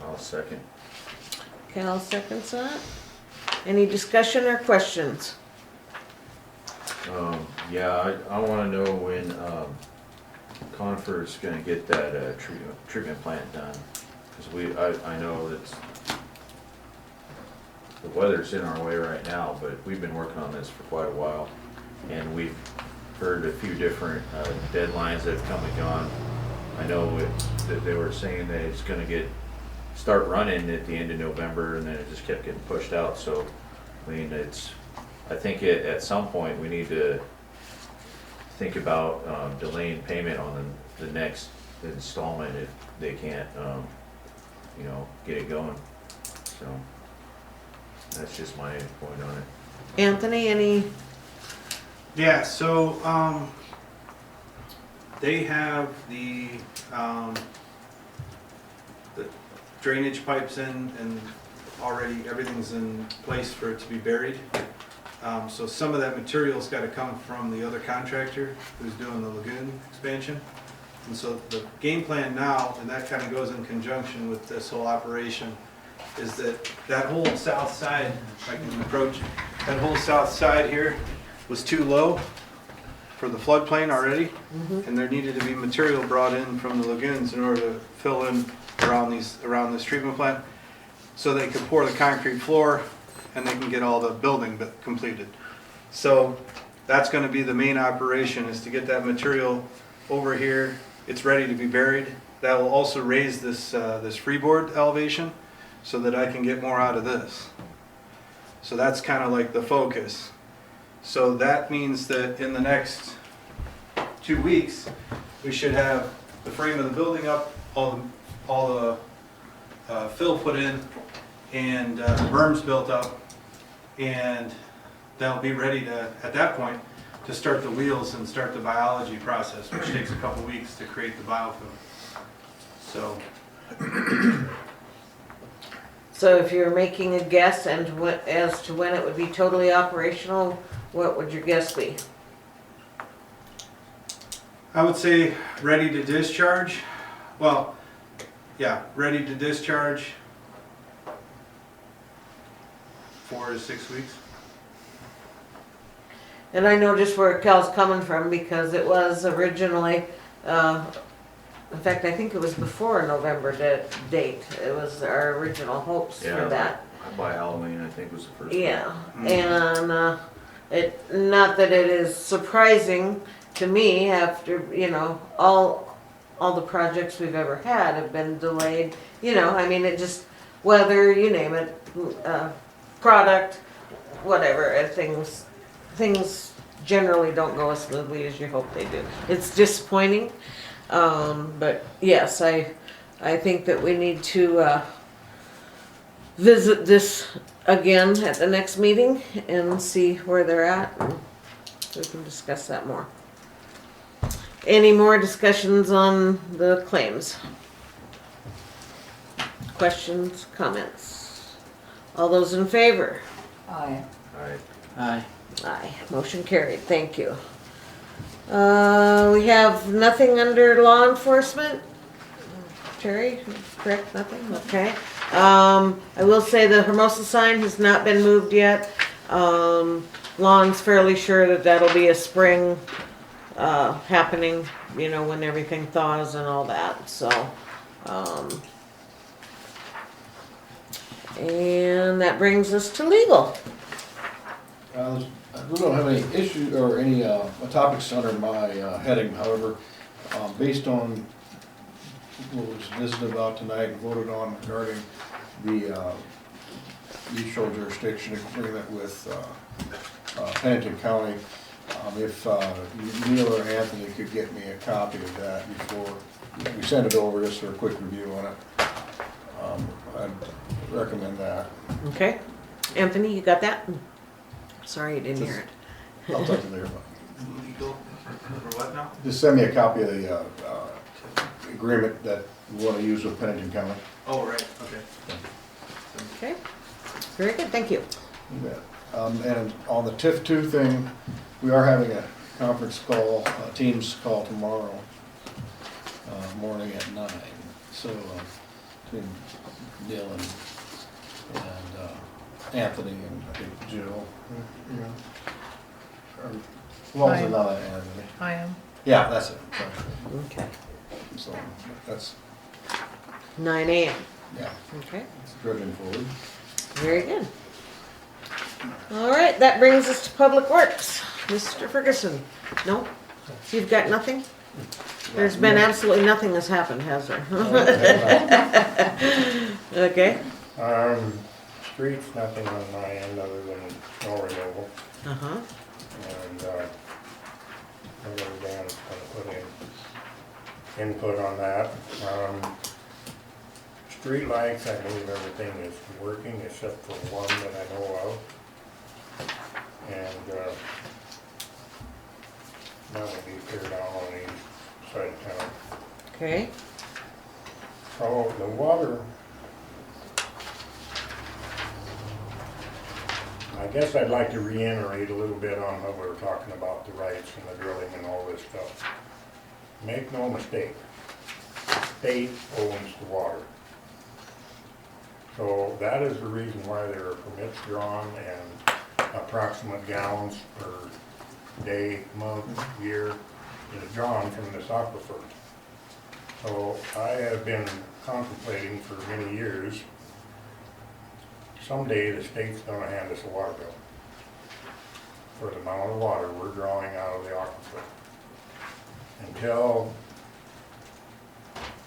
Speaker 6: I'll second.
Speaker 1: Cal seconds that. Any discussion or questions?
Speaker 6: Yeah, I wanna know when, Conifer's gonna get that, treatment plant done. Cause I know that the weather's in our way right now, but we've been working on this for quite a while. And we've heard a few different, deadlines that have come and gone. I know that they were saying that it's gonna start running at the end of November, and then it just kept getting pushed out, so, I mean, I think at some point, we need to think about, delaying payment on the next installment if they can't, get it going, so, that's just my point on it.
Speaker 1: Anthony, any?
Speaker 9: Yeah, so, they have the drainage pipes in and already everything's in place for it to be buried. So some of that material's gotta come from the other contractor who's doing the lagoon expansion. And so the game plan now, and that kinda goes in conjunction with this whole operation, is that whole south side, if I can approach, that whole south side here was too low for the floodplain already. And there needed to be material brought in from the lagoons in order to fill in around this treatment plant, so they could pour the concrete floor and they can get all the building completed. So that's gonna be the main operation, is to get that material over here. It's ready to be buried. That will also raise this freeboard elevation so that I can get more out of this. So that's kind of like the focus. So that means that in the next 2 weeks, we should have the frame of the building up, all the fill put in, and the berms built up, and they'll be ready to, at that point, to start the wheels and start the biology process, which takes a couple weeks to create the biofilm. So,
Speaker 1: So if you're making a guess as to when it would be totally operational, what would your guess be?
Speaker 9: I would say ready to discharge. Well, yeah, ready to discharge 4 to 6 weeks.
Speaker 1: And I know just where Cal's coming from, because it was originally, in fact, I think it was before a November date. It was our original hopes for that.
Speaker 6: By Halloween, I think was the first one.
Speaker 1: Yeah, and not that it is surprising to me after, all the projects we've ever had have been delayed. I mean, it just, weather, you name it, product, whatever, and things generally don't go as smoothly as you hope they do. It's disappointing, but yes, I think that we need to visit this again at the next meeting and see where they're at, and we can discuss that more. Any more discussions on the claims? Questions, comments? All those in favor?
Speaker 3: Aye.
Speaker 2: Aye.
Speaker 1: Aye, motion carried, thank you. We have nothing under law enforcement? Terry, correct, nothing, okay. I will say the Hermosa sign has not been moved yet. Lon's fairly sure that that'll be a spring, happening, you know, when everything thaws and all that, so. And that brings us to legal.
Speaker 12: We don't have any issues or any topics under my heading, however, based on what was visited about tonight and voted on regarding the mutual jurisdiction agreement with Pennington County, if Neil or Anthony could get me a copy of that before we send it over, just for a quick review on it, I'd recommend that.
Speaker 1: Okay, Anthony, you got that? Sorry, you didn't hear it.
Speaker 12: I'll talk to Lear.
Speaker 11: Legal, for what now?
Speaker 12: Just send me a copy of the agreement that we want to use with Pennington County.
Speaker 11: Oh, right, okay.
Speaker 1: Okay, very good, thank you.
Speaker 12: You bet. And on the TIF2 thing, we are having a conference call, a Teams call tomorrow morning at 9. So between Neil and Anthony and I think Jill. Well,
Speaker 5: Hi.
Speaker 12: not Anthony.
Speaker 5: I am.
Speaker 12: Yeah, that's it. Sorry.
Speaker 1: Okay,
Speaker 12: So that's,
Speaker 1: 9 a.m.
Speaker 12: yeah,
Speaker 1: Okay,
Speaker 12: it's drudging forward.
Speaker 1: very good. All right, that brings us to Public Works. Mr. Ferguson, no? You've got nothing? There's been absolutely nothing has happened, has there? Okay.
Speaker 4: Streets, nothing on my end other than snow removal.
Speaker 1: Uh-huh.
Speaker 4: And, whatever Dan's gonna put in input on that. Street lights, I believe everything is working except for one that I know of. And, that will be cleared down on the east side of town.
Speaker 1: Okay.
Speaker 4: So the water, I guess I'd like to reiterate a little bit on what we were talking about, the rights and the drilling and all this stuff. Make no mistake, state owns the water. So that is the reason why there are permits drawn and approximate gallons per day, month, year is drawn from this aquifer. So I have been contemplating for many years, someday the state's gonna hand us a water bill for the amount of water we're drawing out of the aquifer. Until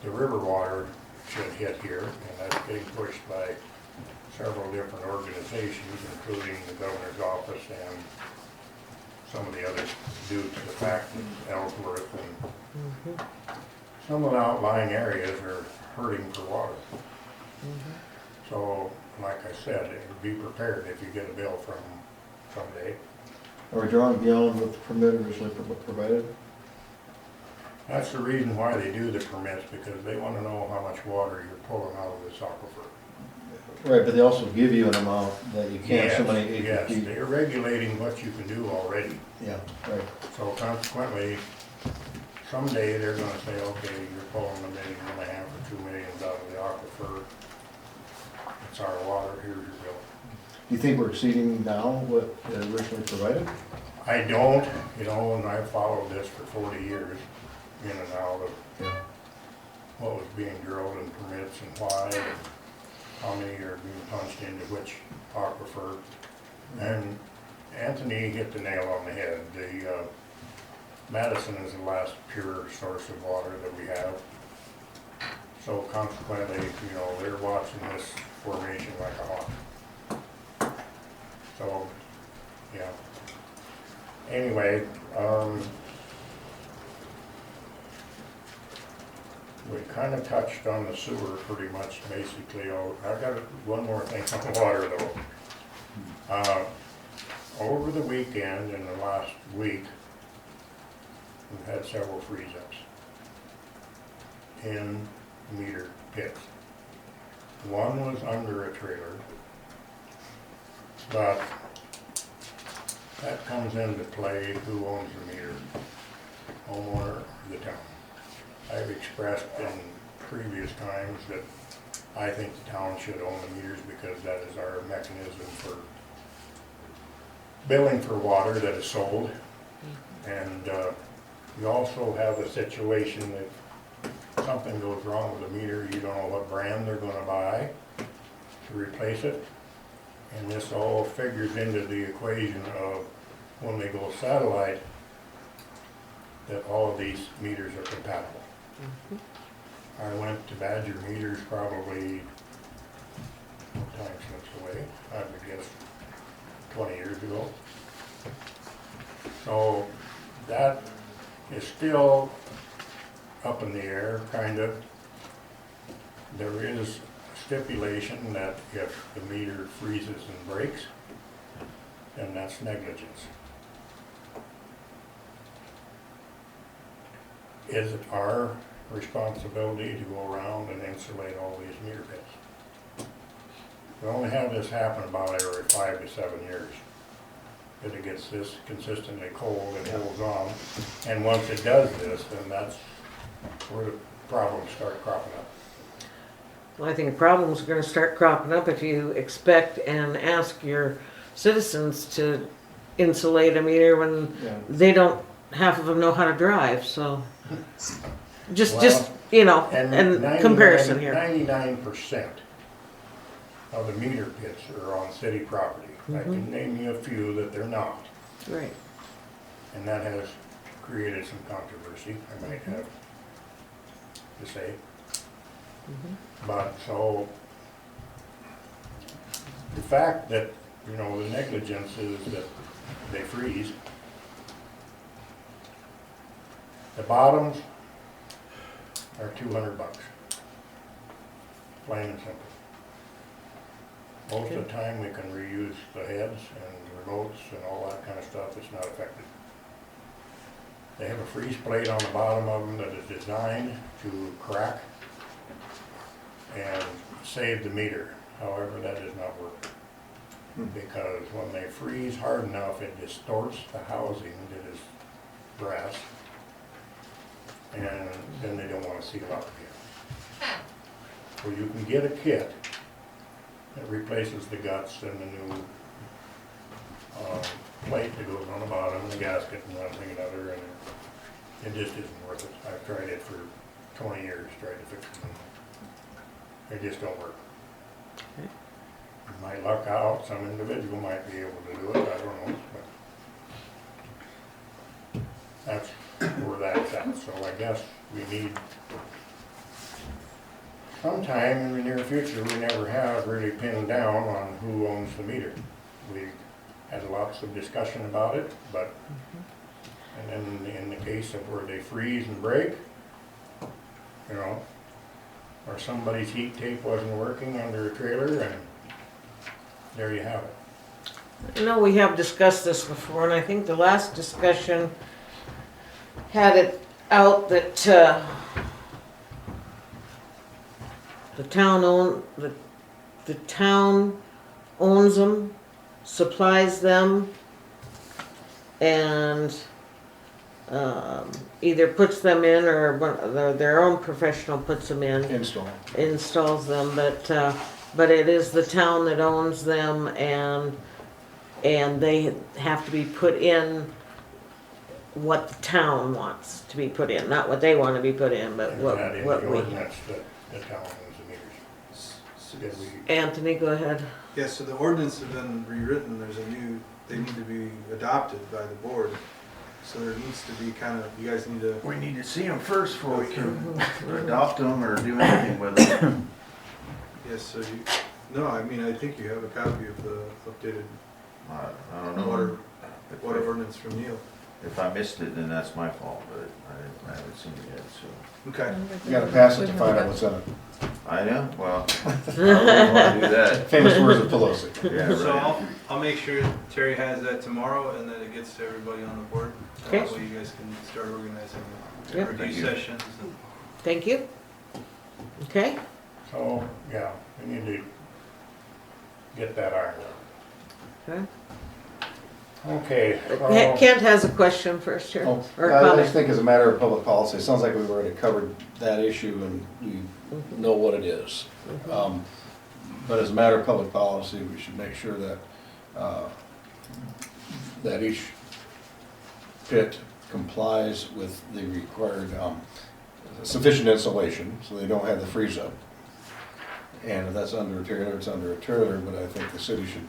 Speaker 4: the river water should hit here, and that's getting pushed by several different organizations, including the governor's office and some of the others, due to the fact that Ellsworth and some of the outlying areas are hurting for water. So, like I said, be prepared if you get a bill from someday.
Speaker 12: Are we drawing beyond what the permit originally provided?
Speaker 4: That's the reason why they do the permits, because they want to know how much water you're pulling out of this aquifer.
Speaker 12: Right, but they also give you an amount that you can't, so many acre
Speaker 4: Yes,
Speaker 12: feet.
Speaker 4: they're regulating what you can do already.
Speaker 12: Yeah, right.
Speaker 4: So consequently, someday they're gonna say, okay, you're pulling $1.5 million or $2 million out of the aquifer. It's our water, here's your bill.
Speaker 12: Do you think we're exceeding now what originally provided?
Speaker 4: I don't, you know, and I've followed this for 40 years, in and out of what was being drilled and permits and why, and how many are being punched into which aquifer. And Anthony hit the nail on the head. The Madison is the last pure source of water that we have. So consequently, you know, they're watching this formation like a hawk. So, yeah. Anyway, we kind of touched on the sewer pretty much, basically. Oh, I got one more thing on the water though. Over the weekend and the last week, we've had several freeze-ups in meter pits. One was under a trailer, but that comes into play who owns the meter, homeowner or the town. I've expressed in previous times that I think the town should own the meters because that is our mechanism for billing for water that is sold. And you also have a situation that something goes wrong with the meter, you don't know what brand they're gonna buy to replace it. And this all figures into the equation of when they go satellite, that all of these meters are compatible. I went to Badger Meters probably, time slips away, I would guess 20 years ago. So that is still up in the air, kind of. There is stipulation that if the meter freezes and breaks, then that's negligence. Is it our responsibility to go around and insulate all these meter pits? We only have this happen about every 5 to 7 years. If it gets this consistently cold, it holds on. And once it does this, then that's where the problems start cropping up.
Speaker 1: Well, I think problems are gonna start cropping up if you expect and ask your citizens to insulate a meter when they don't, half of them know how to drive, so. Just, you know, and comparison here.
Speaker 4: 99% of the meter pits are on city property. I can name you a few that they're not.
Speaker 1: Right.
Speaker 4: And that has created some controversy, I might have to say. But so, the fact that, you know, the negligence is that they freeze. The bottoms are $200, plain and simple. Most of the time we can reuse the heads and remotes and all that kind of stuff. It's not affected. They have a freeze plate on the bottom of them that is designed to crack and save the meter. However, that does not work. Because when they freeze hard enough, it distorts the housing that is brass. And then they don't want to seal up again. So you can get a kit that replaces the guts and the new plate that goes on the bottom, and the gasket and one thing and another, and it just isn't worth it. I've tried it for 20 years, tried to fix them. They just don't work. You might luck out, some individual might be able to do it, I don't know. But that's where that's at. So I guess we need, sometime in the near future, we never have really pinned down on who owns the meter. We had lots of discussion about it, but, and then in the case of where they freeze and break, you know, or somebody's heat tape wasn't working under a trailer, and there you have it.
Speaker 1: I know we have discussed this before, and I think the last discussion had it out that the town owns them, supplies them, and either puts them in, or their own professional puts them in. Installs them, but it is the town that owns them, and they have to be put in what the town wants to be put in, not what they want to be put in, but what
Speaker 4: That in
Speaker 1: we.
Speaker 4: the ordinance that the town owns the meters. Did we?
Speaker 1: Anthony, go ahead.
Speaker 9: Yeah, so the ordinance has been rewritten, they need to be adopted by the board. So there needs to be kind of, you guys need to.
Speaker 6: We need to see them first before we can adopt them or do anything with them.
Speaker 9: Yes, so no, I mean, I think you have a copy of the updated
Speaker 6: I don't know.
Speaker 9: water ordinance from Neil.
Speaker 6: If I missed it, then that's my fault, but I haven't seen it yet, so.
Speaker 9: Okay.
Speaker 12: You gotta pass it to find out what's in it.
Speaker 6: I know, well, I wouldn't wanna do that.
Speaker 12: Famous words of Pelosi.
Speaker 6: Yeah,
Speaker 9: So
Speaker 6: right.
Speaker 9: I'll make sure Terry has that tomorrow and that it gets to everybody on the board.
Speaker 1: Okay.
Speaker 9: That way you guys can start organizing the
Speaker 1: Yep.
Speaker 9: review
Speaker 6: Thank you.
Speaker 9: sessions. And
Speaker 1: Thank you. Okay,
Speaker 4: So, yeah, we need to get that ironed out.
Speaker 1: okay.
Speaker 4: Okay,
Speaker 1: Kent has a question first here,
Speaker 12: Oh,
Speaker 1: or
Speaker 12: I just
Speaker 1: comment.
Speaker 12: think as a matter of public policy, it sounds like we've already covered that issue and we know what it is. But as a matter of public policy, we should make sure that, that each pit complies with the required, sufficient insulation, so they don't have the freeze up. And if that's under a trailer, it's under a trailer, but I think the city should,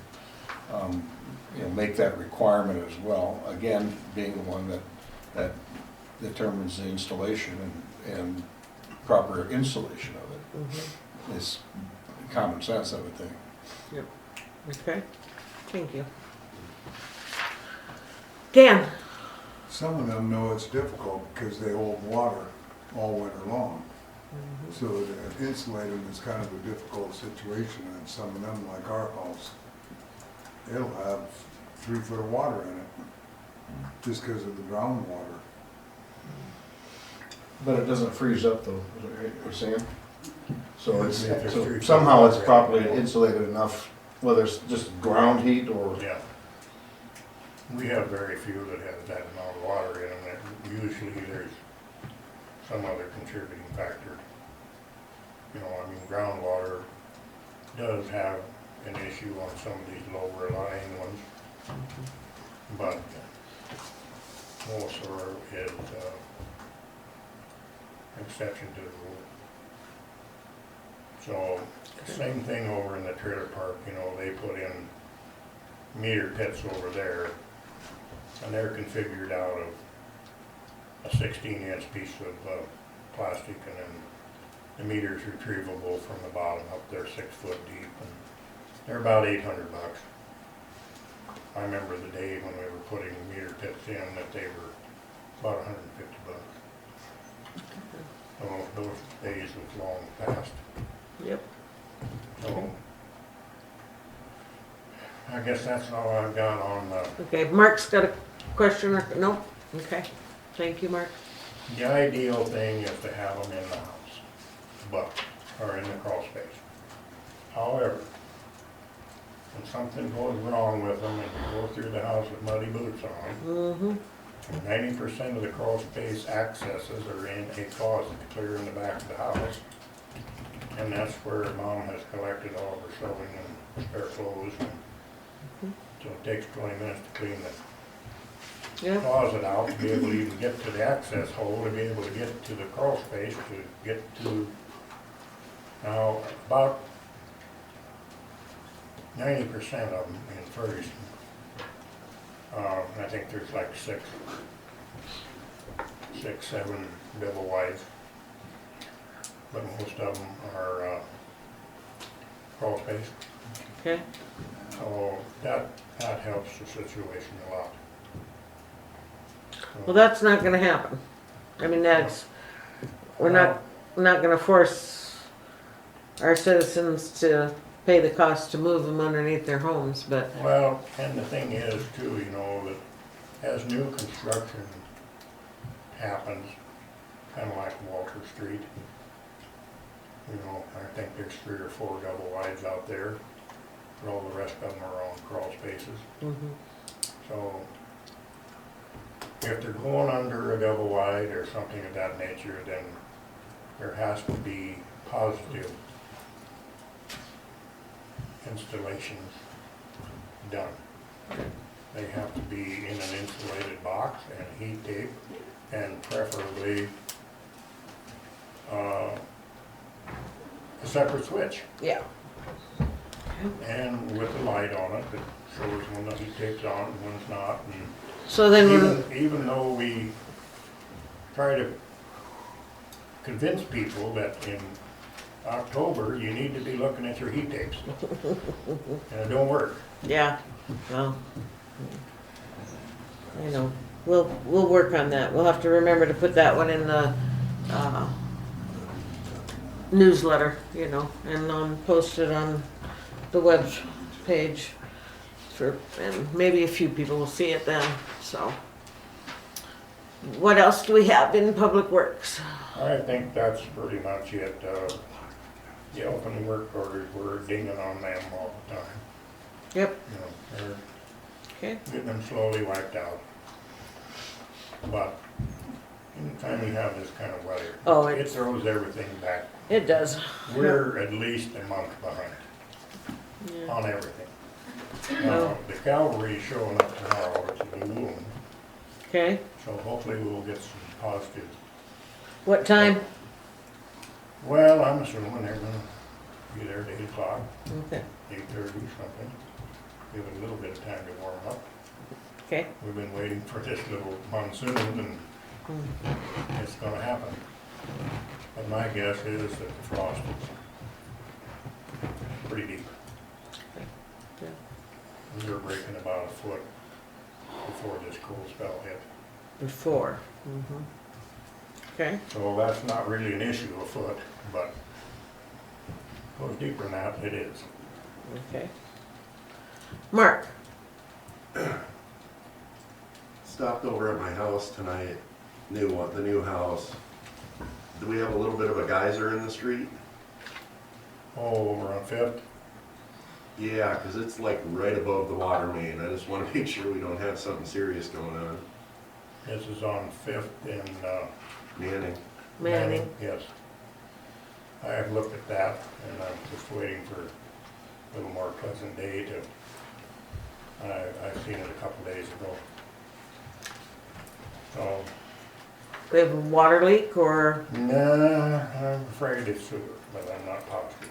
Speaker 12: make that requirement as well. Again, being the one that determines the installation and proper installation of it. It's common sense, I would think.
Speaker 1: Yep, okay, thank you. Dan?
Speaker 8: Some of them know it's difficult because they hold water all winter long. So to insulate them is kind of a difficult situation, and some of them, like our house, it'll have 3 foot of water in it, just because of the groundwater.
Speaker 12: But it doesn't freeze up though, is that right, you're saying? So it's,
Speaker 4: Yeah, there's
Speaker 12: so
Speaker 4: 3 foot
Speaker 12: somehow it's
Speaker 4: water.
Speaker 12: properly insulated enough, whether it's just ground heat or.
Speaker 4: Yeah. We have very few that have that amount of water in them, and usually there's some other contributing factor. You know, I mean, groundwater does have an issue on some of these lower lying ones, but most of our is exception to the rule. So, same thing over in the trailer park, you know, they put in meter pits over there, and they're configured out of a 16-inch piece of plastic, and then the meter's retrievable from the bottom up there 6 foot deep, and they're about $800. I remember the day when we were putting meter pits in that they were about $150. So those days was long past.
Speaker 1: Yep.
Speaker 4: So I guess that's all I've got on
Speaker 1: Okay, Mark's got a question or, no? Okay, thank you, Mark.
Speaker 4: the ideal thing is to have them in the house, or in the crawl space. However, when something goes wrong with them and you go through the house with muddy boots on, 90% of the crawl space accesses are in a closet clear in the back of the house. And that's where Mom has collected all of her sewing and spare clothes. So it takes 20 minutes to clean the closet out, to be able to even get to the access hole, to be able to get to the crawl space, to get to, now, about 90% of them in Ferguson. I think there's like 6, 7 double wides, but most of them are crawl space.
Speaker 1: Okay.
Speaker 4: So that helps the situation a lot.
Speaker 1: Well, that's not gonna happen. I mean, we're not gonna force our citizens to pay the cost to move them underneath their homes, but.
Speaker 4: Well, and the thing is too, you know, that as new construction happens, kind of like Walter Street, you know, I think there's 3 or 4 double wides out there, but all the rest of them are on crawl spaces. So if they're going under a double wide or something of that nature, then there has to be positive installations done. They have to be in an insulated box and heat tape, and preferably a separate switch.
Speaker 1: Yeah.
Speaker 4: And with a light on it that shows when the heat tape's on and when it's not. And
Speaker 1: so then
Speaker 4: even though we try to convince people that in October you need to be looking at your heat tapes, and it don't work.
Speaker 1: Yeah, well, I know. We'll work on that. We'll have to remember to put that one in the newsletter, you know, and post it on the web page and maybe a few people will see it then, so. What else do we have in Public Works?
Speaker 4: I think that's pretty much it. The opening work orders, we're dinging on them all the time.
Speaker 1: Yep,
Speaker 4: You know, they're
Speaker 1: okay,
Speaker 4: getting them slowly wiped out. But anytime you have this kind of weather,
Speaker 1: Oh,
Speaker 4: it throws everything back.
Speaker 1: it does.
Speaker 4: We're at least a month behind
Speaker 1: Yeah.
Speaker 4: on everything. Now, the cavalry's showing up tomorrow, which is a new one,
Speaker 1: Okay,
Speaker 4: so hopefully we'll get some positive.
Speaker 1: what time?
Speaker 4: Well, I'm assuming they're gonna be there at 8 o'clock,
Speaker 1: Okay,
Speaker 4: 8:30, something. Give it a little bit of time to warm up.
Speaker 1: okay.
Speaker 4: We've been waiting for this little monsoon and it's gonna happen. But my guess is that the frost is pretty deep.
Speaker 1: Yeah.
Speaker 4: We were breaking about a foot before this cool spell hit.
Speaker 1: Before. Okay,
Speaker 4: So that's not really an issue, a foot, but goes deeper than that, it is.
Speaker 1: okay. Mark?
Speaker 10: Stopped over at my house tonight, the new house. Do we have a little bit of a geyser in the street?
Speaker 4: Oh, over on Fifth?
Speaker 10: Yeah, 'cause it's like right above the water main. I just wanna make sure we don't have something serious going on.
Speaker 4: This is on Fifth in,
Speaker 10: Manning.
Speaker 4: Yes. I have looked at that and I'm just waiting for a little more pleasant day to, I've seen it a couple days ago. So,
Speaker 1: We have a water leak or?
Speaker 4: nah, I'm afraid it's sewer, but I'm not positive.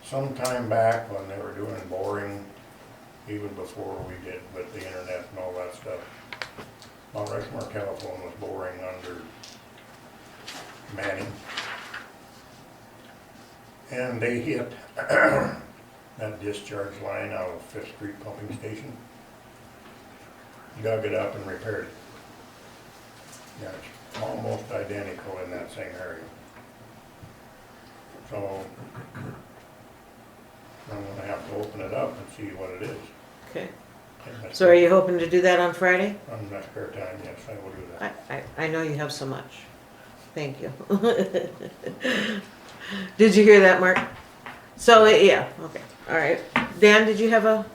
Speaker 4: Sometime back when they were doing boring, even before we did with the internet and all that stuff, Mount Rushmore Telephone was boring under Manning. And they hit that discharge line out of Fifth Street Pumping Station. Dug it up and repaired it. Yeah, it's almost identical in that same area. So I'm gonna have to open it up and see what it is.
Speaker 1: Okay,
Speaker 4: And that's-
Speaker 1: so are you hoping to do that on Friday?
Speaker 4: On my spare time, yes, I will do that.
Speaker 1: I know you have so much. Thank you. Did you hear that, Mark? So, yeah, okay, all right. Dan, did you have a?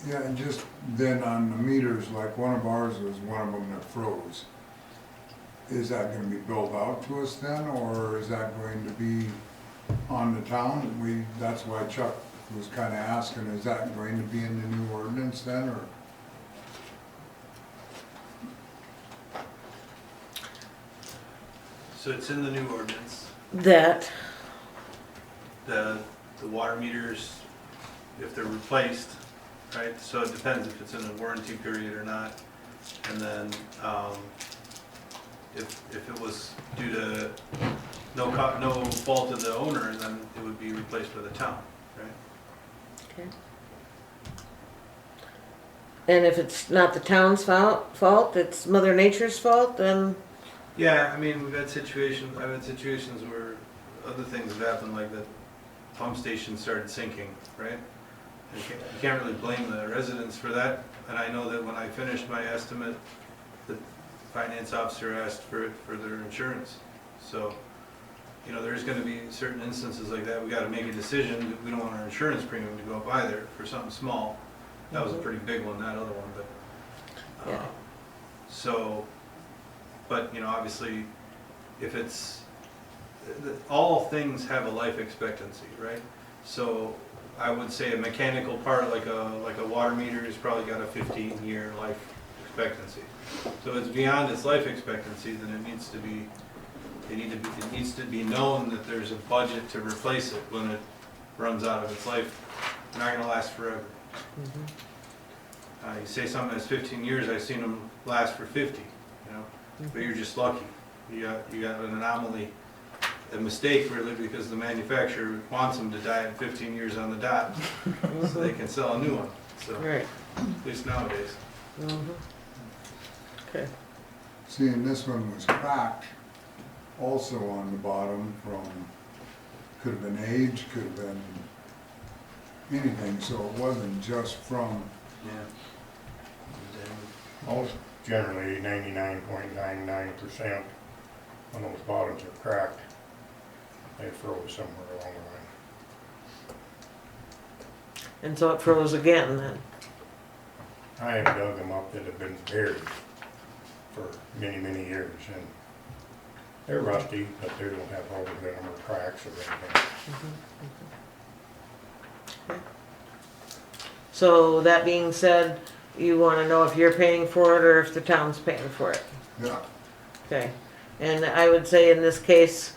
Speaker 8: Yeah, and just then on the meters, like one of ours was one of them that froze. Is that gonna be billed out to us then, or is that going to be on the town? That's why Chuck was kinda asking, is that going to be in the new ordinance then, or?
Speaker 9: So it's in the new ordinance.
Speaker 1: That,
Speaker 9: The water meters, if they're replaced, right? So it depends if it's in a warranty period or not. And then, if it was due to no fault of the owner, then it would be replaced by the town, right?
Speaker 1: okay. And if it's not the town's fault, it's Mother Nature's fault, then,
Speaker 9: Yeah, I mean, I've had situations where other things have happened, like the pump station started sinking, right? You can't really blame the residents for that, and I know that when I finished my estimate, the finance officer asked for their insurance. So, you know, there's gonna be certain instances like that, we gotta make a decision, we don't want our insurance premium to go up either for something small. That was a pretty big one, that other one, but,
Speaker 1: Yeah.
Speaker 9: so, but, you know, obviously, if it's, all things have a life expectancy, right? So I would say a mechanical part like a water meter has probably got a 15-year life expectancy. So if it's beyond its life expectancy, then it needs to be known that there's a budget to replace it when it runs out of its life. It's not gonna last forever. You say something that's 15 years, I've seen them last for 50, you know, but you're just lucky. You got an anomaly, a mistake really, because the manufacturer wants them to die at 15 years on the dot, so they can sell a new one, so,
Speaker 1: right.
Speaker 9: at least nowadays.
Speaker 1: Okay.
Speaker 8: Seeing this one was cracked, also on the bottom from, could have been age, could have been anything, so it wasn't just from,
Speaker 4: Most, generally 99.99% when those bottoms are cracked, they froze somewhere along the line.
Speaker 1: And so it froze again then.
Speaker 4: I have dug them up that have been buried for many, many years, and they're rusty, but they don't have holes in them or cracks or anything.
Speaker 1: So that being said, you want to know if you're paying for it or if the town's paying for it.
Speaker 8: yeah,
Speaker 1: Okay. And I would say in this case,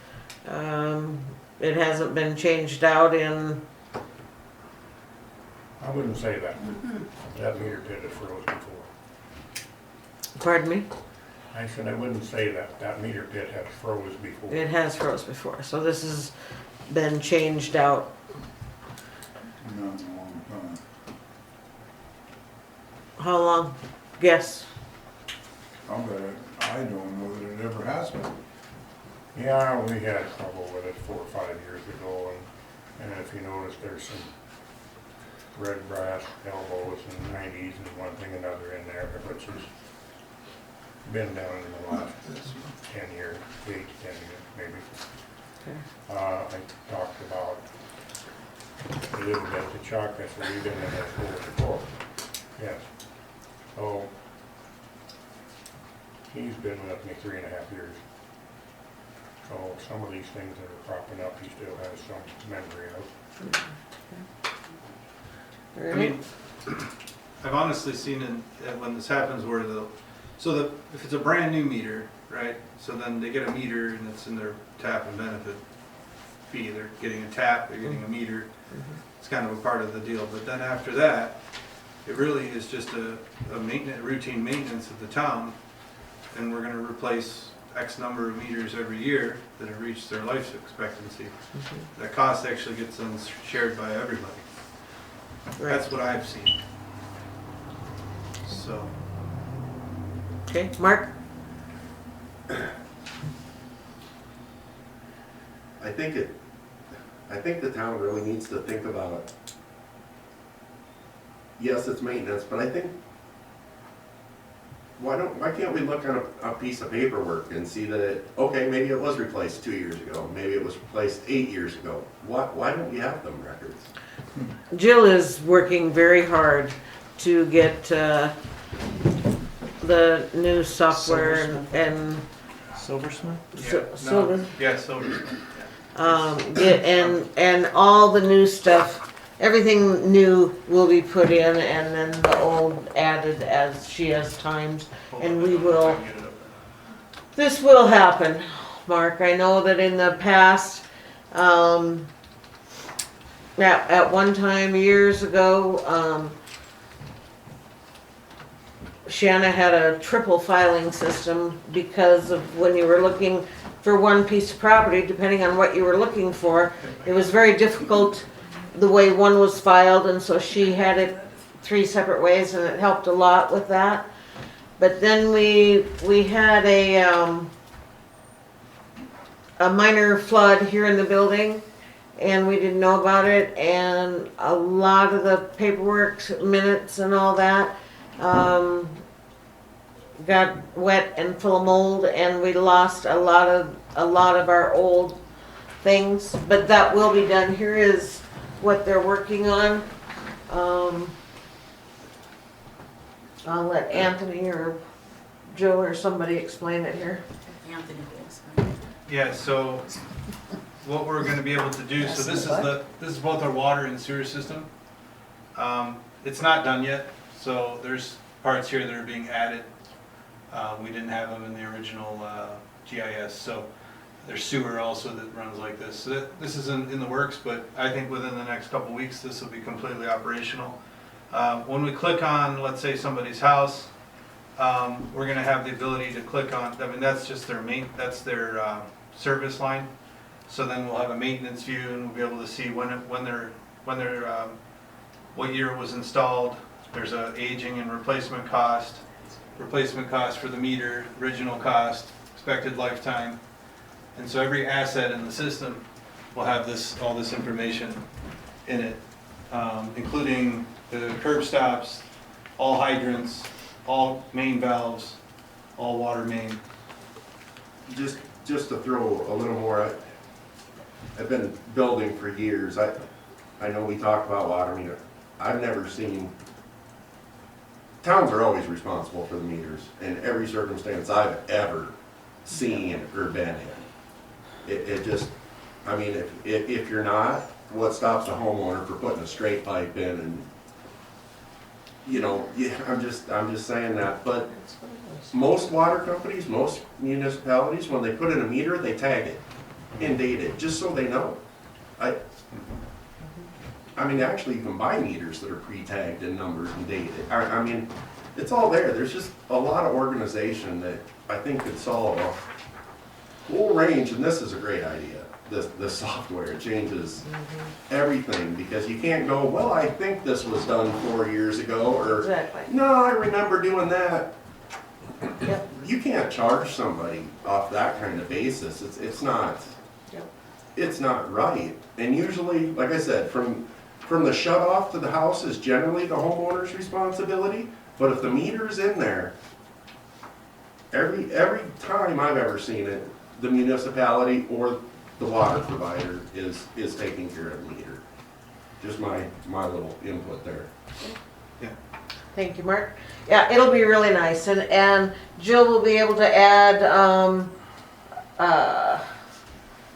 Speaker 1: it hasn't been changed out in,
Speaker 4: I wouldn't say that. That meter pit has froze before.
Speaker 1: pardon me,
Speaker 4: I said I wouldn't say that. That meter pit has froze before.
Speaker 1: it has froze before. So this has been changed out.
Speaker 8: not in a long time.
Speaker 1: How long? Guess.
Speaker 8: I'll bet it, I don't know that it ever has been.
Speaker 4: Yeah, we had trouble with it 4 or 5 years ago, and if you notice, there's some red brass elbows and 90s and one thing or another in there, which has been down in the last 10 years, 8 to 10 years maybe.
Speaker 1: Okay.
Speaker 4: I talked about a little bit to Chuck. I said, we've been in that hole before. Yes. So he's been with me 3.5 years. So some of these things that are cropping up, he still has some memory of.
Speaker 9: I mean, I've honestly seen when this happens where if it's a brand new meter, right? So then they get a meter and it's in their tap and benefit fee. They're getting a tap, they're getting a meter. It's kind of a part of the deal. But then after that, it really is just a routine maintenance of the town, and we're going to replace X number of meters every year that have reached their life expectancy. That cost actually gets then shared by everybody.
Speaker 1: Right.
Speaker 9: That's what I've seen. So,
Speaker 1: Okay, Mark?
Speaker 10: I think the town really needs to think about, yes, it's maintenance, but I think, why can't we look on a piece of paperwork and see that, okay, maybe it was replaced 2 years ago, maybe it was replaced 8 years ago. Why don't we have them records?
Speaker 1: Jill is working very hard to get the new software and
Speaker 15: Silversmith?
Speaker 9: Silversmith.
Speaker 1: and all the new stuff. Everything new will be put in, and then the old added as she has times. And we will. This will happen, Mark. I know that in the past, at one time years ago, Shanna had a triple filing system because of when you were looking for one piece of property, depending on what you were looking for, it was very difficult the way one was filed, and so she had it 3 separate ways, and it helped a lot with that. But then we had a minor flood here in the building, and we didn't know about it, and a lot of the paperwork, minutes and all that, got wet and full of mold, and we lost a lot of our old things. But that will be done. Here is what they're working on. I'll let Anthony or Joe or somebody explain it here.
Speaker 3: Anthony is.
Speaker 9: Yeah, so what we're gonna be able to do, so this is both our water and sewer system. It's not done yet, so there's parts here that are being added. We didn't have them in the original GIS, so there's sewer also that runs like this. So this is in the works, but I think within the next couple weeks this will be completely operational. When we click on, let's say, somebody's house, we're going to have the ability to click on, I mean, that's just their service line. So then we'll have a maintenance view, and we'll be able to see what year it was installed. There's a aging and replacement cost for the meter, original cost, expected lifetime.
Speaker 15: And so every asset in the system will have all this information in it, including the curb stops, all hydrants, all main valves, all water main.
Speaker 10: Just to throw a little more, I've been building for years. I know we talk about water meter. I've never seen, towns are always responsible for the meters in every circumstance I've ever seen or been in. It just, I mean, if you're not, what stops the homeowner for putting a straight pipe in? And you know, yeah, I'm just saying that. But most water companies, most municipalities, when they put in a meter, they tag it and date it, just so they know. I mean, actually, you can buy meters that are pre-tagged and numbered and dated. I mean, it's all there. There's just a lot of organization that I think could solve a whole range, and this is a great idea. This software, it changes everything, because you can't go, well, I think this was done 4 years ago, or
Speaker 1: Exactly.
Speaker 10: no, I remember doing that.
Speaker 1: Yep.
Speaker 10: You can't charge somebody off that kind of basis. It's not.
Speaker 1: Yep.
Speaker 10: It's not right. And usually, like I said, from the shut off to the house is generally the homeowner's responsibility. But if the meter's in there, every time I've ever seen it, the municipality or the water provider is taking care of the meter. Just my little input there.
Speaker 15: Yeah.
Speaker 1: Thank you, Mark. Yeah, it'll be really nice, and Jill will be able to add,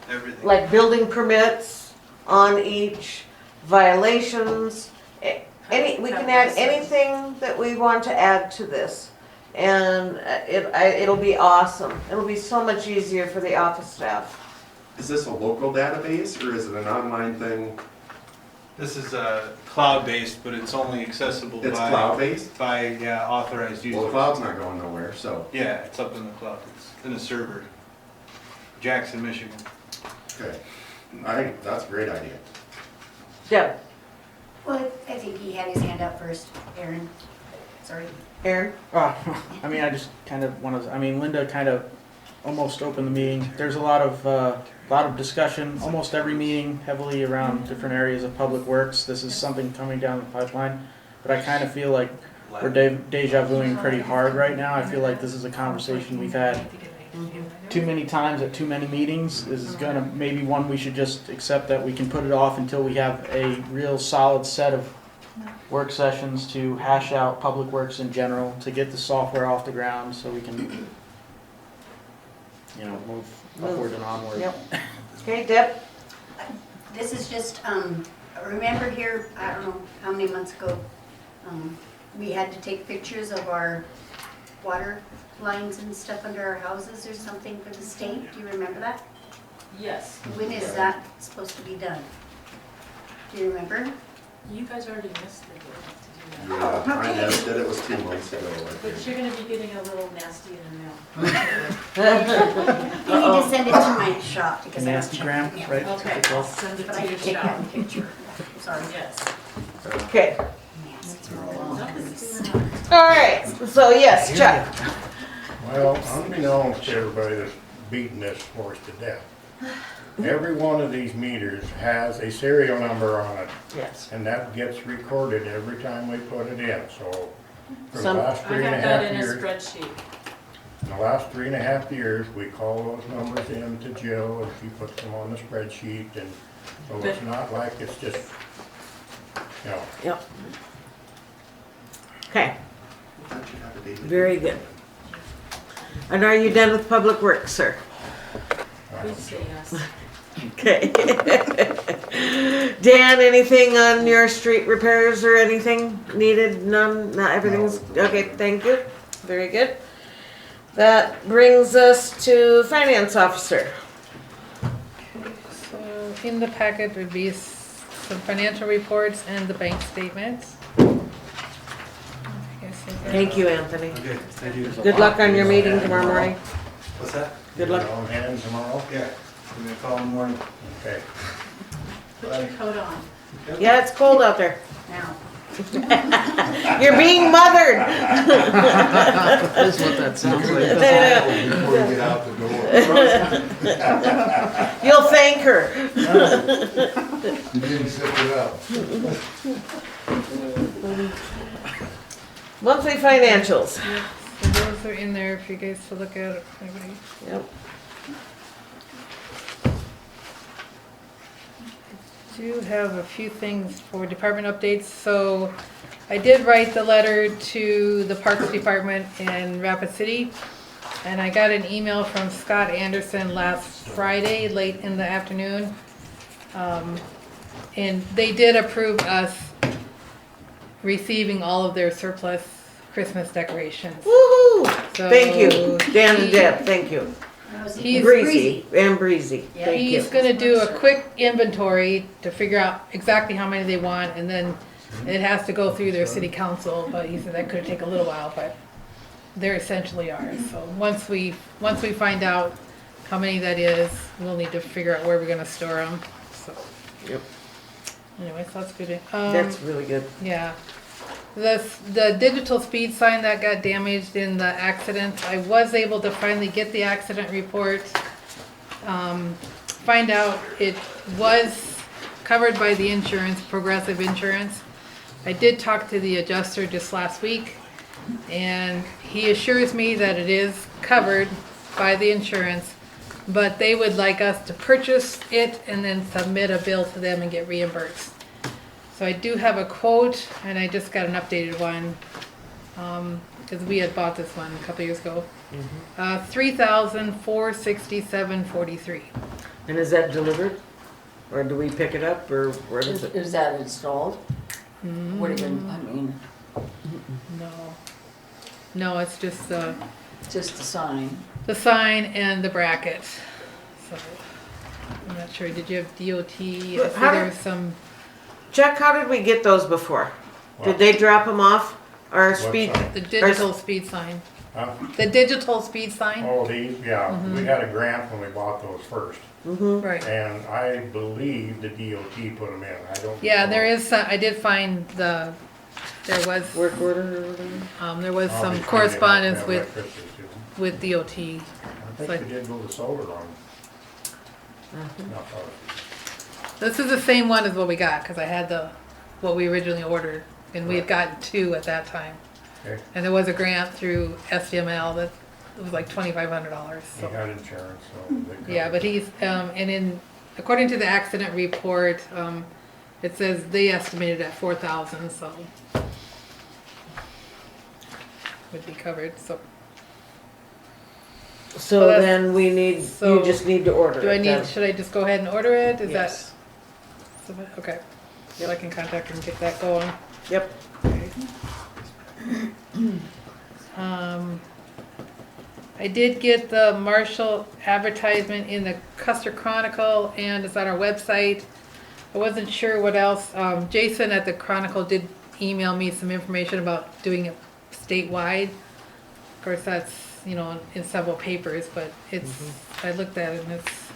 Speaker 15: Everything.
Speaker 1: like building permits on each, violations, we can add anything that we want to add to this. And it'll be awesome. It'll be so much easier for the office staff.
Speaker 10: Is this a local database or is it an online thing?
Speaker 15: This is cloud-based, but it's only accessible
Speaker 10: It's
Speaker 15: by
Speaker 10: cloud-based?
Speaker 15: by authorized users.
Speaker 10: Well, the cloud's not going nowhere, so.
Speaker 15: Yeah, it's up in the cloud. It's in a server. Jackson, Michigan.
Speaker 10: Okay. I think that's a great idea.
Speaker 1: Deb,
Speaker 7: Well, I think he had his hand up first, Aaron. Sorry.
Speaker 1: Aaron?
Speaker 2: I mean, I just kind of want to, I mean, Linda kind of almost opened the meeting. There's a lot of discussion, almost every meeting, heavily around different areas of public works. This is something coming down the pipeline, but I kind of feel like we're deja vuing pretty hard right now. I feel like this is a conversation we've had too many times at too many meetings. This is gonna, maybe one we should just accept that we can put it off until we have a real solid set of work sessions to hash out public works in general, to get the software off the ground so we can, you know, move upward and onward.
Speaker 1: Yep. Okay, Deb?
Speaker 7: This is just, remember here, I don't know how many months ago, we had to take pictures of our water lines and stuff under our houses or something for the state. Do you remember that?
Speaker 16: Yes.
Speaker 7: When is that supposed to be done? Do you remember?
Speaker 16: You guys already missed the deadline to do
Speaker 10: Yeah,
Speaker 16: that.
Speaker 10: I noticed that it was 2 months ago, I
Speaker 16: But
Speaker 10: think.
Speaker 16: you're gonna be getting a little nasty in the mail.
Speaker 7: You need to send it to my shop because I don't
Speaker 2: Nasty
Speaker 7: check
Speaker 2: gram,
Speaker 7: the mail.
Speaker 2: right?
Speaker 16: Okay, I'll send it
Speaker 7: But
Speaker 16: to
Speaker 7: I
Speaker 16: your
Speaker 7: can take
Speaker 16: shop.
Speaker 7: that picture. Sorry.
Speaker 16: Yes.
Speaker 1: Okay.
Speaker 7: Yes.
Speaker 1: All right. So yes, Chuck.
Speaker 4: Well, unbeknownst to everybody that's beating this horse to death, every one of these meters has a serial number on it,
Speaker 1: Yes.
Speaker 4: and that gets recorded every time we put it in, so for the
Speaker 1: Some-
Speaker 4: last
Speaker 16: I
Speaker 4: 3.5
Speaker 16: have that in a
Speaker 4: years,
Speaker 16: spreadsheet.
Speaker 4: in the last 3.5 years, we call those numbers in to Jill, and she puts them on the spreadsheet, and so it's not like it's just, you know.
Speaker 1: Yep. Okay.
Speaker 10: I thought you had a date.
Speaker 1: Very good. And are you done with public works, sir?
Speaker 16: Please say yes.
Speaker 1: Okay. Dan, anything on your street repairs or anything needed? None? Not everything's, okay, thank you. Very good. That brings us to finance officer.
Speaker 5: So in the packet would be some financial reports and the bank statements. I guess is there-
Speaker 1: Thank you, Anthony.
Speaker 15: Okay, thank you.
Speaker 1: Good luck on your meeting tomorrow morning.
Speaker 15: What's that?
Speaker 1: Good luck.
Speaker 4: On hand tomorrow?
Speaker 15: Yeah. Give me a call in the morning.
Speaker 4: Okay.
Speaker 16: Put your coat on.
Speaker 1: Yeah, it's cold out there.
Speaker 7: Now,
Speaker 1: You're being mothered.
Speaker 11: That's what that sounds like.
Speaker 8: Before you get out the door.
Speaker 1: You'll thank her.
Speaker 8: You didn't zip it up.
Speaker 1: Monthly financials.
Speaker 5: So those are in there if you guys to look at it. Anybody?
Speaker 1: Yep.
Speaker 5: I do have a few things for department updates. So I did write the letter to the Parks Department in Rapid City. And I got an email from Scott Anderson last Friday, late in the afternoon. And they did approve us receiving all of their surplus Christmas decorations.
Speaker 1: Woohoo!
Speaker 5: So
Speaker 1: Thank you, Dan and
Speaker 5: he-
Speaker 1: Deb, thank you.
Speaker 5: He's
Speaker 1: Breezy and Breezy,
Speaker 7: Yeah.
Speaker 1: thank you.
Speaker 5: He's gonna do a quick inventory to figure out exactly how many they want, and then it has to go through their city council, but he said that could take a little while, but they're essentially ours. So once we find out how many that is, we'll need to figure out where we're gonna store them, so.
Speaker 1: Yep.
Speaker 5: Anyway, so that's good.
Speaker 1: That's really good.
Speaker 5: Yeah. The digital speed sign that got damaged in the accident, I was able to finally get the accident report. Find out it was covered by the insurance, Progressive Insurance. I did talk to the adjuster just last week, and he assures me that it is covered by the insurance, but they would like us to purchase it and then submit a bill to them and get reimbursed. So I do have a quote, and I just got an updated one, because we had bought this one a couple years ago. $3,467.43.
Speaker 1: And is that delivered? Or do we pick it up, or where does it?
Speaker 3: Is that installed? What even, I mean,
Speaker 5: No, it's just
Speaker 3: just the sign.
Speaker 5: the sign and the bracket. So I'm not sure. Did you have DOT? I see
Speaker 1: How did-
Speaker 5: there's some.
Speaker 1: Chuck, how did we get those before? Did they drop them off our speed?
Speaker 4: sign?
Speaker 5: The digital speed sign.
Speaker 4: Huh?
Speaker 5: The digital speed sign.
Speaker 4: Oh, these, yeah, we had a grant when we bought those first,
Speaker 5: Right.
Speaker 4: and I believe the DOT put them in, I don't.
Speaker 5: Yeah, there
Speaker 4: recall.
Speaker 5: is some, I did find there was
Speaker 1: Work order or whatever?
Speaker 5: there was some
Speaker 4: Obviously,
Speaker 5: correspondence
Speaker 4: they have
Speaker 5: with
Speaker 4: electricity too.
Speaker 5: DOT.
Speaker 4: I
Speaker 5: So
Speaker 4: think we did go to solar on,
Speaker 1: Uh-huh.
Speaker 4: not thought.
Speaker 5: this is the same one as what we got, because I had what we originally ordered, and we had gotten two at that time.
Speaker 4: Okay.
Speaker 5: And there was a grant through SDML that it was like $2,500.
Speaker 4: He
Speaker 5: So
Speaker 4: had insurance, so. they
Speaker 5: yeah,
Speaker 4: covered
Speaker 5: but
Speaker 4: it.
Speaker 5: he's according to the accident report, it says they estimated at 4,000, so would be covered. So
Speaker 1: So
Speaker 5: Well, that's-
Speaker 1: then we need,
Speaker 5: so
Speaker 1: you just need to order
Speaker 5: do I
Speaker 1: it
Speaker 5: need?
Speaker 1: then.
Speaker 5: Should I just go ahead and order it? Is
Speaker 1: Yes.
Speaker 5: that okay? So I can contact and get that going.
Speaker 1: Yep.
Speaker 5: Okay. I did get the Marshall advertisement in the Custer Chronicle, and it's on our website. I wasn't sure what else. Jason at the Chronicle did email me some information about doing it statewide. Of course, that's, in several papers, but it's, I looked at it and it's,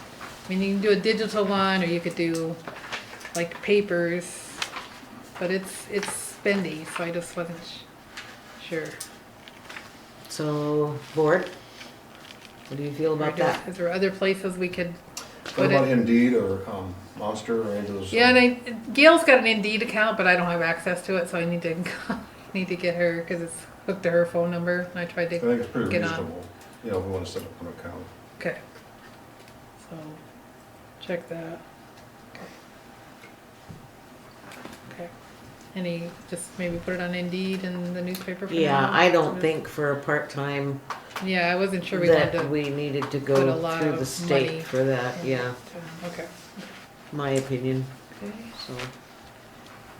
Speaker 5: I mean, you can do a digital one, or you could do like papers, but it's spendy, so I just wasn't sure.
Speaker 1: So, board, what do you feel about that?
Speaker 5: Is there other places we could
Speaker 12: What
Speaker 5: put
Speaker 12: about
Speaker 5: it?
Speaker 12: Indeed or Monster or any of those?
Speaker 5: Yeah, and Gail's got an Indeed account, but I don't have access to it, so I need to get her, because it's hooked to her phone number, and I tried
Speaker 12: I
Speaker 5: to
Speaker 12: think it's pretty
Speaker 5: get on.
Speaker 12: reasonable, if we want to set up an account.
Speaker 5: Okay. So, check that. Okay. Any, just maybe put it on Indeed and the newspaper for
Speaker 1: Yeah,
Speaker 5: now?
Speaker 1: I don't think for a part-time
Speaker 5: Yeah, I wasn't sure we wanted
Speaker 1: that
Speaker 5: to.
Speaker 1: we needed to
Speaker 5: put a
Speaker 1: go
Speaker 5: lot
Speaker 1: through
Speaker 5: of
Speaker 1: the state
Speaker 5: money
Speaker 1: for that, yeah,
Speaker 5: Okay.
Speaker 1: my opinion,
Speaker 5: Okay.
Speaker 1: so.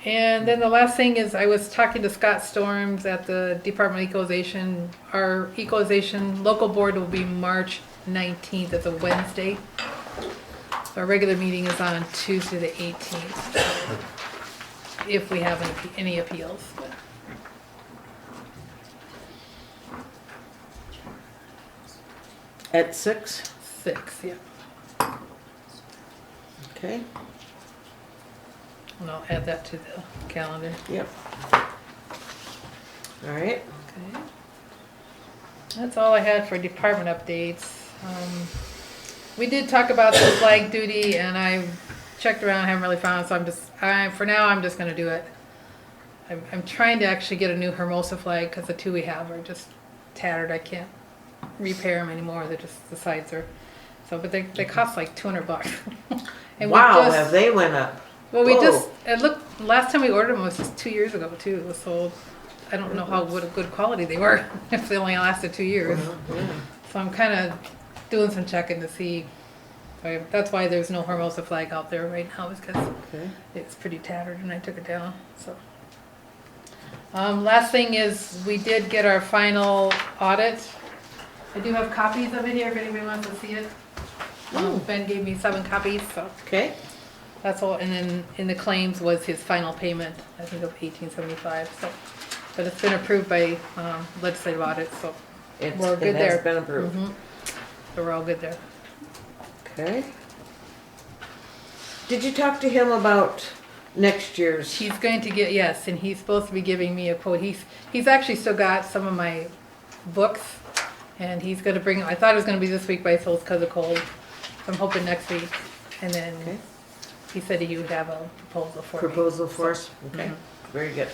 Speaker 5: And then the last thing is, I was talking to Scott Storms at the Department of Equalization. Our equalization local board will be March 19th, it's a Wednesday. So our regular meeting is on Tuesday the 18th, if we have any appeals.
Speaker 1: At 6,
Speaker 5: 6, yeah.
Speaker 1: okay.
Speaker 5: And I'll add that to the calendar.
Speaker 1: Yep. All right.
Speaker 5: Okay. That's all I had for department updates. We did talk about the flag duty, and I checked around, haven't really found it, so for now, I'm just gonna do it. I'm trying to actually get a new Hermosa flag, because the two we have are just tattered. I can't repair them anymore. They're just, the sides are, so, but they cost like $200. And we
Speaker 1: Wow,
Speaker 5: just-
Speaker 1: have they went up?
Speaker 5: Well, we
Speaker 1: Whoa.
Speaker 5: just, it looked, last time we ordered them was just 2 years ago too, it was sold. I don't know what a good quality they were, if they only lasted 2 years. So I'm kind of doing some checking to see. That's why there's no Hermosa flag out there right now, is because it's pretty tattered and I took it down, so. Last thing is, we did get our final audit. I do have copies of it here if anybody wants to see it. Ben gave me 7 copies, so.
Speaker 1: Okay.
Speaker 5: That's all, and then in the claims was his final payment, I think of $1875, so. But it's been approved by legislative audit, so we're good there.
Speaker 1: It has been approved.
Speaker 5: So we're all good there.
Speaker 1: Okay. Did you talk to him about next year's?
Speaker 5: He's going to get, yes, and he's supposed to be giving me a quote. He's actually still got some of my books, and he's gonna bring, I thought it was gonna be this week, but I told because of cold. So I'm hoping next week, and then he said he would have a proposal for me.
Speaker 1: Proposal for us? Okay, very good.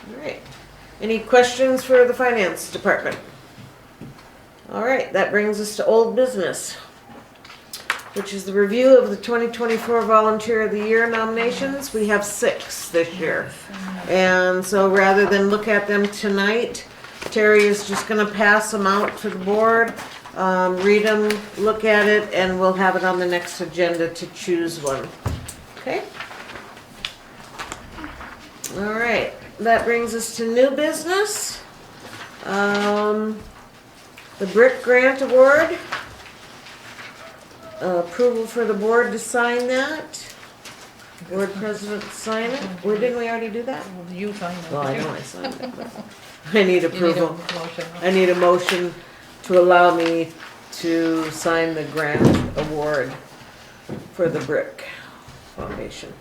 Speaker 1: All right. Any questions for the finance department? All right, that brings us to old business, which is the review of the 2024 Volunteer of the Year nominations. We have 6 this year. And so rather than look at them tonight, Terry is just gonna pass them out to the board, read them, look at it, and we'll have it on the next agenda to choose one. Okay? All right, that brings us to new business. The Brick Grant Award. Approval for the board to sign that. Board president to sign it. Well, didn't we already do that?
Speaker 5: Well, you signed it.
Speaker 1: Well, I know I signed it, but I need
Speaker 5: You need a
Speaker 1: approval.
Speaker 5: motion.
Speaker 1: I need a motion to allow me to sign the grant award for the Brick Foundation.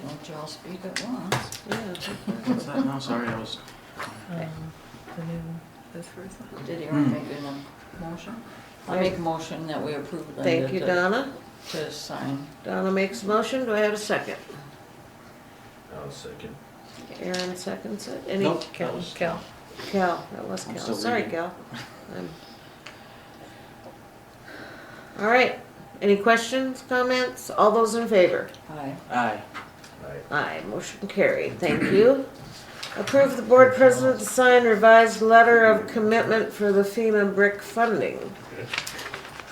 Speaker 3: Don't y'all speak at once.
Speaker 1: Yeah.
Speaker 2: What's that now? Sorry, I was.
Speaker 5: The new, this first one.
Speaker 3: Did you make a motion? I make a motion that we approve Linda
Speaker 1: Thank you, Donna.
Speaker 3: to sign.
Speaker 1: Donna makes a motion. Do I have a second?
Speaker 6: I'll second.
Speaker 1: Aaron seconds it. Any?
Speaker 2: Nope.
Speaker 5: Cal,
Speaker 1: Cal, that was
Speaker 2: I'm
Speaker 1: Cal.
Speaker 2: still
Speaker 1: Sorry,
Speaker 2: reading.
Speaker 1: Cal. All right. Any questions, comments? All those in favor?
Speaker 3: Aye.
Speaker 2: Aye.
Speaker 1: Aye. Motion carried. Thank you. Approve the board president to sign revised letter of commitment for the FEMA brick funding.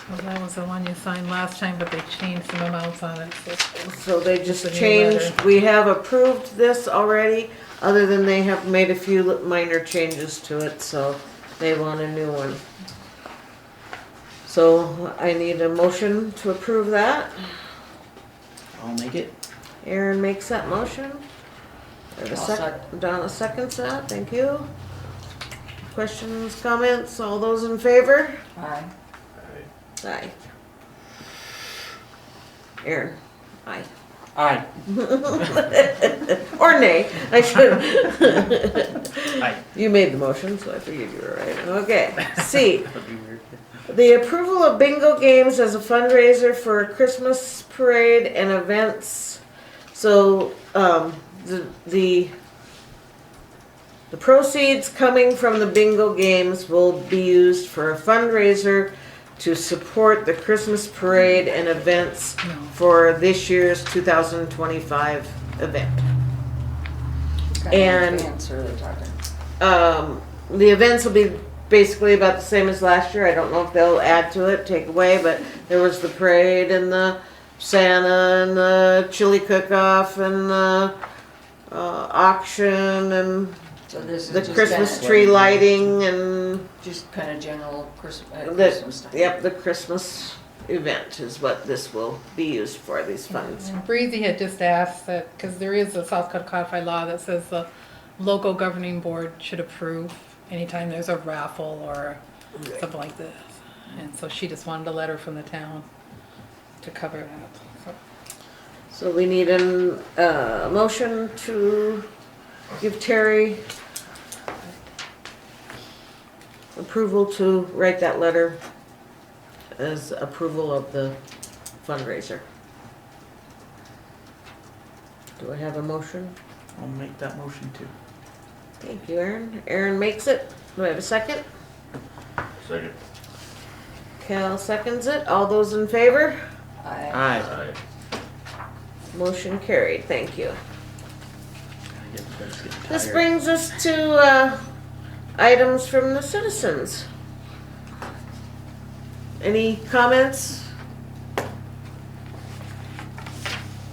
Speaker 5: Well, that was the one you signed last time, but they changed some amounts on it, so.
Speaker 1: So they just
Speaker 5: Just a new
Speaker 1: changed,
Speaker 5: letter.
Speaker 1: we have approved this already, other than they have made a few minor changes to it, so they want a new one. So I need a motion to approve that.
Speaker 2: I'll make it.
Speaker 1: Aaron makes that motion. I have a
Speaker 3: I'll
Speaker 1: second. Donna seconds that, thank you. Questions, comments, all those in favor?
Speaker 3: Aye.
Speaker 1: Aye. Aaron? Aye.
Speaker 2: Aye.
Speaker 1: Or nay, I should.
Speaker 2: Aye.
Speaker 1: You made the motion, so I figured you were right. Okay, C. The approval of bingo games as a fundraiser for a Christmas parade and events. So, the proceeds coming from the bingo games will be used for a fundraiser to support the Christmas parade and events for this year's 2025 event. And
Speaker 3: Answer the talking.
Speaker 1: the events will be basically about the same as last year. I don't know if they'll add to it, take away, but there was the parade and the Santa and the chili cook-off and the auction and
Speaker 3: So this is
Speaker 1: the
Speaker 3: just
Speaker 1: Christmas
Speaker 3: kinda-
Speaker 1: tree lighting and
Speaker 3: Just kind of general Christmas stuff.
Speaker 1: yep, the Christmas event is what this will be used for, these funds.
Speaker 5: And Breezy had just asked that, because there is a South Dakota codified law that says the local governing board should approve anytime there's a raffle or something like this. And so she just wanted a letter from the town to cover that. So
Speaker 1: So we need a motion to give Terry approval to write that letter as approval of the fundraiser. Do I have a motion?
Speaker 2: I'll make that motion too.
Speaker 1: Thank you, Aaron. Aaron makes it. Do I have a second?
Speaker 6: Second.
Speaker 1: Cal seconds it. All those in favor?
Speaker 3: I,
Speaker 2: Aye.
Speaker 1: Motion carried. Thank you.
Speaker 2: Everybody's getting
Speaker 1: This
Speaker 2: tired.
Speaker 1: brings us to items from the citizens. Any comments?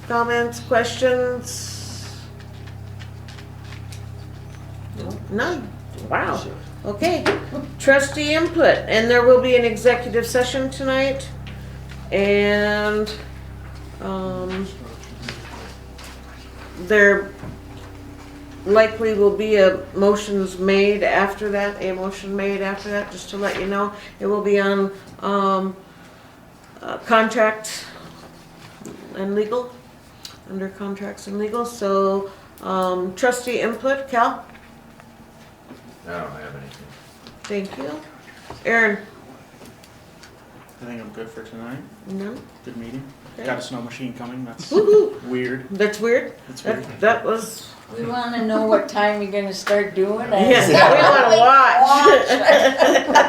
Speaker 1: Comments, questions? None. Wow. Okay. Trustee input, and there will be an executive session tonight. And there likely will be a motion made after that, just to let you know. It will be on contract and legal, under contracts and legal. So trustee input, Cal?
Speaker 6: I don't have anything.
Speaker 1: Thank you. Aaron?
Speaker 2: I think I'm good for tonight.
Speaker 1: No?
Speaker 2: Good meeting.
Speaker 1: Okay.
Speaker 2: Got a snow machine coming. That's
Speaker 1: Woohoo!
Speaker 2: weird.
Speaker 1: That's weird?
Speaker 2: That's weird.
Speaker 1: That was,
Speaker 3: we wanna know what time you're gonna start doing it.
Speaker 1: yes, we wanna watch.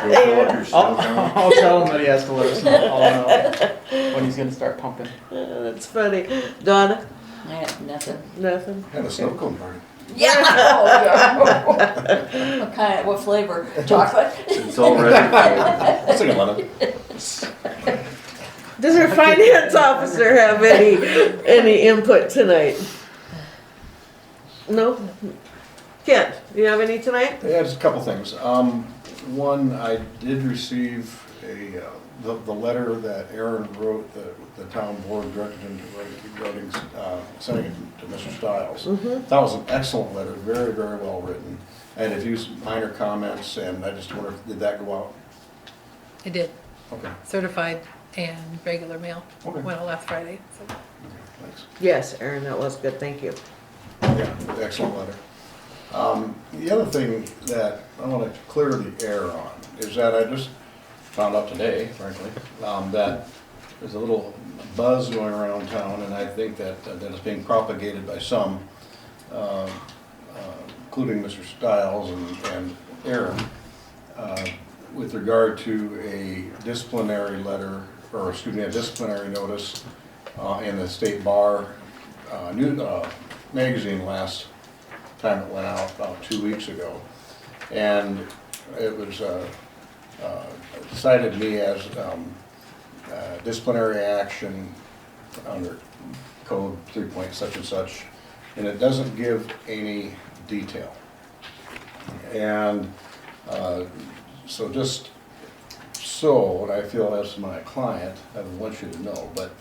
Speaker 6: Go fill up your snow count.
Speaker 2: I'll tell him that he has to let us know. I'll know when he's gonna start pumping.
Speaker 1: That's funny. Donna?
Speaker 3: I have nothing.
Speaker 1: Nothing?
Speaker 12: Had a snow cone party.
Speaker 3: Yeah. Oh, yeah. What kind, what flavor? Chocolate?
Speaker 6: It's all ready.
Speaker 12: I was thinking lemon.
Speaker 1: Does our finance officer have any input tonight? No? Kent, do you have any tonight?
Speaker 12: Yeah, just a couple things. One, I did receive the letter that Aaron wrote, the town board directed him to write regarding sending it to Mr. Stiles. That was an excellent letter, very, very well written. And a few minor comments, and I just wonder, did that go out?
Speaker 5: I did,
Speaker 12: Okay,
Speaker 5: certified and regular mail.
Speaker 12: Okay.
Speaker 5: Went out last Friday, so.
Speaker 12: okay, thanks.
Speaker 1: Yes, Aaron, that was good, thank you.
Speaker 12: Yeah, excellent letter. The other thing that I want to clear the air on is that I just found out today, frankly, that there's a little buzz going around town, and I think that it's being propagated by some, including Mr. Stiles and Aaron, with regard to a disciplinary letter, or excuse me, a disciplinary notice in the state bar magazine last time it went out, about 2 weeks ago. And it was cited me as disciplinary action under code 3 point such and such, and it doesn't give any detail. And so just so, what I feel as my client, I want you to know, but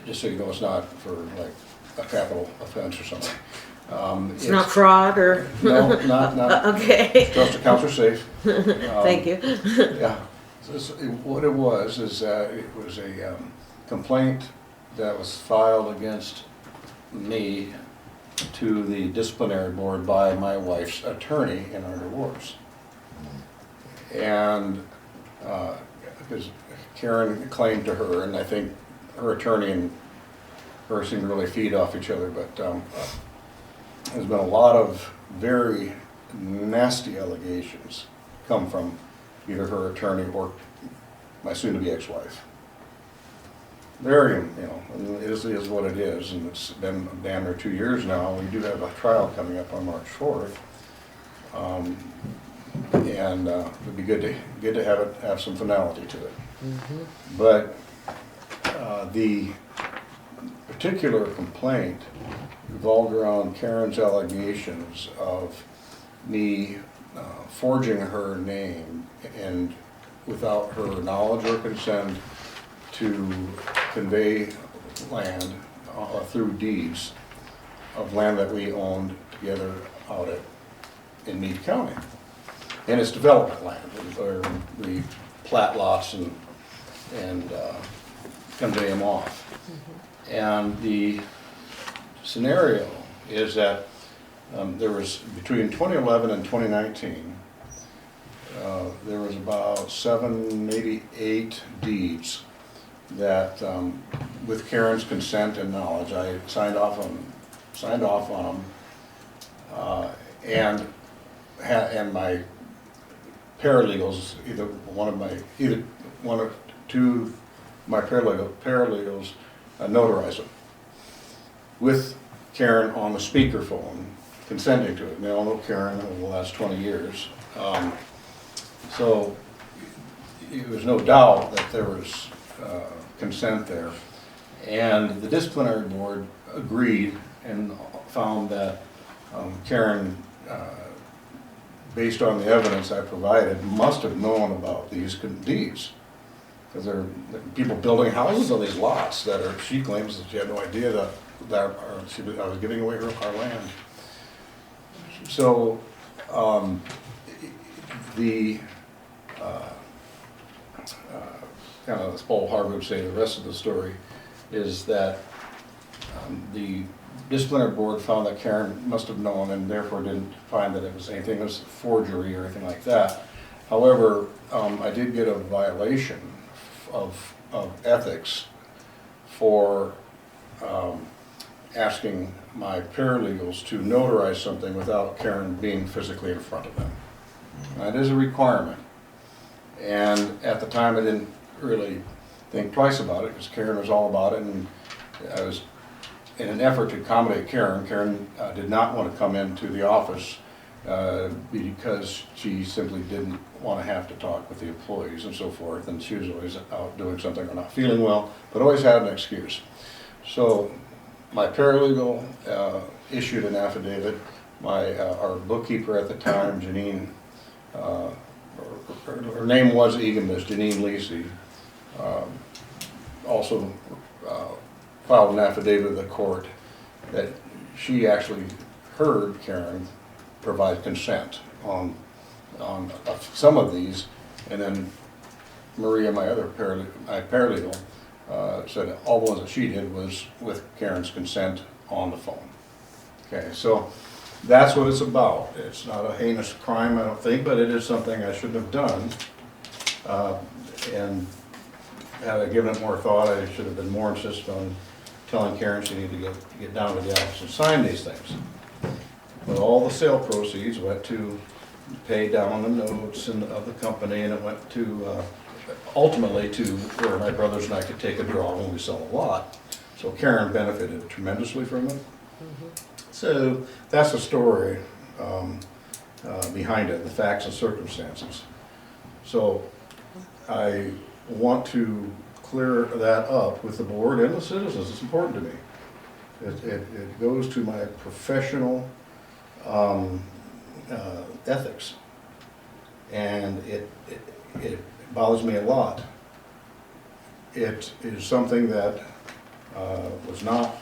Speaker 12: just so you know, it's not for like a capital offense or something.
Speaker 1: It's not fraud or?
Speaker 12: No, not.
Speaker 1: Okay.
Speaker 12: Trust accounts are safe.
Speaker 1: Thank you.
Speaker 12: Yeah. What it was is it was a complaint that was filed against me to the disciplinary board by my wife's attorney in our divorce. And because Karen claimed to her, and I think her attorney and her seem to really feed off each other, but there's been a lot of very nasty allegations come from either her attorney or my soon-to-be ex-wife. Very, it is what it is, and it's been damn near 2 years now. We do have a trial coming up on March 4th. And it'd be good to have some finality to it. But the particular complaint revolved around Karen's allegations of me forging her name and without her knowledge or consent to convey land through deeds of land that we owned together out in Meade County. And it's development land, where we plat lots and convey them off. And the scenario is that there was, between 2011 and 2019, there was about 7, maybe 8 deeds that, with Karen's consent and knowledge, I signed off on them, and my paralegals, either one or two of my paralegals notarized them with Karen on the speakerphone, consenting to it. And they all know Karen over the last 20 years. So there was no doubt that there was consent there. And the disciplinary board agreed and found that Karen, based on the evidence I provided, must have known about these deeds. Because there are people building houses on these lots that are, she claims that she had no idea that I was giving away our land. So kind of as Paul Harvey would say, the rest of the story is that the disciplinary board found that Karen must have known and therefore didn't find that it was anything, it was forgery or anything like that. However, I did get a violation of ethics for asking my paralegals to notarize something without Karen being physically in front of them. That is a requirement. And at the time I didn't really think twice about it because Karen was all about it, and I was in an effort to accommodate Karen. Karen did not want to come into the office because she simply didn't want to have to talk with the employees and so forth, and she was always out doing something or not feeling well, but always had an excuse. So my paralegal issued an affidavit. Our bookkeeper at the time, Janine, her name was Egan-Miss, Janine Lisi, also filed an affidavit of the court that she actually heard Karen provide consent on some of these, and then Maria, my other paralegal, said all the ones that she did was with Karen's consent on the phone. Okay, so that's what it's about. It's not a heinous crime, I don't think, but it is something I shouldn't have done. And had I given it more thought, I should have been more insistent on telling Karen she needed to get down to the office and sign these things. But all the sale proceeds went to pay down the notes of the company, and it went to ultimately to where my brothers and I could take a draw when we sell a lot. So Karen benefited tremendously from it. So that's the story behind it, the facts and circumstances. So I want to clear that up with the board and the citizens. It's important to me. It goes to my professional ethics, and it bothers me a lot. It is something that was not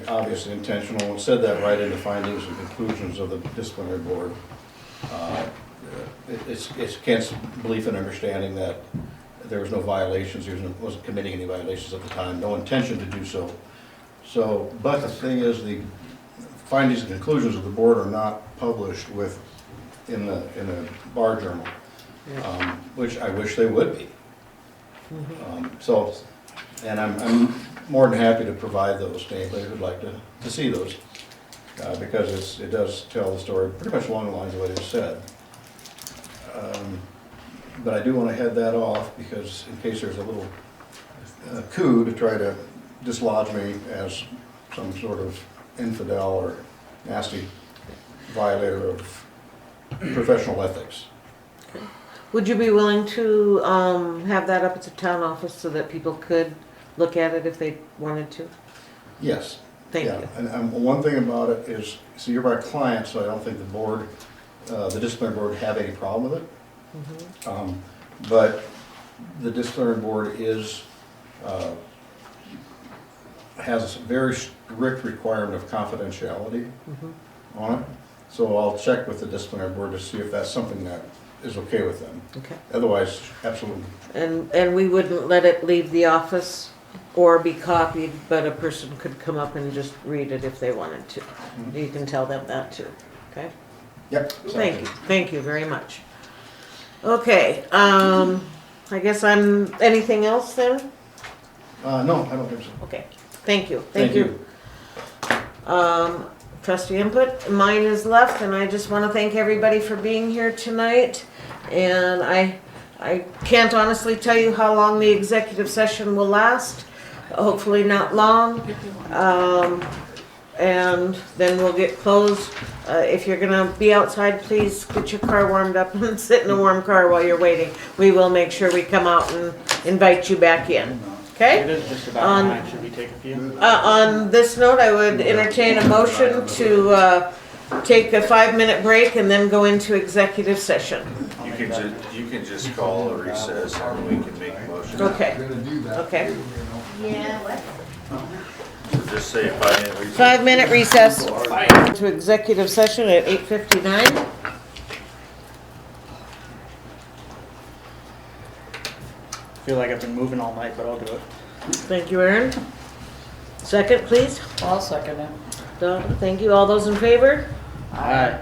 Speaker 12: obviously intentional, and said that right in the findings and conclusions of the disciplinary board. It's Kent's belief and understanding that there was no violations, he wasn't committing any violations at the time, no intention to do so. So, but the thing is, the findings and conclusions of the board are not published in the bar journal, which I wish they would be. And I'm more than happy to provide those to anybody who'd like to see those, because it does tell the story pretty much along the lines of what it said. But I do want to head that off, because in case there's a little coup to try to dislodge me as some sort of infidel or nasty violator of professional ethics.
Speaker 1: Would you be willing to have that up at the town office so that people could look at it if they wanted to?
Speaker 12: Yes.
Speaker 1: Thank you.
Speaker 12: And one thing about it is, so you're my client, so I don't think the board, the disciplinary board, have any problem with it. But the disciplinary board has a very strict requirement of confidentiality on it. So I'll check with the disciplinary board to see if that's something that is okay with them.
Speaker 1: Okay.
Speaker 12: Otherwise, absolutely.
Speaker 1: And we wouldn't let it leave the office or be copied, but a person could come up and just read it if they wanted to. You can tell them that too, okay?
Speaker 12: Yep.
Speaker 1: Thank you very much. Okay, I guess anything else then?
Speaker 12: No, I don't think so.
Speaker 1: Okay, thank you. Trustee input, mine is left, and I just want to thank everybody for being here tonight. And I can't honestly tell you how long the executive session will last. Hopefully not long. And then we'll get closed. If you're gonna be outside, please get your car warmed up and sit in a warm car while you're waiting. We will make sure we come out and invite you back in. Okay?
Speaker 2: It is just about 9. Should we take a few?
Speaker 1: On this note, I would entertain a motion to take a 5-minute break and then go into executive session.
Speaker 6: You can just call a recess and we can make a motion.
Speaker 1: Okay. Okay.
Speaker 7: Yeah, what?
Speaker 6: So just say 5-minute recess.
Speaker 1: 5-minute recess to executive session at 8:59.
Speaker 2: I feel like I've been moving all night, but I'll do it.
Speaker 1: Thank you, Aaron. Second, please.
Speaker 3: I'll second it.
Speaker 1: Don, thank you. All those in favor?
Speaker 2: Aye.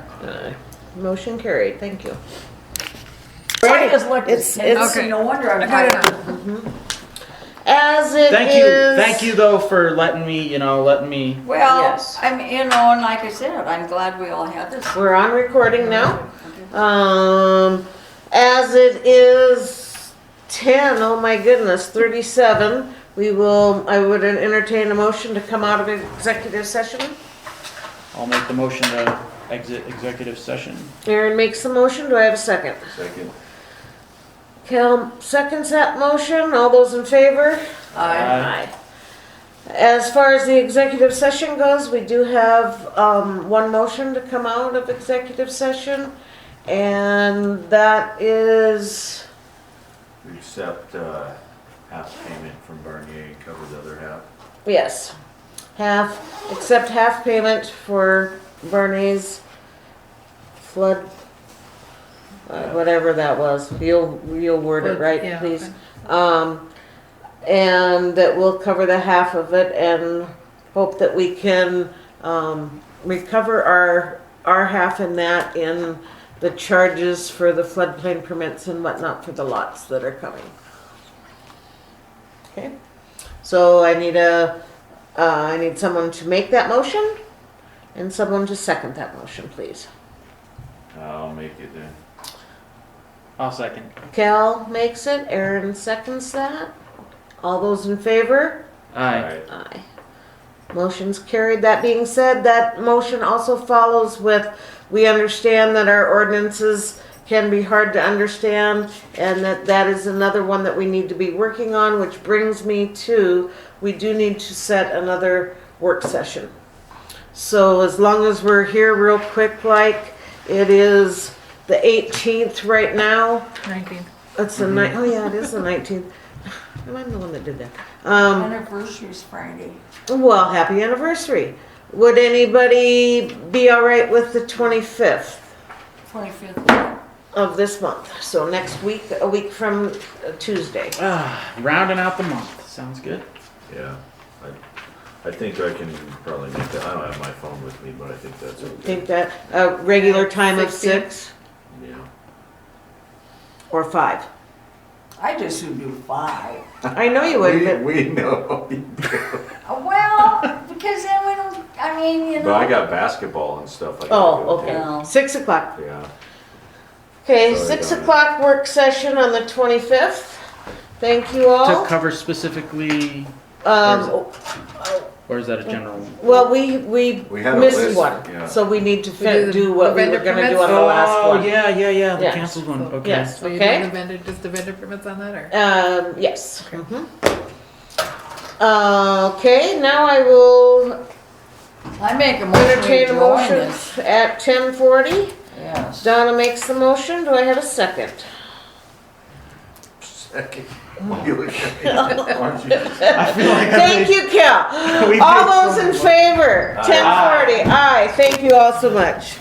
Speaker 1: Motion carried. Thank you.
Speaker 3: Sorry, it's like
Speaker 1: It's-
Speaker 3: no wonder I'm tired.
Speaker 1: As it
Speaker 2: Thank you.
Speaker 1: is-
Speaker 2: Thank you though for letting me.
Speaker 3: Well,
Speaker 1: Yes.
Speaker 3: and like I said, I'm glad we all had this.
Speaker 1: We're on recording now. As it is 10, oh my goodness, 37, I would entertain a motion to come out of executive session.
Speaker 2: I'll make the motion to exit executive session.
Speaker 1: Aaron makes the motion. Do I have a second?
Speaker 6: Second.
Speaker 1: Cal seconds that motion. All those in favor?
Speaker 3: Aye.
Speaker 1: As far as the executive session goes, we do have one motion to come out of executive session, and that is,
Speaker 6: Accept half payment from Barnier and cover the other half.
Speaker 1: yes, accept half payment for Barney's flood, whatever that was. You'll word it right,
Speaker 5: Yeah,
Speaker 1: please.
Speaker 5: okay.
Speaker 1: And that we'll cover the half of it and hope that we can recover our half in that in the charges for the floodplain permits and whatnot for the lots that are coming. Okay, so I need someone to make that motion and someone to second that motion, please.
Speaker 6: I'll make it then.
Speaker 2: I'll second.
Speaker 1: Cal makes it, Aaron seconds that. All those in favor?
Speaker 2: Aye.
Speaker 1: Aye. Motion's carried. That being said, that motion also follows with, we understand that our ordinances can be hard to understand, and that is another one that we need to be working on, which brings me to, we do need to set another work session. So as long as we're here real quick, like, it is the 18th right now.
Speaker 5: 19th.
Speaker 1: It's the night. Oh yeah, it is the 19th. And I'm the one that did that.
Speaker 3: Anniversary's Friday.
Speaker 1: Well, happy anniversary. Would anybody be all right with the 25th
Speaker 3: 25th.
Speaker 1: of this month? So next week, a week from Tuesday.
Speaker 2: Rounding out the month. Sounds good.
Speaker 6: Yeah. I think I can probably make that. I don't have my phone with me, but I think that's okay.
Speaker 1: Think that regular time of 6
Speaker 6: Yeah.
Speaker 1: or 5.
Speaker 3: I just would do 5.
Speaker 1: I know you would, but
Speaker 6: We know.
Speaker 3: Well, because then we don't, I mean, you know.
Speaker 6: But I got basketball and stuff. I gotta
Speaker 1: oh,
Speaker 6: go
Speaker 1: okay.
Speaker 3: No.
Speaker 1: 6 o'clock.
Speaker 6: to. Yeah.
Speaker 1: Okay,
Speaker 6: Sorry,
Speaker 1: 6
Speaker 6: Donna.
Speaker 1: o'clock work session on the 25th. Thank you all.
Speaker 2: To cover specifically, or is that a general?
Speaker 1: Well, we
Speaker 6: had a
Speaker 1: missed
Speaker 6: list,
Speaker 1: one,
Speaker 6: yeah.
Speaker 1: so we need to
Speaker 5: do
Speaker 1: do what we were
Speaker 5: vendor
Speaker 1: gonna do
Speaker 5: permits?
Speaker 1: on the last one.
Speaker 2: yeah, the
Speaker 1: Yes.
Speaker 2: canceled one. Okay.
Speaker 1: Yes,
Speaker 5: So you're
Speaker 1: okay.
Speaker 5: doing just the vendor permits on that, or?
Speaker 1: Yes. Okay, now I will
Speaker 3: I make a motion to
Speaker 1: entertain a
Speaker 3: join
Speaker 1: motion
Speaker 3: this.
Speaker 1: at 10:40.
Speaker 3: Yes.
Speaker 1: Donna makes the motion. Do I have a second?
Speaker 6: Second. Why you looking at me? Aren't you?
Speaker 2: I feel like
Speaker 1: Thank you, Cal.
Speaker 2: We
Speaker 1: All
Speaker 2: made
Speaker 1: those
Speaker 2: so
Speaker 1: in
Speaker 2: much.
Speaker 1: favor?
Speaker 6: Aye.
Speaker 1: 10:40. Aye. Thank you all so much.